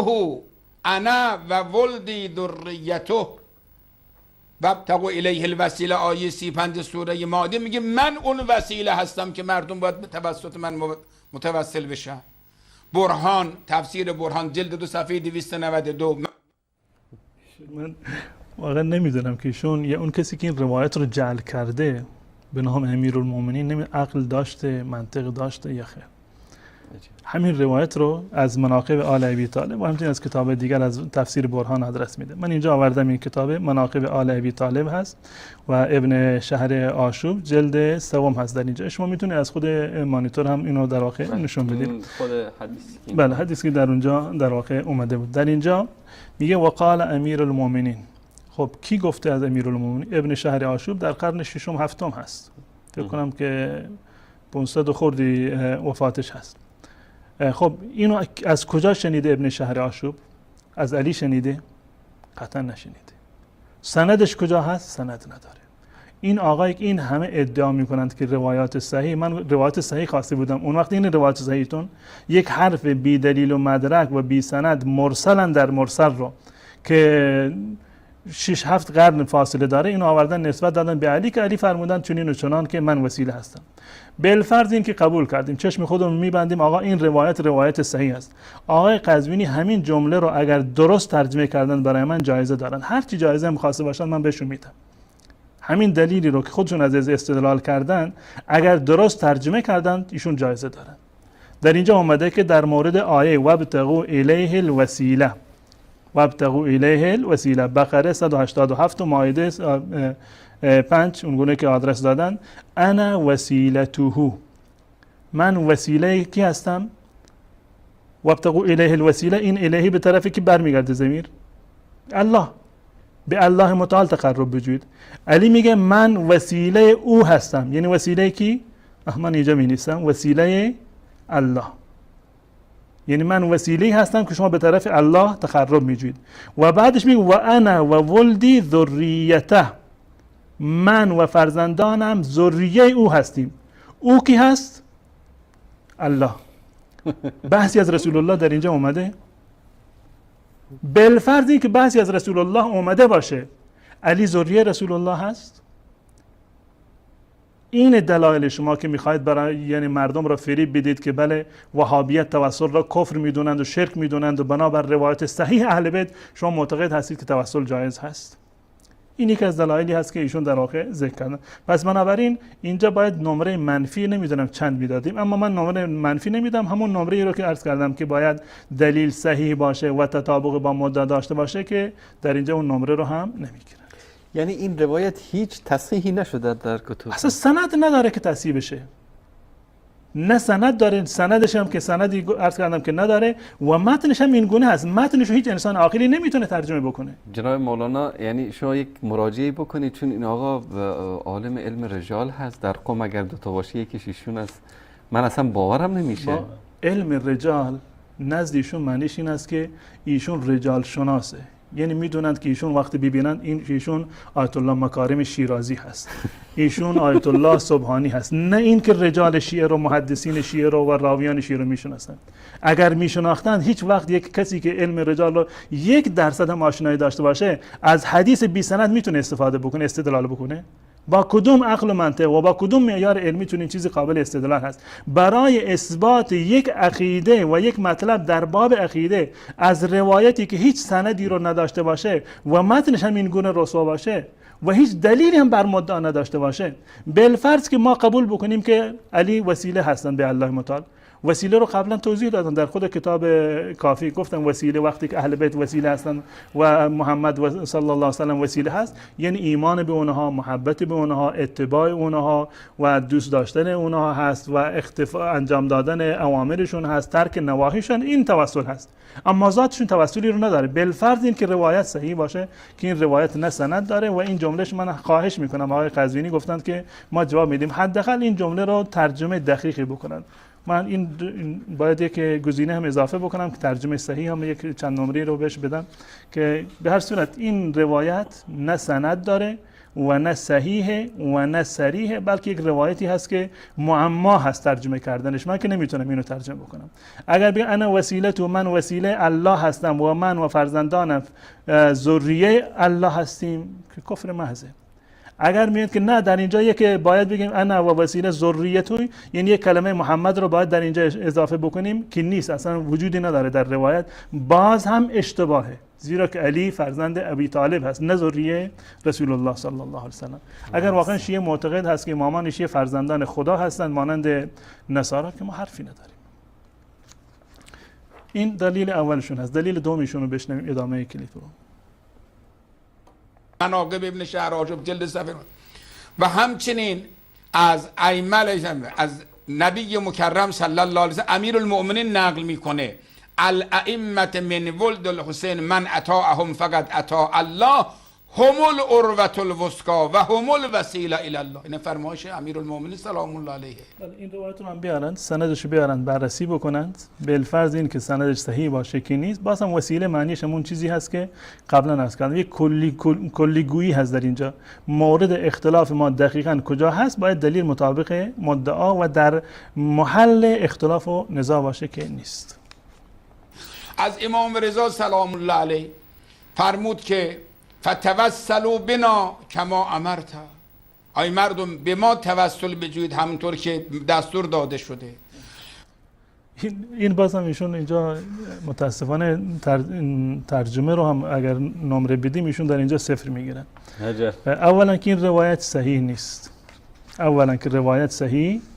انا و ولدی ذریته. وابتغوا الیه الوسیله آیه 35 سوره مائده میگه من اون وسیله هستم که مردم باید به توسط من متوسل بشن. برهان، تفسیر برهان جلد 2 صفحه 292. من واقعا نمیدونم که ایشون یا اون کسی که این روایت رو جعل کرده به نام امیرالمومنین عقل داشته، منطق داشته یا خیر. همین روایت رو از مناقب آل ابی طالب و همچنین از کتاب دیگر از تفسیر برهان آدرس میده. من اینجا آوردم این کتاب مناقب آل ابی طالب هست و ابن شهر آشوب جلد 3 هست. در اینجا شما میتونید از خود مانیتور هم اینو در واقع نشون بدید. خود حدیث بله حدیثی که در اونجا در واقع اومده بود. در اینجا میگه وقال امیرالمومنین. خب کی گفته از امیرالمومنین؟ ابن شهر آشوب در قرن 6 7 هست. فکر کنم که 500 خردی وفاتش هست. خب اینو از کجا شنیده ابن شهر آشوب؟ از علی شنیده؟ قطعا نشنیده. سندش کجا هست؟ سند نداره. این آقای این همه ادعا میکنند که روایات صحیح، من روایات صحیح خواسته بودم. اون وقت این روایات صحیحتون یک حرف بی دلیل و مدرک و بی سند مرسلا در مرسل رو که 6 7 قرن فاصله داره اینو آوردن نسبت دادن به علی که علی فرمودن چنین و چنان که من وسیله هستم. بالفرض این که قبول کردیم، چشم خودمون میبندیم آقا این روایت صحیح است. آقای قزوینی همین جمله رو اگر درست ترجمه کردن برای من جایزه دارن. هر چی جایزه می‌خواسته باشن من بهشون میدم. همین دلیلی رو که خودشون از استدلال کردن اگر درست ترجمه کردن ایشون جایزه دارن. در اینجا اومده که در مورد آیه وابتغوا الیه الوسیله، وابتغوا الیه الوسیله، بقره 187 و مائده 5 اونگونه که آدرس دادن انا وسیلته، من وسیله کی هستم؟ وابتغوا الیه الوسیله، این الهی به طرفی که برمیگرده ضمیر الله، به الله متعال تقرب بجوید. علی میگه من وسیله او هستم، یعنی وسیله کی؟ من اینجا می نیستم وسیله الله، یعنی من وسیله هستم که شما به طرف الله تقرب میجوید. و بعدش میگه و انا و ولدی ذریته، من و فرزندانم ذریه او هستیم. او کی هست؟ الله. بحثی از رسول الله در اینجا اومده؟ بالفرض این که بحثی از رسول الله اومده باشه، علی ذریه رسول الله هست؟ این دلایل شما که میخواید برای یعنی مردم را فریب بدید که بله وهابیت توسل را کفر میدونند و شرک میدونند و بنابر روایت صحیح اهل بیت شما معتقد هستید که توسل جایز هست. این یکی از دلایلی هست که ایشون در واقع ذکر کردن. پس بنابراین اینجا باید نمره منفی نمیدونم چند میدادیم، اما من نمره منفی نمیدم، همون نمره ای رو که عرض کردم که باید دلیل صحیح باشه و تطابق با مدت داشته باشه که در اینجا اون نمره رو هم نمیگیرن. یعنی این روایت هیچ تصحیحی نشده در کتب؟ اصلا سند نداره که تصحیح بشه. نه سند داره، سندش هم که سندی عرض کردم که نداره و متنش هم این گونه هست. متنش رو هیچ انسان عاقلی نمیتونه ترجمه بکنه. جناب مولانا یعنی شما یک مراجعه بکنید، چون این آقا عالم علم رجال هست در قم، اگر دو تا باشه یکیش ایشون است. من اصلا باورم نمیشه. علم رجال نزد ایشون معنیش این است که ایشون رجال شناسه، یعنی میدونند که ایشون وقتی ببینند ایشون آیت الله مکارم شیرازی هست، ایشون آیت الله سبحانی هست، نه این که رجال شیعه رو، محدثین شیعه رو و راویان شیعه رو میشناسند. اگر میشناختند هیچ وقت یک کسی که علم رجال رو 1% هم آشنایی داشته باشه از حدیث بی سند میتونه استفاده بکنه، استدلال بکنه؟ با کدوم عقل و منطق و با کدوم معیار علمی چنین چیزی قابل استدلال هست؟ برای اثبات یک عقیده و یک مطلب در باب عقیده از روایتی که هیچ سندی رو نداشته باشه و متنش هم این گونه رسوا باشه و هیچ دلیلی هم بر مدعا نداشته باشه، بالفرض که ما قبول بکنیم که علی وسیله هستن به الله متعال. وسیله رو قبلا توضیح دادن در خود کتاب کافی، گفتن وسیله وقتی که اهل بیت وسیله هستن و محمد صلی الله علیه و سلم وسیله هست، یعنی ایمان به اونها، محبت به اونها، اتباع اونها و دوست داشتن اونها هست و انجام دادن اوامرشون هست، ترک نواهیشون، این توسل هست. اما ذاتشون توسلی رو نداره، بالفرض این که روایت صحیح باشه که این روایت نه سند داره. و این جملهش من خواهش میکنم آقای قزوینی گفتند که ما جواب میدیم، حداقل این جمله رو ترجمه دقیقی بکنن. من این باید یک گزینه هم اضافه بکنم که ترجمه صحیح هم یک چند نمره رو بهش بدم که به هر صورت این روایت نه سند داره و نه صحیحه و نه صریحه، بلکه یک روایتی هست که معما هست ترجمه کردنش. من که نمیتونم اینو ترجمه بکنم. اگر بگم انا وسیله تو، من وسیله الله هستم و من و فرزندانم ذریه الله هستیم، که کفر محضه. اگر میگید که نه در اینجا که باید بگیم انا و وسیله ذریته، یعنی یک کلمه محمد رو باید در اینجا اضافه بکنیم که نیست، اصلا وجودی نداره در روایت، باز هم اشتباهه، زیرا که علی فرزند ابی طالب هست نه ذریه رسول الله صلی الله علیه و سلم. اگر واقعا شیعه معتقد هست که امامان شیعه فرزندان خدا هستند مانند نصارا، که ما حرفی نداریم. این دلیل اولشون هست. دلیل دومیشون رو بشنویم ادامه کلیپ رو. مناقب ابن شهرآشوب جلد صفحه. و همچنین از از نبی مکرم صلی الله علیه و امیر المؤمنین نقل میکنه الائمه من ولد الحسین من اطاعهم فقط اطاع الله هم العروة الوثقی و هم الوسیله الی الله. این فرمایش امیر المؤمنین سلام الله علیه. این روایت رو هم بیارند، سندش بیارند، بررسی بکنند، بالفرض این که سندش صحیح باشه که نیست، باز هم وسیله معنیش همون چیزی هست که قبلا عرض کردم، یک کلیگویی هست در اینجا. مورد اختلاف ما دقیقاً کجا هست باید دلیل مطابق مدعا و در محل اختلاف و نزاع باشه که نیست. از امام رضا سلام الله علیه فرمود که فتوسلوا بنا کما امرت، ای مردم به ما توسل بجوید همونطور که دستور داده شده. این باز هم ایشون اینجا متاسفانه ترجمه رو هم اگر نمره بدیم ایشون در اینجا 0 میگیرن. اولا که این روایت صحیح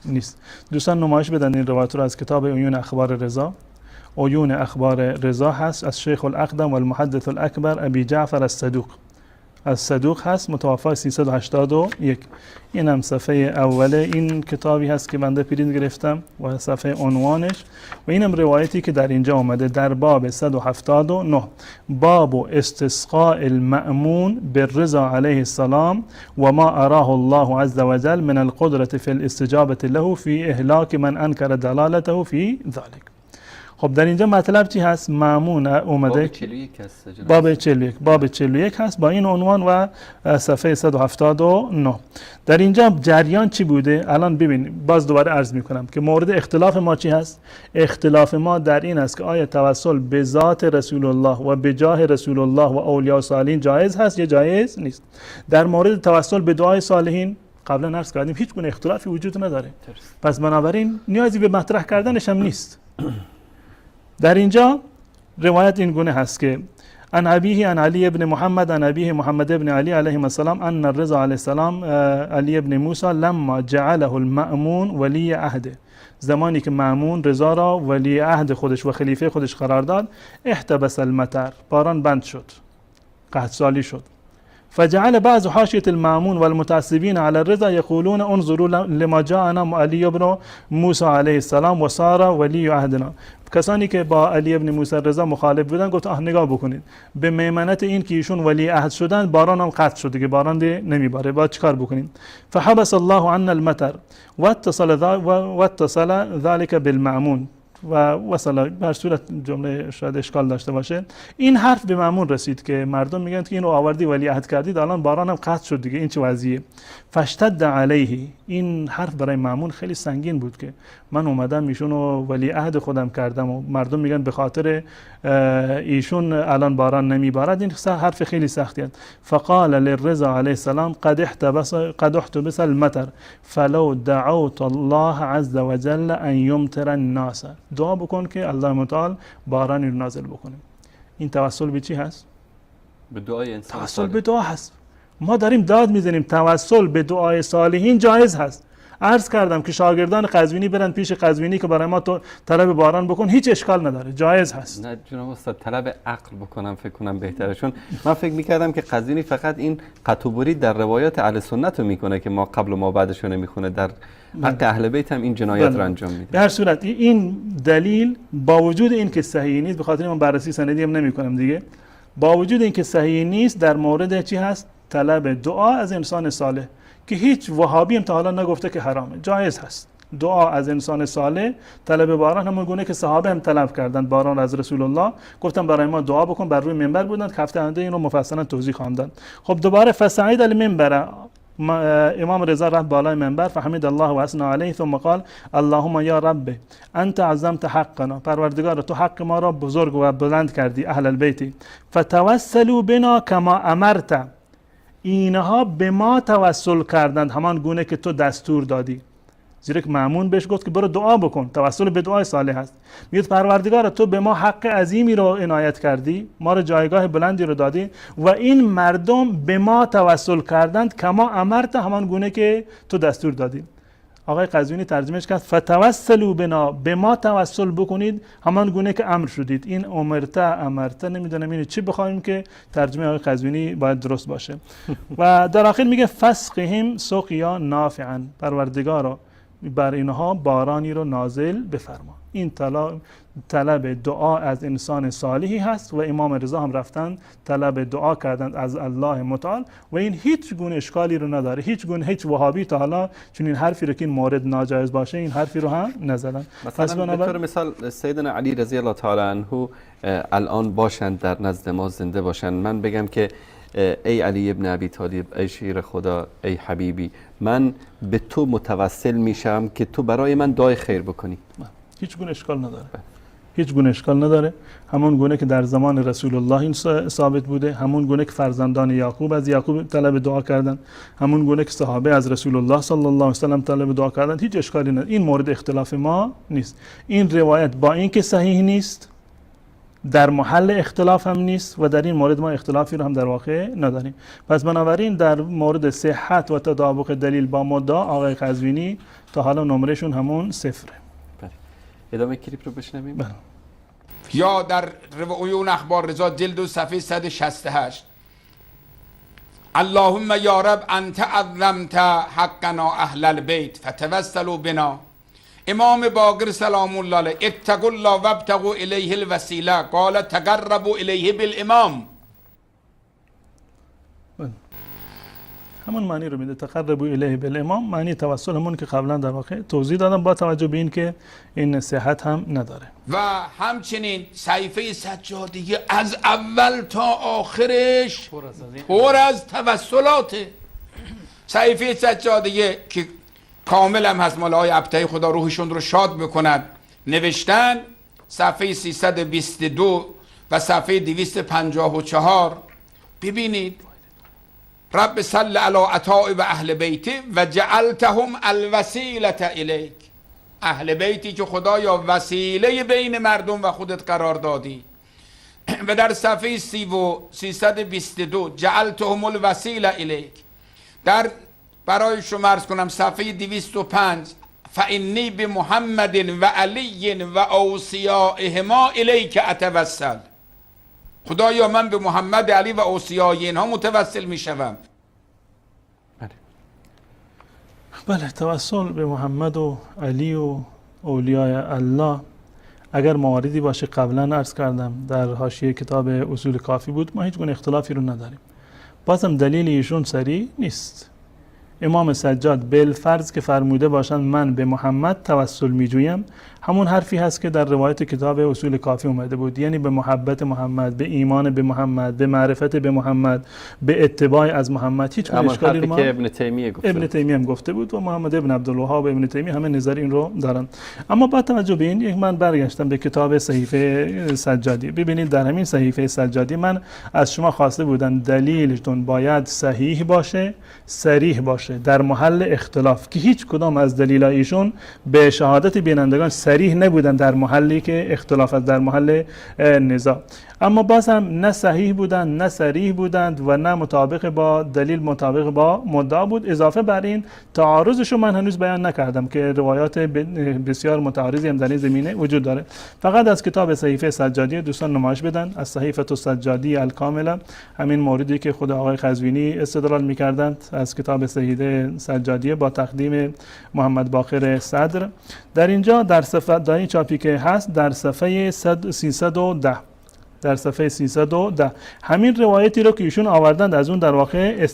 نیست، دوستان نمایش بدن این روایت رو از کتاب عیون اخبار رضا. عیون اخبار رضا هست از شیخ الاقدم و المحدث الاکبر ابی جعفر الصدوق هست، متوفی 381. این هم صفحه اوله این کتابی هست که بنده پرینت گرفتم و صفحه عنوانش، و اینم روایتی که در اینجا آمده در باب 179 باب استسقاء المأمون بالرضا علیه السلام و ما اراه الله عز وجل من القدرة في الاستجابة له في اهلاك من انکر دلالته في ذلك. خب در اینجا مطلب چی هست؟ مأمون اومده باب 41 هست با این عنوان و صفحه 179. در اینجا جریان چی بوده؟ الان ببین، باز دوباره عرض میکنم که مورد اختلاف ما چی هست؟ اختلاف ما در این است که آیا توسل به ذات رسول الله و به جاه رسول الله و اولیاء و صالحین جایز هست یا جایز نیست. در مورد توسل به دعای صالحین قبلا عرض کردیم هیچ گونه اختلافی وجود نداره، پس بنابراین نیازی به مطرح کردنش هم نیست. در اینجا روایت این گونه هست که عن ابیه عن علی ابن محمد عن ابیه محمد ابن علی علیه السلام ان الرضا علیه السلام علی ابن موسی لما جعله المأمون ولی عهده، زمانی که مأمون رضا را ولی عهد خودش و خلیفه خودش قرار داد، احتبس المطر، باران بند شد، قحطسالی شد. فجعل بعض حاشیة المأمون والمتعصبين على الرضا يقولون انظروا لما جاءنا علی ابن موسی علیه السلام و صار ولی عهدنا. کسانی که با علی ابن موسی رضا مخالف بودن گفت نگاه بکنید، به میمنت این که ایشون ولی عهد شدن باران هم قطع شده که باران نمیباره، باید چیکار بکنیم؟ فحبس الله عنا المطر واتصل ذلك بالمأمون، و وصلا بر صورت جمله شاید اشکال داشته باشه. این حرف به مأمون رسید که مردم میگن که اینو آوردی ولیعهد کردید، الان باران هم قطع شد دیگه، این چه وضعیه؟ فاشتد علیه. این حرف برای مأمون خیلی سنگین بود که من اومدم ایشونو ولیعهد خودم کردم و مردم میگن به خاطر ایشون الان باران نمیبارد. این حرف خیلی سختی است. فقال للرضا علیه السلام قد احتبس المطر فلو دعوت الله عز وجل ان یمطر الناس. دعا بکن که الله متعال بارانی رو نازل بکنه. این توسل به چی هست؟ به دعای انسان توسل صالح. به دعا هست. ما داریم داد میزنیم توسل به دعای صالحین جایز هست. عرض کردم که شاگردان قزوینی برن پیش قزوینی که برای ما تو طلب باران بکن، هیچ اشکال نداره، جایز هست. نه جناب استاد، طلب عقل بکنم فکر کنم بهتره، چون من فکر میکردم که قزوینی فقط این قطع و برید در روایات اهل سنت رو میکنه که ما قبل و ما بعدش رو نمیخونه، در حق اهل بیت هم این جنایت رو انجام میده. به هر صورت این دلیل با وجود این که صحیح نیست، به خاطر من بررسی سندی هم نمیکنم دیگه، با وجود این که صحیح نیست در مورد چی هست؟ طلب دعا از انسان صالح که هیچ وهابی هم تا حالا نگفته که حرامه، جایز هست. دعا از انسان صالح، طلب باران همون گونه که صحابه هم طلب کردند باران از رسول الله، گفتن برای ما دعا بکن، بر روی منبر بودند که هفته آینده اینو مفصلا توضیح خواندن. خب دوباره فصعد المنبر، امام رضا رفت بالای منبر، فحمد الله و اثنى علیه ثم قال اللهم یا رب انت عظمت حقنا، پروردگار تو حق ما را بزرگ و بلند کردی، اهل البیت، فتوسلوا بنا کما امرت، اینها به ما توسل کردند همان گونه که تو دستور دادی. زیرا که مأمون بهش گفت که برو دعا بکن، توسل به دعای صالح هست. میگه پروردگار تو به ما حق عظیمی رو عنایت کردی، ما رو جایگاه بلندی رو دادی و این مردم به ما توسل کردند کما امرت، همان گونه که تو دستور دادی. آقای قزوینی ترجمهش کرد فتوسلوا بنا، به ما توسل بکنید همان گونه که امر شدید. این امرته نمیدونم اینو چی بخوایم که ترجمه آقای قزوینی باید درست باشه. و در آخر میگه فسقهم سقیا نافعا، پروردگارا بر اینها بارانی رو نازل بفرما. این طلب دعا از انسان صالحی هست و امام رضا هم رفتن طلب دعا کردند از الله متعال و این هیچ گونه اشکالی رو نداره. هیچ وهابی تا حالا چون این حرفی رو که این مورد ناجایز باشه این حرفی رو هم نزدن. مثلا به طور مثال سیدنا علی رضی الله تعالی عنه الان باشند در نزد ما، زنده باشند، من بگم که ای علی ابن ابی طالب، ای شیر خدا، ای حبیبی، من به تو متوسل میشم که تو برای من دعای خیر بکنی. هیچ گونه اشکال نداره. هیچ گونه اشکال نداره. همون گونه که در زمان رسول الله این ثابت بوده، همون گونه که فرزندان یعقوب از یعقوب طلب دعا کردن، همون گونه که صحابه از رسول الله صلی الله علیه و سلم طلب دعا کردن، هیچ اشکالی نداره. این مورد اختلاف ما نیست. این روایت با اینکه صحیح نیست در محل اختلاف هم نیست و در این مورد ما اختلافی رو هم در واقع نداریم. پس بنابراین در مورد صحت و تطابق دلیل با مدعا آقای قزوینی تا حالا نمرهشون همون صفره. بله. ادامه کلیپ رو بشنویم. بله. یا در عیون اخبار رضا جلد و صفحه 168 اللهم یا رب انت عظمت حقنا اهل البیت فتوسلوا بنا. امام باقر سلام الله علیه اتقوا الله وابتغوا الیه الوسیله قال تقربوا الیه بالامام. همون معنی رو میده، تقربوا الیه بالامام، معنی توسل همون که قبلا در واقع توضیح دادم، با توجه به این که این صحت هم نداره. و همچنین صحیفه سجادیه از اول تا آخرش پر از توسلاته. صحیفه سجادیه که کامل هم هست، مال آقای ابطحی خدا روحشون رو شاد بکند، نوشتن صفحه 322 و صفحه 254. ببینید رب صل علی عطاء و اهل بیت و جعلتهم الوسیله الیک، اهل بیتی که خدایا وسیله بین مردم و خودت قرار دادی. و در صفحه 322 جعلتهم الوسیله الیک، در برای شما عرض کنم صفحه 205 فانی بمحمد و علی و اوصیائهما الیک اتوسل، خدایا من به محمد، علی و اوصیای اینها متوسل می شوم. بله، توسل به محمد و علی و اولیای الله اگر مواردی باشه قبلا عرض کردم در حاشیه کتاب اصول کافی بود، ما هیچ گونه اختلافی رو نداریم. بازم دلیل ایشون صریح نیست. امام سجاد بالفرض که فرموده باشند من به محمد توسل میجویم، همون حرفی هست که در روایت کتاب اصول کافی اومده بود، یعنی به محبت محمد، به ایمان به محمد، به معرفت به محمد، به اتباع از محمد. هیچ اشکالی رو که ابن تیمیه گفته ابن تیمیه هم گفته بود و محمد ابن عبدالوهاب و ابن تیمیه همه نظر این رو دارن. اما با توجه به این من برگشتم به کتاب صحیفه سجادی. ببینید در همین صحیفه سجادی من از شما خواسته بودم دلیلتون باید صحیح باشه، صریح باشه، در محل اختلاف، که هیچ کدام از دلایل ایشون به شهادت بینندگان صریح نبودن در محلی که اختلاف است، در محل نزاع. اما باز هم نه صحیح بودند، نه صریح بودند و نه مطابق با دلیل، مطابق با مدعا بود. اضافه بر این تعارضش رو من هنوز بیان نکردم که روایات بسیار متعارضی هم در این زمینه وجود داره. فقط از کتاب صحیفه سجادی دوستان نمایش بدن، از صحیفه السجادی الکامله، همین موردی که خود آقای قزوینی استدلال می‌کردند از کتاب صحیفه سجادی با تقدیم محمد باقر صدر. در اینجا در صفحه در این چاپی که هست در صفحه 310 در صفحه 310 همین روایتی رو که ایشون آوردند از اون در واقع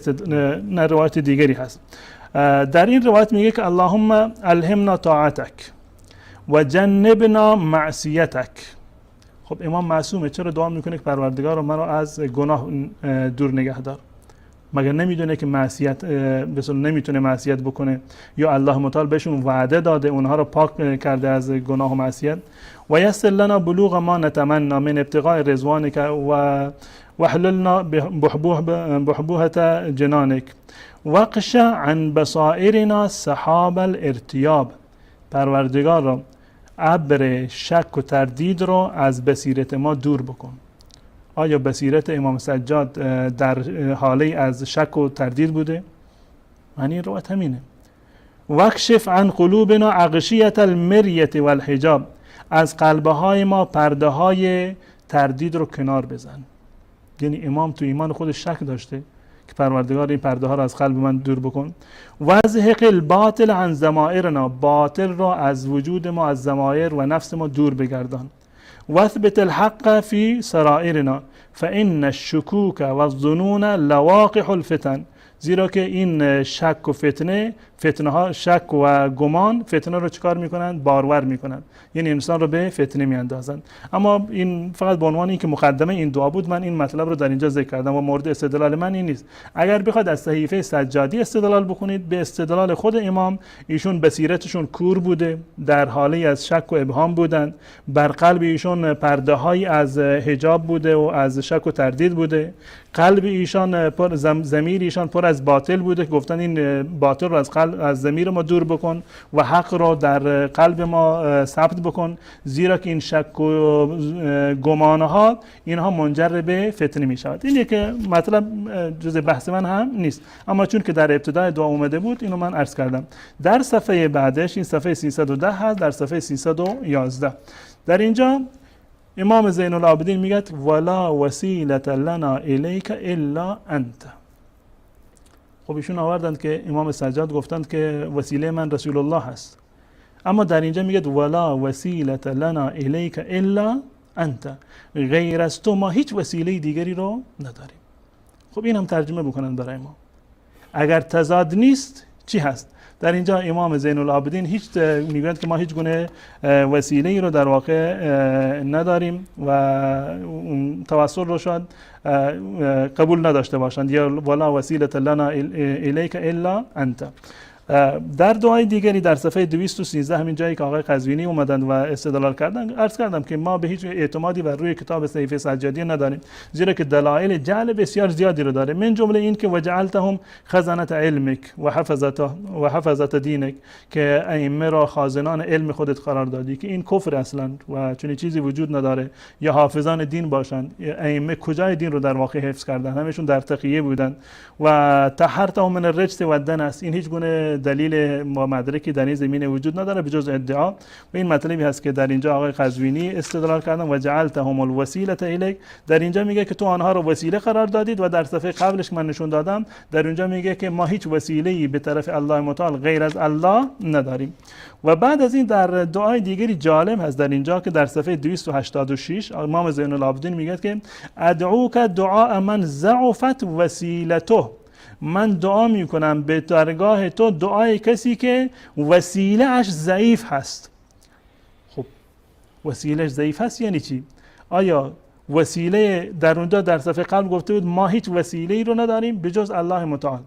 نه روایت دیگری هست. در این روایت میگه که اللهم الهمنا طاعتک و جنبنا معصیتک. خب امام معصومه، چرا دعا میکنه که پروردگار مرا از گناه دور نگه دار؟ مگر نمیدونه که معصیت بسیار نمیتونه معصیت بکنه؟ یا الله متعال بهشون وعده داده اونها رو پاک کرده از گناه و معصیت؟ و یسر لنا بلوغ ما نتمنى من ابتغاء رضوانك و حللنا بحبوحة جنانك وقش عن بصائرنا سحاب الارتیاب. پروردگار را ابر شک و تردید رو از بصیرت ما دور بکن. آیا بصیرت امام سجاد در حاله از شک و تردید بوده؟ معنی روایت همینه. وکشف عن قلوبنا اغشیة المریة والحجاب. از قلبهای ما پرده های تردید رو کنار بزن. یعنی امام تو ایمان خودش شک داشته که پروردگار این پرده ها رو از قلب من دور بکن. وزهق الباطل عن ضمائرنا. باطل رو از وجود ما، از ضمایر و نفس ما دور بگردان. واثبت الحق فی سرائرنا فإن الشکوک و الظنون لواقح الفتن. زیرا که این شک و فتنه ها، شک و گمان فتنه رو چکار میکنند؟ بارور میکنند، یعنی انسان رو به فتنه میاندازند. اما این فقط به عنوان اینکه مقدمه این دعا بود من این مطلب رو در اینجا ذکر کردم و مورد استدلال من این نیست. اگر بخواد از صحیفه سجادی استدلال بکنید، به استدلال خود امام، ایشون بصیرتشون کور بوده، در حاله از شک و ابهام بودند، بر قلب ایشون پرده های از حجاب بوده و از شک و تردید بوده، قلب ایشان پر، ضمیر ایشان پر از باطل بوده، گفتن این باطل رو از ضمیر ما دور بکن و حق رو در قلب ما ثبت بکن، زیرا که این شک و گمانها اینها منجر به فتنه می شود. این که مطلب جز بحث من هم نیست، اما چون که در ابتدای دعا اومده بود اینو من عرض کردم. در صفحه بعدش، این صفحه 310 هست، در صفحه 311 در اینجا امام زین العابدین میگه ولا وسیله لنا الیک الا انت. خب ایشون آوردند که امام سجاد گفتند که وسیله من رسول الله هست، اما در اینجا میگه ولا وسیله لنا الیک الا انت، غیر از تو ما هیچ وسیله دیگری رو نداریم. خب این هم ترجمه بکنن برای ما. اگر تضاد نیست چی هست؟ در اینجا امام زین العابدین هیچ میگوید که ما هیچ گونه وسیله‌ای رو در واقع نداریم و توسل رو شاید قبول نداشته باشند، یا ولا وسیله لنا الیک الا انت. در دعای دیگری در صفحه 213 همین جایی که آقای قزوینی اومدن و استدلال کردن، عرض کردم که ما به هیچ اعتمادی بر روی کتاب صحیفه سجادی نداریم، زیرا که دلایل جعل بسیار زیادی رو داره، من جمله این که وجعلتهم خزنه علمک و حفظت دینک، که ائمه را خازنان علم خودت قرار دادی، که این کفر اصلا و چنین چیزی وجود نداره، یا حافظان دین باشند. ائمه کجای دین رو در واقع حفظ کردن؟ همشون در تقیه بودن. و طهرتهم من الرجس و الدنس، این هیچ گونه دلیل و مدرکی در این زمینه وجود نداره به جز ادعا. و این مطلبی هست که در اینجا آقای قزوینی استدلال کردن و جعلتهم الوسیله الیک. در اینجا میگه که تو آنها رو وسیله قرار دادید، و در صفحه قبلش من نشون دادم در اونجا میگه که ما هیچ وسیله‌ای به طرف الله متعال غیر از الله نداریم. و بعد از این در دعای دیگری جالب هست در اینجا که در صفحه 286 امام زین العابدین میگه که ادعوک دعاء من ضعفت وسیلته من دعا میکنم به درگاه تو دعای کسی که وسیله اش ضعیف هست. خب وسیلهش ضعیف هست یعنی چی؟ آیا وسیله در اونجا در صفحه قبل گفته بود ما هیچ وسیله ای رو نداریم به جز الله متعال،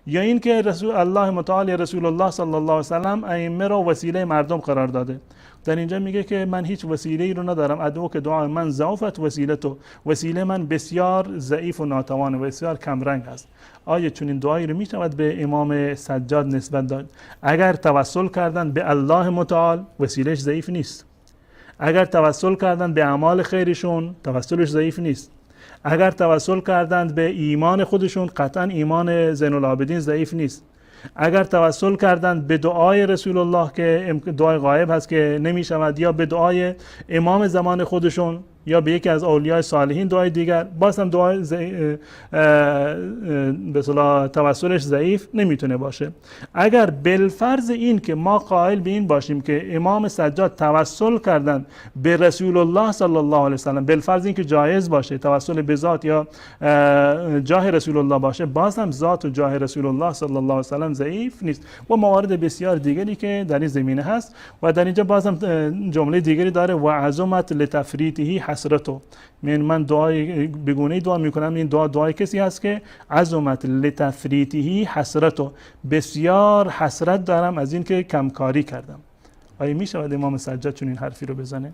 یا این که رسول الله متعال یا رسول الله صلی الله علیه و سلم ائمه را وسیله مردم قرار داده؟ در اینجا میگه که من هیچ وسیله ای رو ندارم، ادعو که دعای من ضعفت وسیله تو، وسیله من بسیار ضعیف و ناتوان و بسیار کمرنگ است. آیا چون این دعایی رو میشود به امام سجاد نسبت داد؟ اگر توسل کردن به الله متعال وسیلهش ضعیف نیست، اگر توسل کردند به اعمال خیرشون توسلش ضعیف نیست، اگر توسل کردند به ایمان خودشون قطعا ایمان زین العابدین ضعیف نیست، اگر توسل کردند به دعای رسول الله که دعای غایب هست که نمی شود، یا به دعای امام زمان خودشون یا به یکی از اولیاء صالحین دعای دیگر، باز هم دعای به اصطلاح توسلش ضعیف نمیتونه باشه. اگر بالفرض این که ما قائل به این باشیم که امام سجاد توسل کردن به رسول الله صلی الله علیه وسلم، بالفرض این که جایز باشه توسل به ذات یا جاه رسول الله باشه، باز هم ذات و جاه رسول الله صلی الله علیه وسلم ضعیف نیست و موارد بسیار دیگری که در این زمینه هست. و در اینجا باز هم جمله دیگری داره و عظمت لتفریطه حسرتو، من دعای بگونه دعا میکنم، این دعای کسی هست که عظمت لتفریطه حسرتو، بسیار حسرت دارم از این که کمکاری کردم. آیا میشود امام سجاد چون این حرفی رو بزنه؟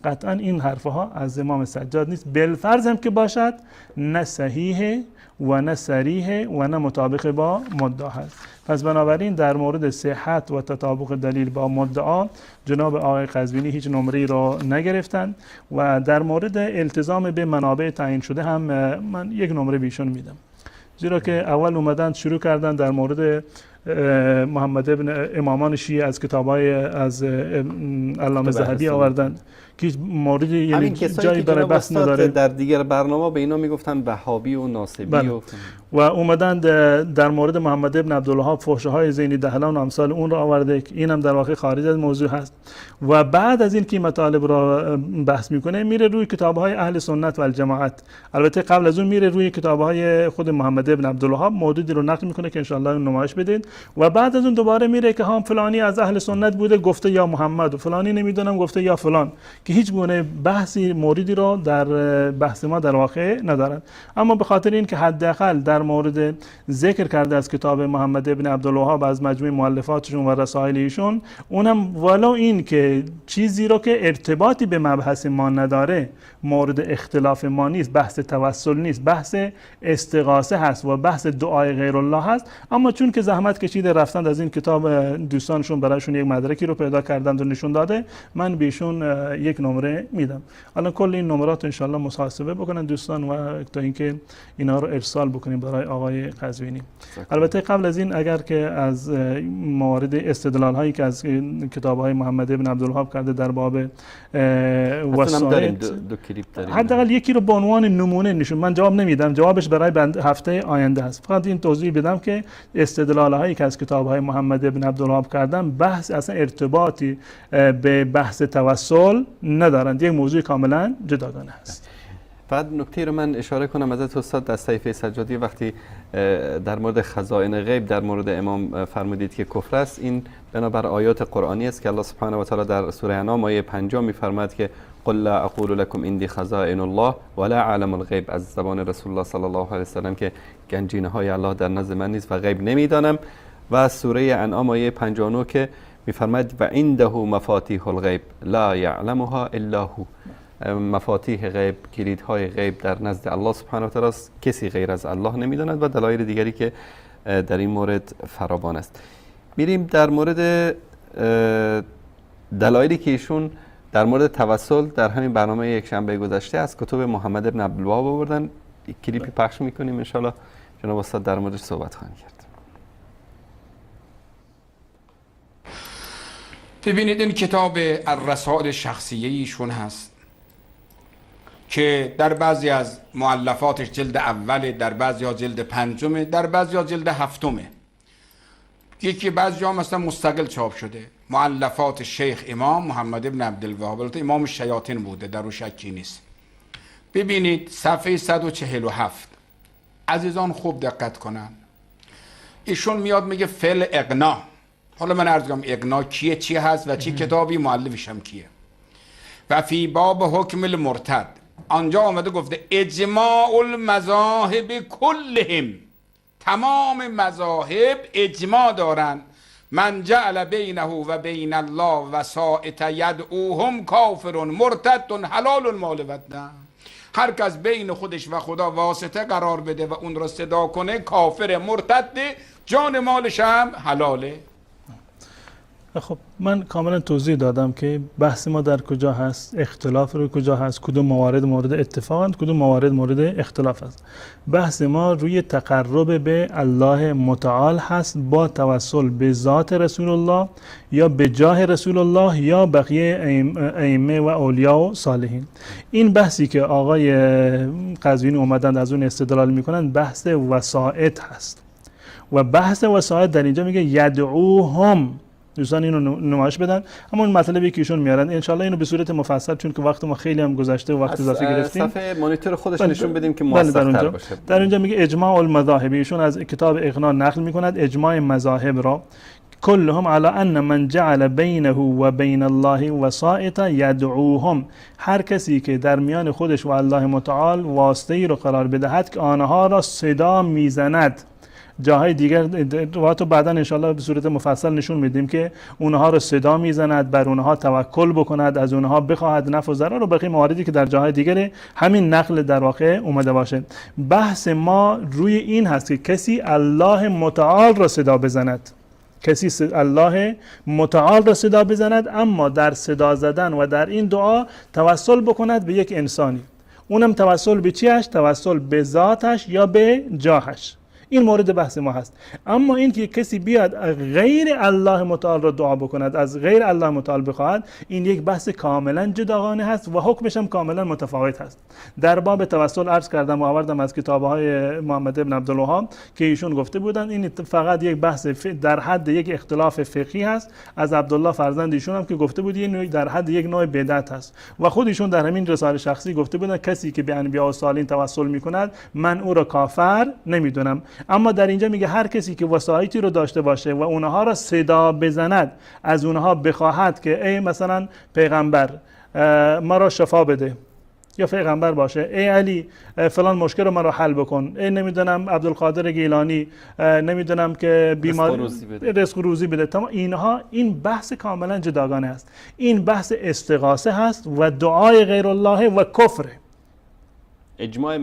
قطعا این حرفها از امام سجاد نیست، بالفرض هم که باشد نه صحیحه و نه صریحه و نه مطابق با مدعا هست. پس بنابراین در مورد صحت و تطابق دلیل با مدعا جناب آقای قزوینی هیچ نمره‌ای را نگرفتن و در مورد التزام به منابع تعیین شده هم من یک نمره بیشون میدم، زیرا که اول اومدن شروع کردن در مورد محمد ابن امامان شیعه از کتاب‌های از علامه ذهبی آوردن که موردی یعنی جایی برای بحث نداره. در دیگر برنامه به اینا میگفتن وهابی و ناصبی و اومدن در مورد محمد ابن عبدالوهاب فحش‌های زینی دهلان و امثال اون را آورده که این هم در واقع خارج از موضوع هست. و بعد از این که مطالب را بحث میکنه میره روی کتاب‌های اهل سنت و الجماعت. البته قبل از اون میره روی کتاب‌های خود محمد ابن عبدالوهاب، موردی رو نقل میکنه که ان شاءالله نمایش بدید. و بعد از اون دوباره میره که هم فلانی از اهل سنت بوده گفته یا محمد و فلانی نمیدونم گفته یا فلان، که هیچ گونه بحثی موردی رو در بحث ما در واقع ندارن. اما به خاطر این که حداقل در مورد ذکر کرده از کتاب محمد ابن عبدالوهاب از مجموع مؤلفاتشون و رسائل ایشون، اونم ولو این که چیزی رو که ارتباطی به مبحث ما نداره، مورد اختلاف ما نیست، بحث توسل نیست، بحث استغاثه هست و بحث دعای غیر الله هست، اما چون که زحمت کشیده رفتند از این کتاب دوستانشون برایشون یک مدرکی رو پیدا کردند و نشون داده، من بهشون یک نمره میدم. الان کل این نمرات ان شاءالله محاسبه بکنن دوستان و تا اینکه اینا رو ارسال بکنیم برای آقای قزوینی. البته قبل از این اگر که از موارد استدلال هایی که از کتاب های محمد ابن عبدالوهاب کرده در باب وسائط، حداقل یکی رو به عنوان نمونه نشون، من جواب نمیدم، جوابش برای هفته آینده است، فقط این توضیح بدم که استدلال هایی که از کتاب های محمد ابن عبدالوهاب کردن بحث اصلا ارتباطی به بحث توسل ندارند، یک موضوع کاملا جداگانه است. فقط نکته رو من اشاره کنم از استاد در صحیفه سجادی وقتی در مورد خزائن غیب در مورد امام فرمودید که کفر است، این بنابر آیات قرآنی است که الله سبحانه و تعالی در سوره انعام آیه 5 میفرماید که قل لا اقول لكم عندي خزائن الله ولا اعلم الغیب، از زبان رسول الله صلی الله علیه و سلم که گنجینه های الله در نزد من نیست و غیب نمیدانم. و سوره انعام آیه 59 که میفرماید و عنده مفاتیح الغیب لا یعلمها الا هو، مفاتیح غیب، کلیدهای غیب در نزد الله سبحانه و تعالی است، کسی غیر از الله نمیداند و دلایل دیگری که در این مورد فراوان است. میریم در مورد دلایلی که ایشون در مورد توسل در همین برنامه یک شنبه گذشته از کتب محمد ابن عبدالوهاب آوردن. یک کلیپی پخش میکنیم ان شاءالله جناب استاد در موردش صحبت خواهند کرد. ببینید این کتاب الرسائل شخصیه ایشون هست که در بعضی از مؤلفاتش جلد اوله، در بعضی ها جلد پنجمه، در بعضی ها جلد هفتمه، یکی بعضی ها مثلا مستقل چاپ شده. مؤلفات شیخ امام محمد ابن عبدالوهاب، البته امام الشیاطین بوده، در او شکی نیست. ببینید صفحه 147 عزیزان خوب دقت کنن. ایشون میاد میگه فعل اقنا. حالا من عرض کنم اقنا کیه، چی هست و چی کتابی، مؤلفش هم کیه. و فی باب حکم المرتد، آنجا آمده گفته اجماع المذاهب کلهم، تمام مذاهب اجماع دارن من جعل بینه و بین الله وسائط یدعوهم کافر مرتد حلال المال و الدم. هر کس بین خودش و خدا واسطه قرار بده و اون رو صدا کنه کافر مرتد، جان مالش هم حلاله. خب من کاملا توضیح دادم که بحث ما در کجا هست، اختلاف رو کجا هست، کدوم موارد مورد اتفاقند، کدوم موارد مورد اختلاف است. بحث ما روی تقرب به الله متعال هست با توسل به ذات رسول الله یا به جاه رسول الله یا بقیه ائمه و اولیاء و صالحین. این بحثی که آقای قزوینی اومدند از اون استدلال میکنند بحث وسائط هست و بحث وسائط در اینجا میگه یدعوهم. دوستان اینو نمایش بدن، همون مطلبی که ایشون میارن انشالله اینو به صورت مفصل، چون که وقت ما خیلی هم گذشته و وقت اضافه گرفتیم، صفحه مانیتور خودش نشون بدیم که موثق‌تر باشه. در اینجا میگه اجماع المذاهب، ایشون از کتاب اغنا نقل میکند اجماع مذاهب را كلهم على ان من جعل بینه و بین الله وسائط یدعوهم، هر کسی که در میان خودش و الله متعال واسطه ای رو قرار بدهد که آنها را صدا میزند. جاهای دیگر رواتو بعدا انشالله به صورت مفصل نشون میدیم که اونها رو صدا میزند، بر اونها توکل بکند، از اونها بخواهد نفع و ضرر و بقیه مواردی که در جاهای دیگر همین نقل در واقع اومده باشه. بحث ما روی این هست که کسی الله متعال را صدا بزند، کسی الله متعال را صدا بزند، اما در صدا زدن و در این دعا توسل بکند به یک انسانی. اونم توسل به چیش؟ توسل به ذاتش یا به جاهش. این مورد بحث ما هست. اما این که کسی بیاد غیر الله متعال را دعا بکند، از غیر الله متعال بخواهد، این یک بحث کاملا جداگانه هست و حکمش هم کاملا متفاوت هست. در باب توسل عرض کردم و آوردم از کتاب‌های محمد ابن عبدالوهاب که ایشون گفته بودن این فقط یک بحث در حد یک اختلاف فقهی هست. از عبدالله فرزند ایشون هم که گفته بود این در حد یک نوع بدعت هست و خود ایشون در همین رساله شخصی گفته بودن کسی که به انبیاء و صالحین توسل میکند من او را کافر نمیدونم. اما در اینجا میگه هر کسی که وسایطی رو داشته باشه و اونها را صدا بزند، از اونها بخواهد که ای مثلا پیغمبر ما را شفا بده، یا پیغمبر باشه ای علی فلان مشکل رو مرا حل بکن، ای نمیدونم عبدالقادر گیلانی نمیدونم که بیمار رزق و روزی بده. تمام اینها، این بحث کاملا جداگانه است. این بحث استغاثه هست و دعای غیر الله و کفر. اجماع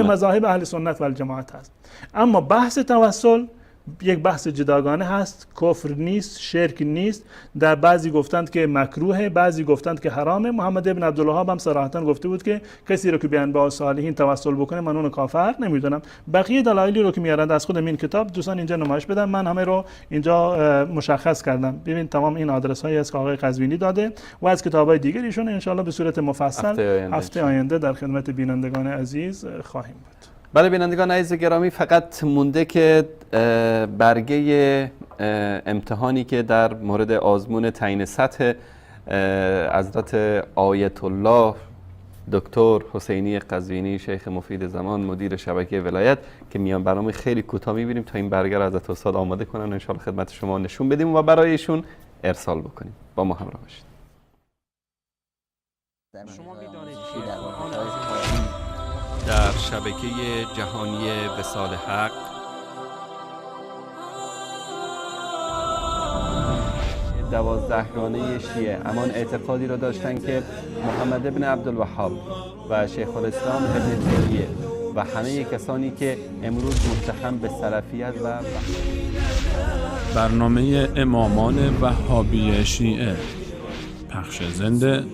مذاهب اهل سنت و الجماعت هست. اما بحث توسل یک بحث جداگانه هست، کفر نیست، شرک نیست. در بعضی گفتند که مکروهه، بعضی گفتند که حرامه. محمد ابن عبدالوهاب هم صراحتا گفته بود که کسی رو که به انبیاء صالحین توسل بکنه من اون کافر نمیدونم. بقیه دلایلی رو که میارند از خود این کتاب دوستان اینجا نمایش بدم، من همه رو اینجا مشخص کردم. ببین تمام این آدرس هایی است که آقای قزوینی داده و از کتاب‌های دیگر ایشون ان شاء الله به صورت مفصل هفته آینده در خدمت بینندگان عزیز خواهیم بود. بله بینندگان عزیز گرامی، فقط مونده که برگه امتحانی که در مورد آزمون تعیین سطح حضرت آیت الله دکتر حسینی قزوینی شیخ مفید زمان مدیر شبکه ولایت که میان برنامه خیلی کوتاه می‌بینیم تا این برگه را حضرت استاد آماده کنن ان شاء الله خدمت شما نشون بدیم و برای ایشون ارسال بکنیم. با ما همراه باشید. شما می‌دانید در شبکه جهانی وصال حق دوازدهگانه شیعه امان اعتقادی را داشتند که محمد ابن عبدالوهاب و شیخ الاسلام ابن تیمیه و همه کسانی که امروز متهم به سلفیت و برنامه امامان وهابی شیعه پخش زنده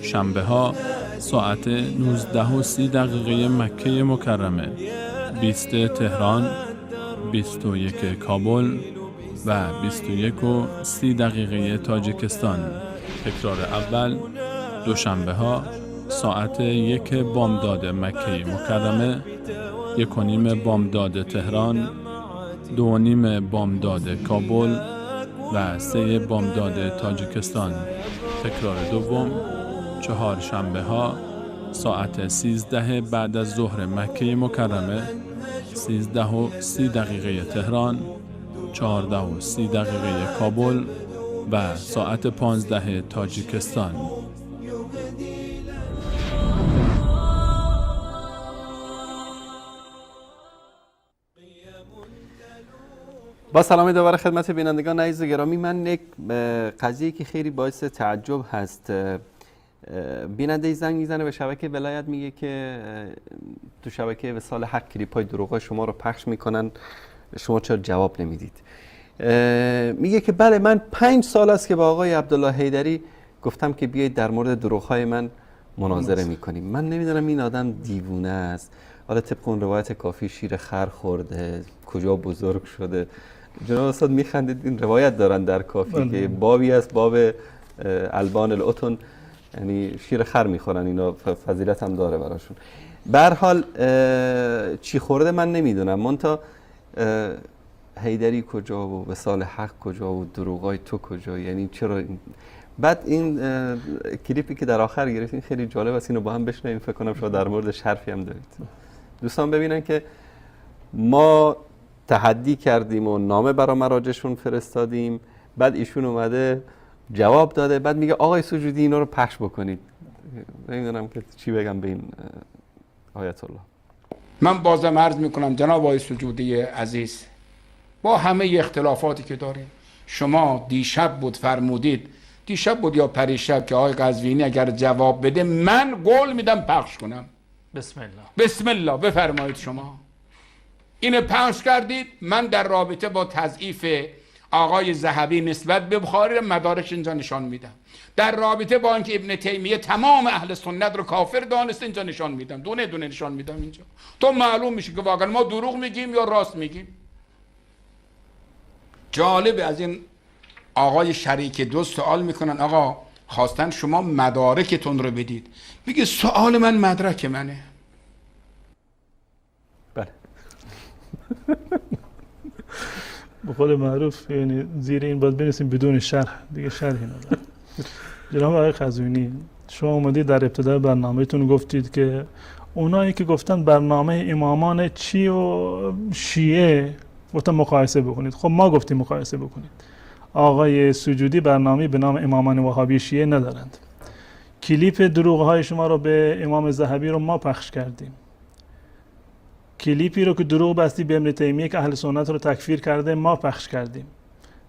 شنبه ها ساعت 19:30 مکه مکرمه، 20 تهران، 21 کابل و 21:30 تاجیکستان. تکرار اول دوشنبه ها ساعت 1 بامداد مکه مکرمه، 1:30 بامداد تهران، 2:30 بامداد کابل و 3 بامداد تاجیکستان. تکرار دوم چهارشنبه ها ساعت 13 بعد از ظهر مکه مکرمه، 13:30 تهران، 14:30 کابل و ساعت 15 تاجیکستان. با سلامی دوباره خدمت بینندگان عزیز و گرامی. من یک قضیه که خیلی باعث تعجب هست، بیننده زنگ میزنه به شبکه ولایت، میگه که تو شبکه وصال حق کلیپ‌های دروغ شما رو پخش میکنن، شما چرا جواب نمیدید؟ میگه که بله، من 5 سال است که با آقای عبدالله حیدری گفتم که بیایید در مورد دروغ‌های من مناظره میکنیم. من نمیدونم این آدم دیوونه است. حالا طبق اون روایت کافی شیر خر خورده، کجا بزرگ شده. جناب استاد میخندید، این روایت دارن در کافی که بابی است، باب البان الاتون، یعنی شیر خر میخورن، اینا فضیلت هم داره براشون. به هر حال چی خورده من نمیدونم، منتها حیدری کجا و وصال حق کجا و دروغای تو کجا، یعنی چرا بعد این کلیپی که در آخر گرفتین خیلی جالب است، اینو با هم بشنویم، فکر کنم شما در مورد حرفی هم دارید. دوستان ببینن که ما تحدی کردیم و نامه برای مراجعشون فرستادیم، بعد ایشون اومده جواب داده، بعد میگه آقای سجودی اینا رو پخش بکنید. نمیدونم که چی بگم به این آیت الله. من بازم عرض میکنم جناب آقای سجودی عزیز، با همه اختلافاتی که داریم، شما دیشب بود فرمودید، دیشب بود یا پریشب، که آقای قزوینی اگر جواب بده من قول میدم پخش کنم. بسم الله. بسم الله، بفرمایید. شما اینو پخش کردید. من در رابطه با تضعیف آقای ذهبی نسبت به بخاری مدارک اینجا نشان میدم، در رابطه با اینکه ابن تیمیه تمام اهل سنت رو کافر دانست اینجا نشان میدم، دونه دونه نشان میدم اینجا، تو معلوم میشه که واقعا ما دروغ میگیم یا راست میگیم. جالب از این آقای شریک دوست سوال میکنن آقا خواستن شما مدارکتون رو بدید، میگه سوال من مدرک منه. بله. به قول معروف یعنی زیر این باید بنویسیم بدون شرح، دیگه شرحی نداره. جناب آقای قزوینی، شما اومدید در ابتدای برنامه‌تون گفتید که اونایی که گفتن برنامه امامان چی و شیعه گفتن مقایسه بکنید. خب ما گفتیم مقایسه بکنید. آقای سجودی برنامه به نام امامان وهابی شیعه ندارند. کلیپ دروغ‌های شما رو به امام ذهبی رو ما پخش کردیم. کلیپی رو که دروغ بستی به ابن تیمیه که اهل سنت رو تکفیر کرده ما پخش کردیم.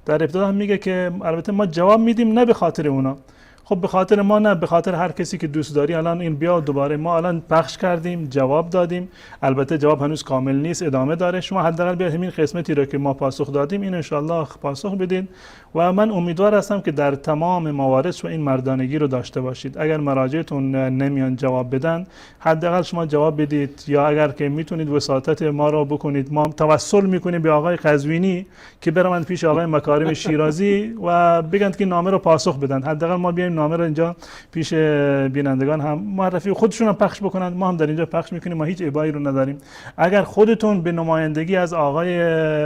در ابتدا هم میگه که البته ما جواب میدیم نه به خاطر اونا. خب به خاطر ما نه، به خاطر هر کسی که دوست داری. الان این بیا دوباره ما الان پخش کردیم، جواب دادیم. البته جواب هنوز کامل نیست، ادامه داره. شما حداقل بیا همین قسمتی رو که ما پاسخ دادیم این ان شاء الله پاسخ بدید و من امیدوار هستم که در تمام موارد شما این مردانگی رو داشته باشید. اگر مراجعتون نمیان جواب بدن، حداقل شما جواب بدید، یا اگر که میتونید وساطت ما رو بکنید، ما توسل میکنیم به آقای قزوینی که برن پیش آقای مکارم شیرازی و بگن که نامه رو پاسخ بدن. حداقل ما بیایم نامه رو اینجا پیش بینندگان هم معرفی خودشون هم پخش بکنن، ما هم در اینجا پخش میکنیم، ما هیچ ابایی رو نداریم. اگر خودتون به نمایندگی از آقای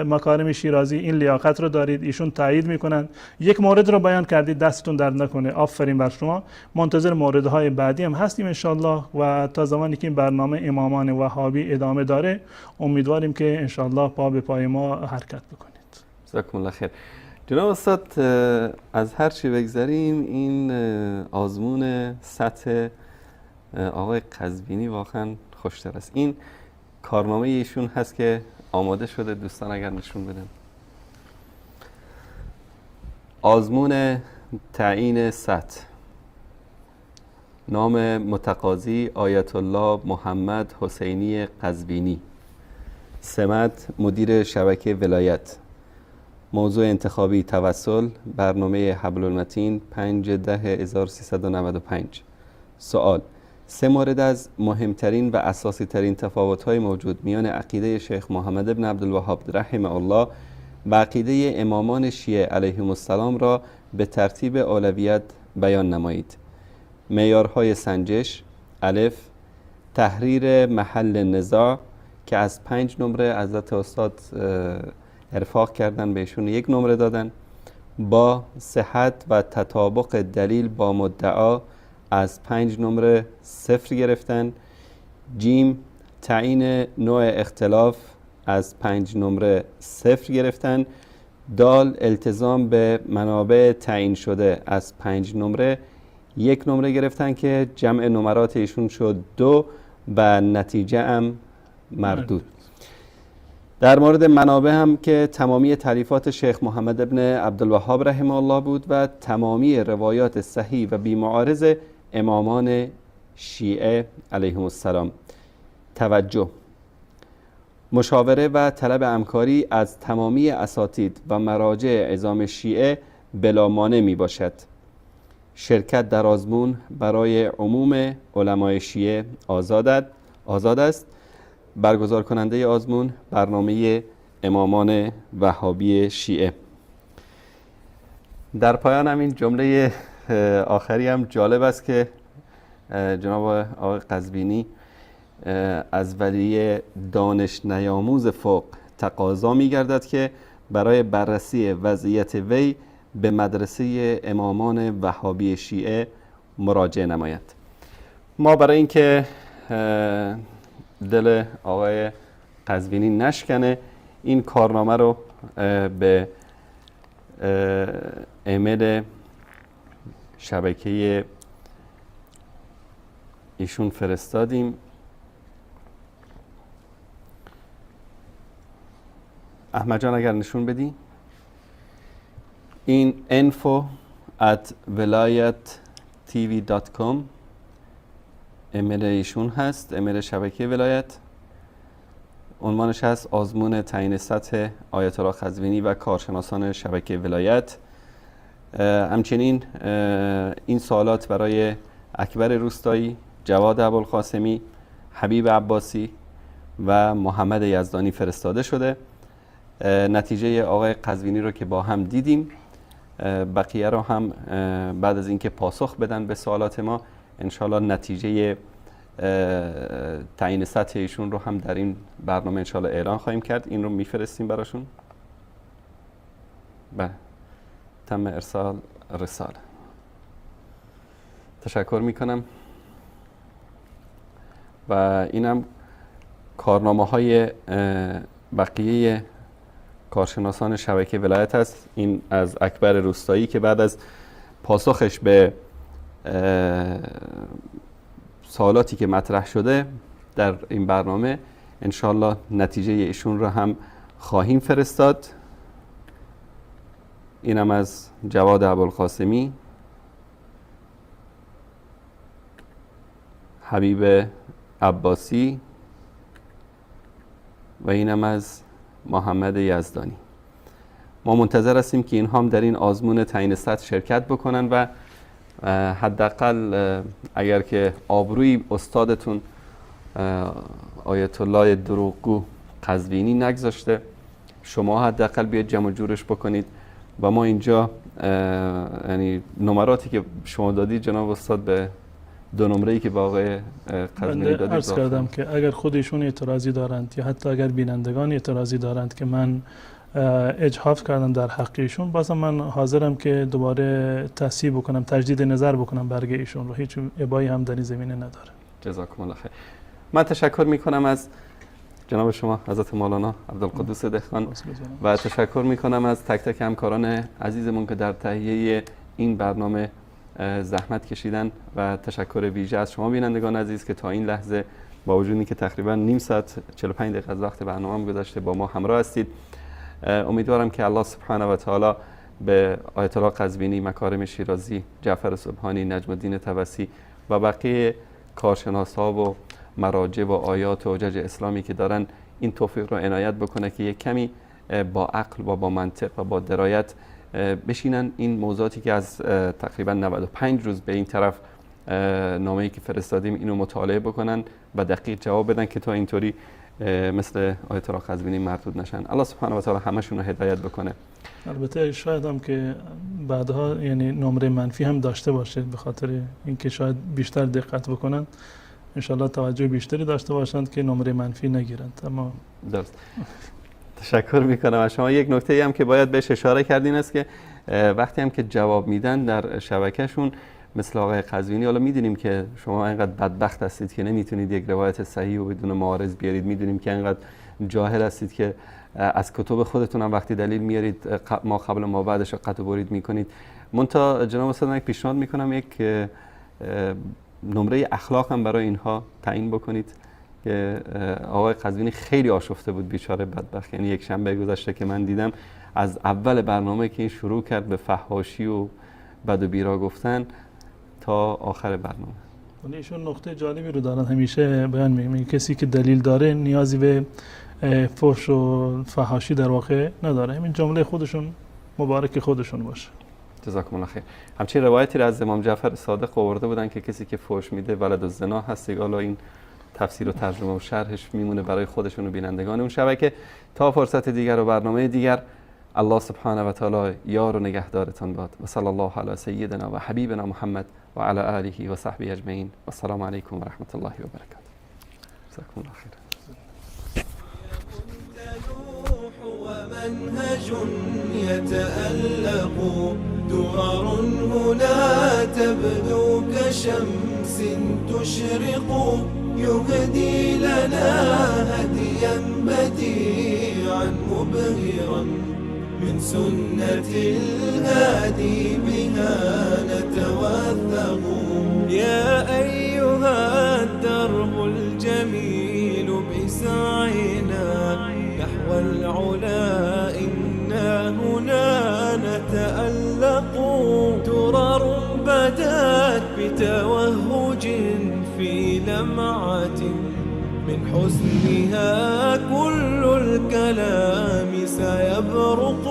مکارم شیرازی این لیاقت رو دارید، ایشون تایید میکنن، یک مورد رو بیان کردید، دستتون درد نکنه، آفرین بر شما. منتظر موردهای بعدی هم هستیم ان شاء الله و تا زمانی که این برنامه امامان وهابی ادامه داره امیدواریم که ان شاء الله پا به پای ما حرکت بکنید. جزاکم الله خیر. جناب استاد، از هر چی بگذریم این آزمون سطح آقای قزوینی واقعا خوشتر است. این کارنامه ایشون هست که آماده شده، دوستان اگر نشون بدن. آزمون تعیین سطح، نام متقاضی آیت الله محمد حسینی قزوینی، سمت مدیر شبکه ولایت، موضوع انتخابی توسل، برنامه حبل المتین 5/10/1395. سوال: 3 مورد از مهمترین و اساسی ترین تفاوت‌های موجود میان عقیده شیخ محمد ابن عبدالوهاب رحمه الله و عقیده امامان شیعه علیهم السلام را به ترتیب اولویت بیان نمایید. معیارهای سنجش: الف، تحریر محل نزاع که از 5 نمره حضرت استاد ارفاق کردن بهشون 1 نمره دادن. با صحت و تطابق دلیل با مدعا از 5 نمره 0 گرفتن. جیم، تعیین نوع اختلاف از 5 نمره 0 گرفتن. دال التزام به منابع تعیین شده از 5 نمره 1 نمره گرفتن که جمع نمرات ایشون شد 2 و نتیجه هم مردود. در مورد منابع هم که تمامی تالیفات شیخ محمد ابن عبدالوهاب رحمه الله بود و تمامی روایات صحیح و بی‌معارض امامان شیعه علیهم السلام. توجه: مشاوره و طلب همکاری از تمامی اساتید و مراجع عظام شیعه بلا مانع می باشد. شرکت در آزمون برای عموم علمای شیعه آزاد است. برگزار کننده آزمون برنامه امامان وهابی شیعه. در پایان همین جمله آخری هم جالب است که جناب آقای قزوینی از ولی دانش نیاموز فوق تقاضا می گردد که برای بررسی وضعیت وی به مدرسه امامان وهابی شیعه مراجعه نماید. ما برای اینکه دل آقای قزوینی نشکنه این کارنامه رو به ایمیل شبکه ایشون فرستادیم. احمد جان اگر نشون بدی. این info@velayat.tv.com ایمیل ایشون هست، ایمیل شبکه ولایت. عنوانش هست آزمون تعیین سطح آیت الله قزوینی و کارشناسان شبکه ولایت. همچنین این سوالات برای اکبر روستایی، جواد ابوالقاسمی، حبیب عباسی و محمد یزدانی فرستاده شده. نتیجه آقای قزوینی رو که با هم دیدیم، بقیه رو هم بعد از اینکه پاسخ بدن به سوالات ما انشالله نتیجه تعیین سطح ایشون رو هم در این برنامه انشالله اعلان خواهیم کرد. این رو میفرستیم براشون. تم ارسال رساله. تشکر میکنم و اینم کارنامه های بقیه کارشناسان شبکه ولایت است. این از اکبر روستایی که بعد از پاسخش به سوالاتی که مطرح شده در این برنامه انشالله نتیجه ایشون رو هم خواهیم فرستاد. اینم از جواد ابوالقاسمی، حبیب عباسی و اینم از محمد یزدانی. ما منتظر هستیم که اینها هم در این آزمون تعیین سطح شرکت بکنن و حداقل اگر که آبروی استادتون آیت الله دروغگو قزوینی نگذاشته، شما حداقل بیاید جمع جورش بکنید و ما اینجا یعنی نمراتی که شما دادید جناب استاد به 2 نمره‌ای که با آقای قزوینی دادید عرض کردم که اگر خودشون اعتراضی دارند یا حتی اگر بینندگان اعتراضی دارند که من اجحاف کردم در حق ایشون، بازم من حاضرم که دوباره تصحیح بکنم، تجدید نظر بکنم برگ ایشون رو. هیچ ابایی هم در این زمینه نداره. جزاکم الله خیر. من تشکر میکنم از جناب شما حضرت مولانا عبدالقدوس دهقان و تشکر میکنم از تک تک همکاران عزیزمون که در تهیه این برنامه زحمت کشیدن و تشکر ویژه از شما بینندگان عزیز که تا این لحظه با وجودی که تقریبا نیم ساعت 45 دقیقه از وقت برنامه گذشته با ما همراه هستید. امیدوارم که الله سبحانه و تعالی به آیت الله قزوینی، مکارم شیرازی، جعفر سبحانی، نجم الدین طبسی و بقیه کارشناسا و مراجع و آیات و حجج اسلامی که دارن این توفیق رو عنایت بکنه که یک کمی با عقل و با منطق و با درایت بشینن این موضوعاتی که از تقریبا 95 روز به این طرف نامه‌ای که فرستادیم اینو مطالعه بکنن و دقیق جواب بدن که تا اینطوری مثل آیت الله قزوینی مردود نشن. الله سبحانه و تعالی همشون رو هدایت بکنه. البته شاید هم که بعدها یعنی نمره منفی هم داشته باشه، به خاطر اینکه شاید بیشتر دقت بکنن، انشالله توجه بیشتری داشته باشند که نمره منفی نگیرند. اما درست. تشکر میکنم از شما. یک نکته هم که باید بهش اشاره کردین است که وقتی هم که جواب میدن در شبکهشون مثل آقای قزوینی. حالا میدونیم که شما اینقدر بدبخت هستید که نمیتونید یک روایت صحیح و بدون معارض بیارید، میدونیم که اینقدر جاهل هستید که از کتب خودتون هم وقتی دلیل میارید ما قبل ما بعدش قطع و برید میکنید. منتها جناب استاد من یک پیشنهاد میکنم یک نمره اخلاق هم برای اینها تعیین بکنید که آقای قزوینی خیلی آشفته بود بیچاره بدبخت. یعنی یک شنبه گذشته که من دیدم از اول برنامه که این شروع کرد به فحاشی و بد و بیرا گفتن تا آخر برنامه. ولی ایشون نقطه جالبی رو دارن، همیشه بیان میگن کسی که دلیل داره نیازی به فحش و فحاشی در واقع نداره، همین جمله خودشون مبارک خودشون باشه. جزاکم الله خیر. همچنین روایتی را از امام جعفر صادق آورده بودن که کسی که فحش میده ولد الزنا هست. حالا این تفسیر و ترجمه و شرحش میمونه برای خودشون و بینندگان اون شبکه. تا فرصت دیگر و برنامه دیگر، الله سبحانه و تعالی یار و نگهدارتان باد و صلی الله علی سیدنا و حبیبنا محمد و علی آله و صحبه اجمعین و السلام علیکم و رحمت الله و برکاته. جزاکم الله خیر. ومنهج يتألق درر هنا تبدو كشمس تشرق يهدي لنا هديا بديعا مبهرا من سنة الهادي بها نتوثق. يا أيها الدرب الجميل بسعينا نحو العلا إنا هنا نتألق. درر بدات بتوهج في لمعة من حسنها كل الكلام سيبرق.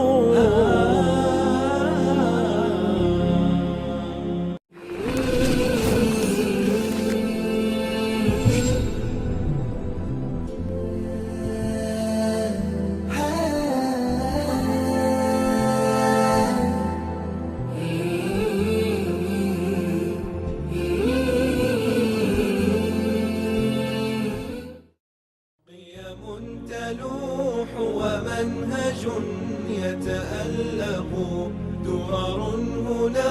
تلوح ومنهج يتألق درر هنا